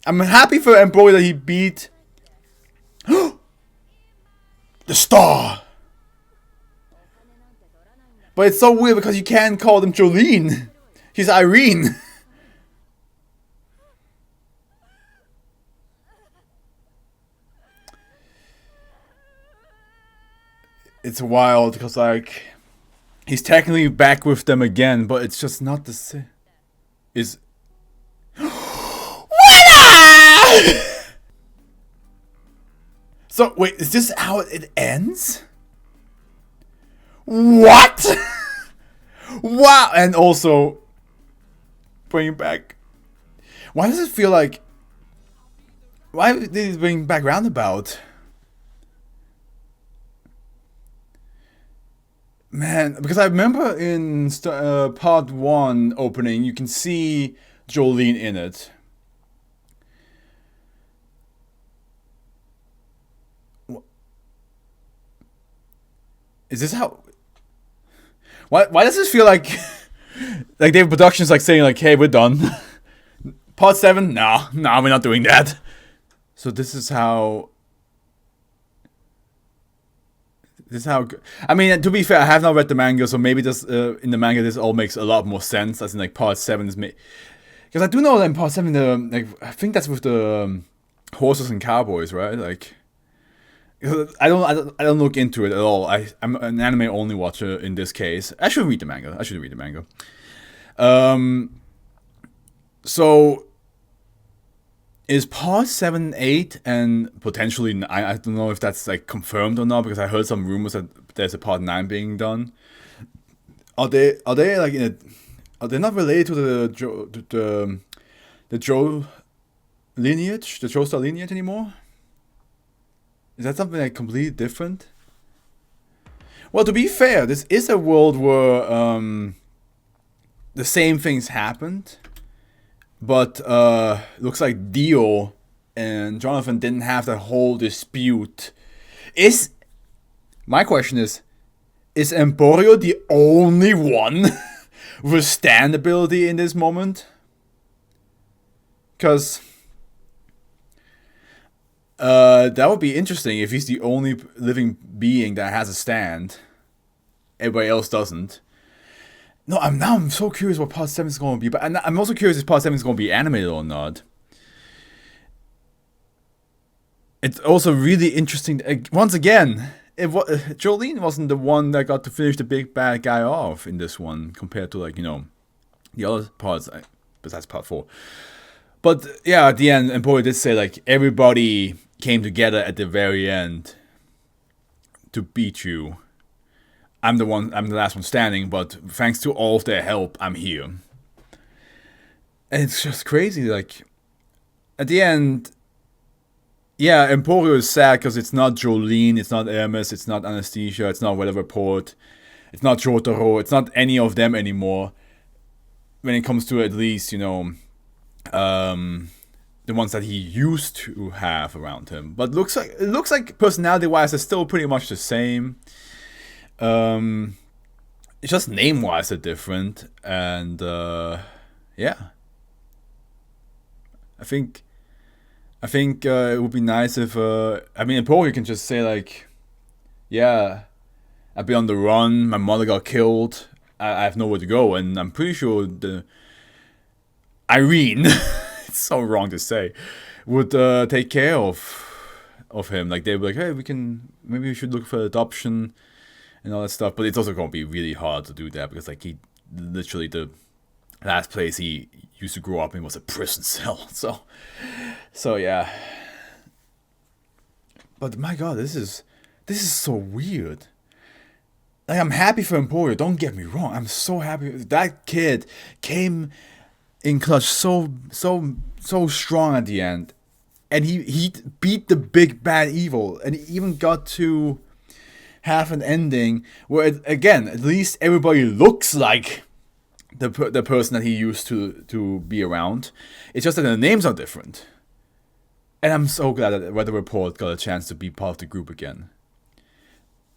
I'm happy for Emporio that he beat the star. But it's so weird because you can't call them Jolene. She's Irene. It's wild because, like, he's technically back with them again, but it's just not the same. Is so wait, is this how it ends? What? Wow! And also, bring back. Why does it feel like? Why did he bring back Roundabout? Man, because I remember in part 1 opening, you can see Jolene in it. Is this how? Why does this feel like like David Productions like saying like, hey, we're done. Part 7? Nah, we're not doing that. So this is how. I mean, to be fair, I have not read the manga, so maybe this in the manga this all makes a lot more sense. As in, like, part 7 is because I do know that in part 7, like, I think that's with the horses and cowboys, right? Like, I don't look into it at all. I'm an anime only watcher in this case. I should read the manga. So is part 7, 8, and potentially 9, I don't know if that's like confirmed or not, because I heard some rumors that there's a part 9 being done. Are they like are they not related to the Joe lineage, the Joestar lineage anymore? Is that something like completely different? Well, to be fair, this is a world where the same things happened. But looks like Dio and Jonathan didn't have that whole dispute. My question is Emporio the only one with stand ability in this moment? Because that would be interesting if he's the only living being that has a stand. Everybody else doesn't. No, I'm so curious what part 7 is going to be, but I'm also curious if part 7 is going to be animated or not. It's also really interesting. Once again, Jolene wasn't the one that got to finish the big bad guy off in this one, compared to, like, you know, the other parts besides part 4. But yeah, at the end, Emporio did say, like, everybody came together at the very end to beat you. I'm the last one standing, but thanks to all of their help, I'm here. And it's just crazy, like, at the end, yeah, Emporio is sad because it's not Jolene, it's not Hermes, it's not Anesthesia, it's not Weather Report, it's not Jotaro, it's not any of them anymore. When it comes to, at least, you know, the ones that he used to have around him. But it looks like personality-wise, they're still pretty much the same. It's just name-wise they're different, and yeah. I think it would be nice if I mean, Emporio can just say, like, yeah, I've been on the run, my mother got killed, I have nowhere to go, and I'm pretty sure the Irene, it's so wrong to say, would take care of him. Like, they'd be like, hey, maybe we should look for adoption and all that stuff. But it's also going to be really hard to do that because, like, he literally, the last place he used to grow up in was a prison cell. So yeah. But my God, this is so weird. Like, I'm happy for Emporio, don't get me wrong. I'm so happy. That kid came in clutch so strong at the end. And he beat the big bad evil. And he even got to have an ending where, again, at least everybody looks like the person that he used to be around. It's just that the names are different. And I'm so glad that Weather Report got a chance to be part of the group again.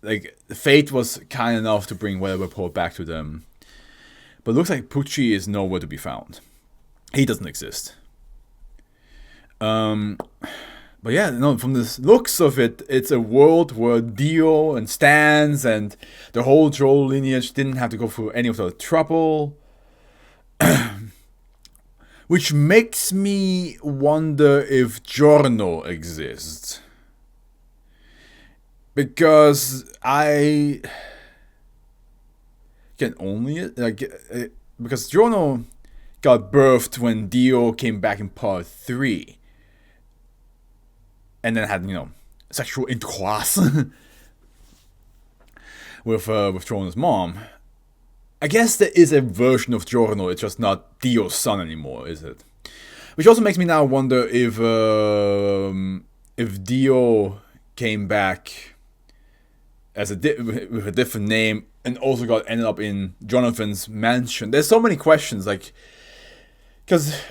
Like, Fate was kind enough to bring Weather Report back to them. But it looks like Pucci is nowhere to be found. He doesn't exist. But yeah, no, from the looks of it, it's a world where Dio and Stans and the whole Joel lineage didn't have to go through any of the trouble. Which makes me wonder if Giorno exists. Because I can only, because Giorno got birthed when Dio came back in part 3. And then had, sexual intercourse with Giorno's mom. I guess there is a version of Giorno, it's just not Dio's son anymore, is it? Which also makes me now wonder if Dio came back as with a different name and also ended up in Jonathan's mansion. There's so many questions, because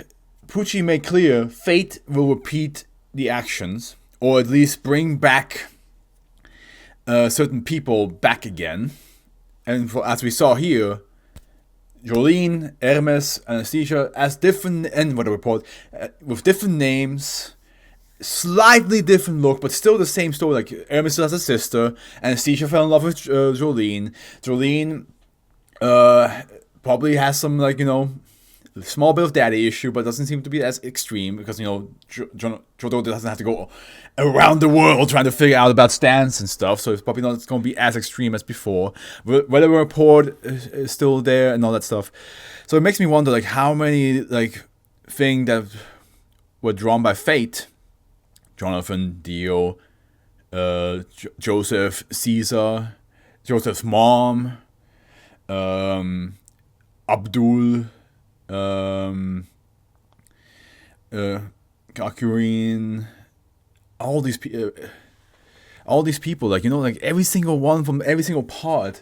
Pucci made clear fate will repeat the actions, or at least bring back certain people back again. And as we saw here, Jolene, Hermes, Anastasia, as different, and what a report, with different names, slightly different look, but still the same story. Like Hermes still has a sister, Anastasia fell in love with Jolene. Jolene probably has some, small bit of daddy issue, but doesn't seem to be as extreme because, Jodo doesn't have to go around the world trying to figure out about Stans and stuff, so it's probably not going to be as extreme as before. Weather report is still there and all that stuff. So it makes me wonder, how many, things that were drawn by fate, Jonathan, Dio, Joseph, Caesar, Joseph's mom, Abdul, Kakurin, all these people, every single one from every single part.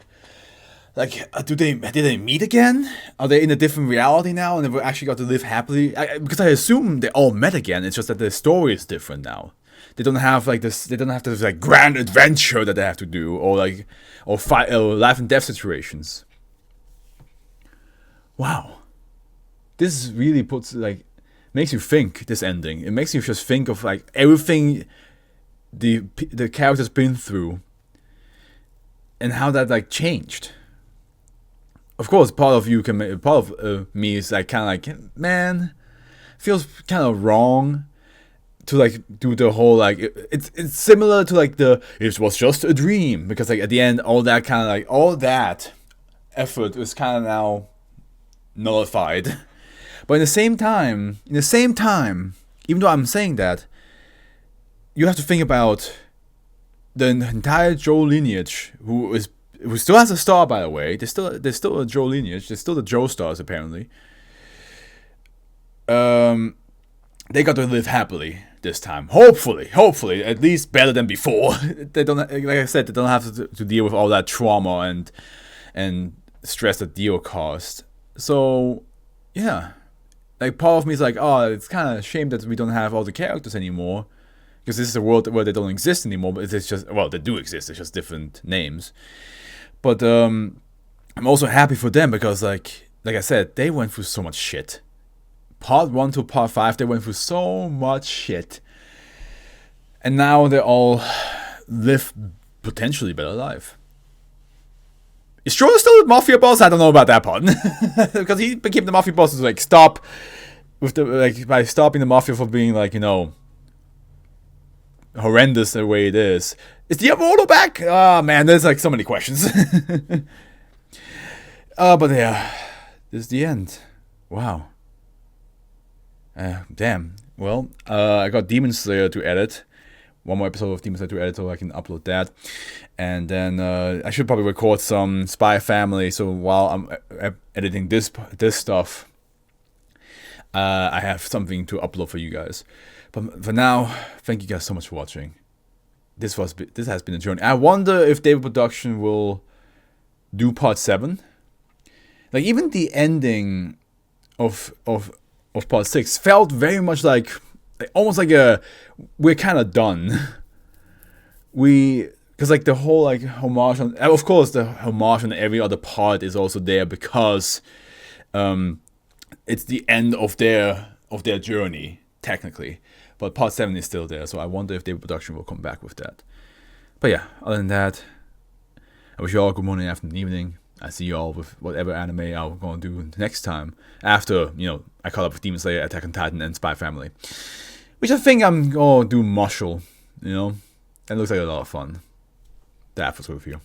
Did they meet again? Are they in a different reality now, and they've actually got to live happily? Because I assume they all met again. It's just that the story is different now. They don't have this. They don't have this grand adventure that they have to do, or fight, or life and death situations. Wow, this really makes you think. This ending, it makes you just think of everything the character's been through, and how that changed. Of course, part of me is man, feels kind of wrong to do the whole it's similar to it was just a dream, because at the end all that kind of all that effort was kind of now nullified. But in the same time, even though I'm saying that, you have to think about the entire Joe lineage, who still has a star, by the way. There's still a Joe lineage. There's still the Joe stars, apparently. They got to live happily this time. Hopefully, at least better than before. They don't, like I said, they don't have to deal with all that trauma and stress that Dio caused. So, yeah. Part of me is it's kind of a shame that we don't have all the characters anymore, because this is a world where they don't exist anymore, but it's just, they do exist, it's just different names. But I'm also happy for them, because like I said, they went through so much shit. Part 1 to part 5, they went through so much shit. And now they all live potentially better life. Is Jordan still the mafia boss? I don't know about that part. Because he became the mafia boss to stop with the by stopping the mafia from being horrendous the way it is. Is Diavolo back? Oh man, there's so many questions. But yeah, this is the end. Wow. Damn. Well, I got Demon Slayer to edit. One more episode of Demon Slayer to edit, so I can upload that. And then I should probably record some Spy Family. So while I'm editing this stuff, I have something to upload for you guys. But for now, thank you guys so much for watching. This has been a journey. I wonder if David Production will do part 7. Even the ending of part 6 felt very much almost we're kind of done. Because the whole homage on, of course the homage on every other part is also there, because it's the end of their journey technically, but part 7 is still there. So I wonder if their production will come back with that. But yeah, other than that, I wish you all a good morning, afternoon, evening. I see you all with whatever anime I'm going to do next time after, I caught up with Demon Slayer, Attack on Titan, and Spy Family, which I think I'm going to do Marshall. That looks like a lot of fun. The Afro's with you.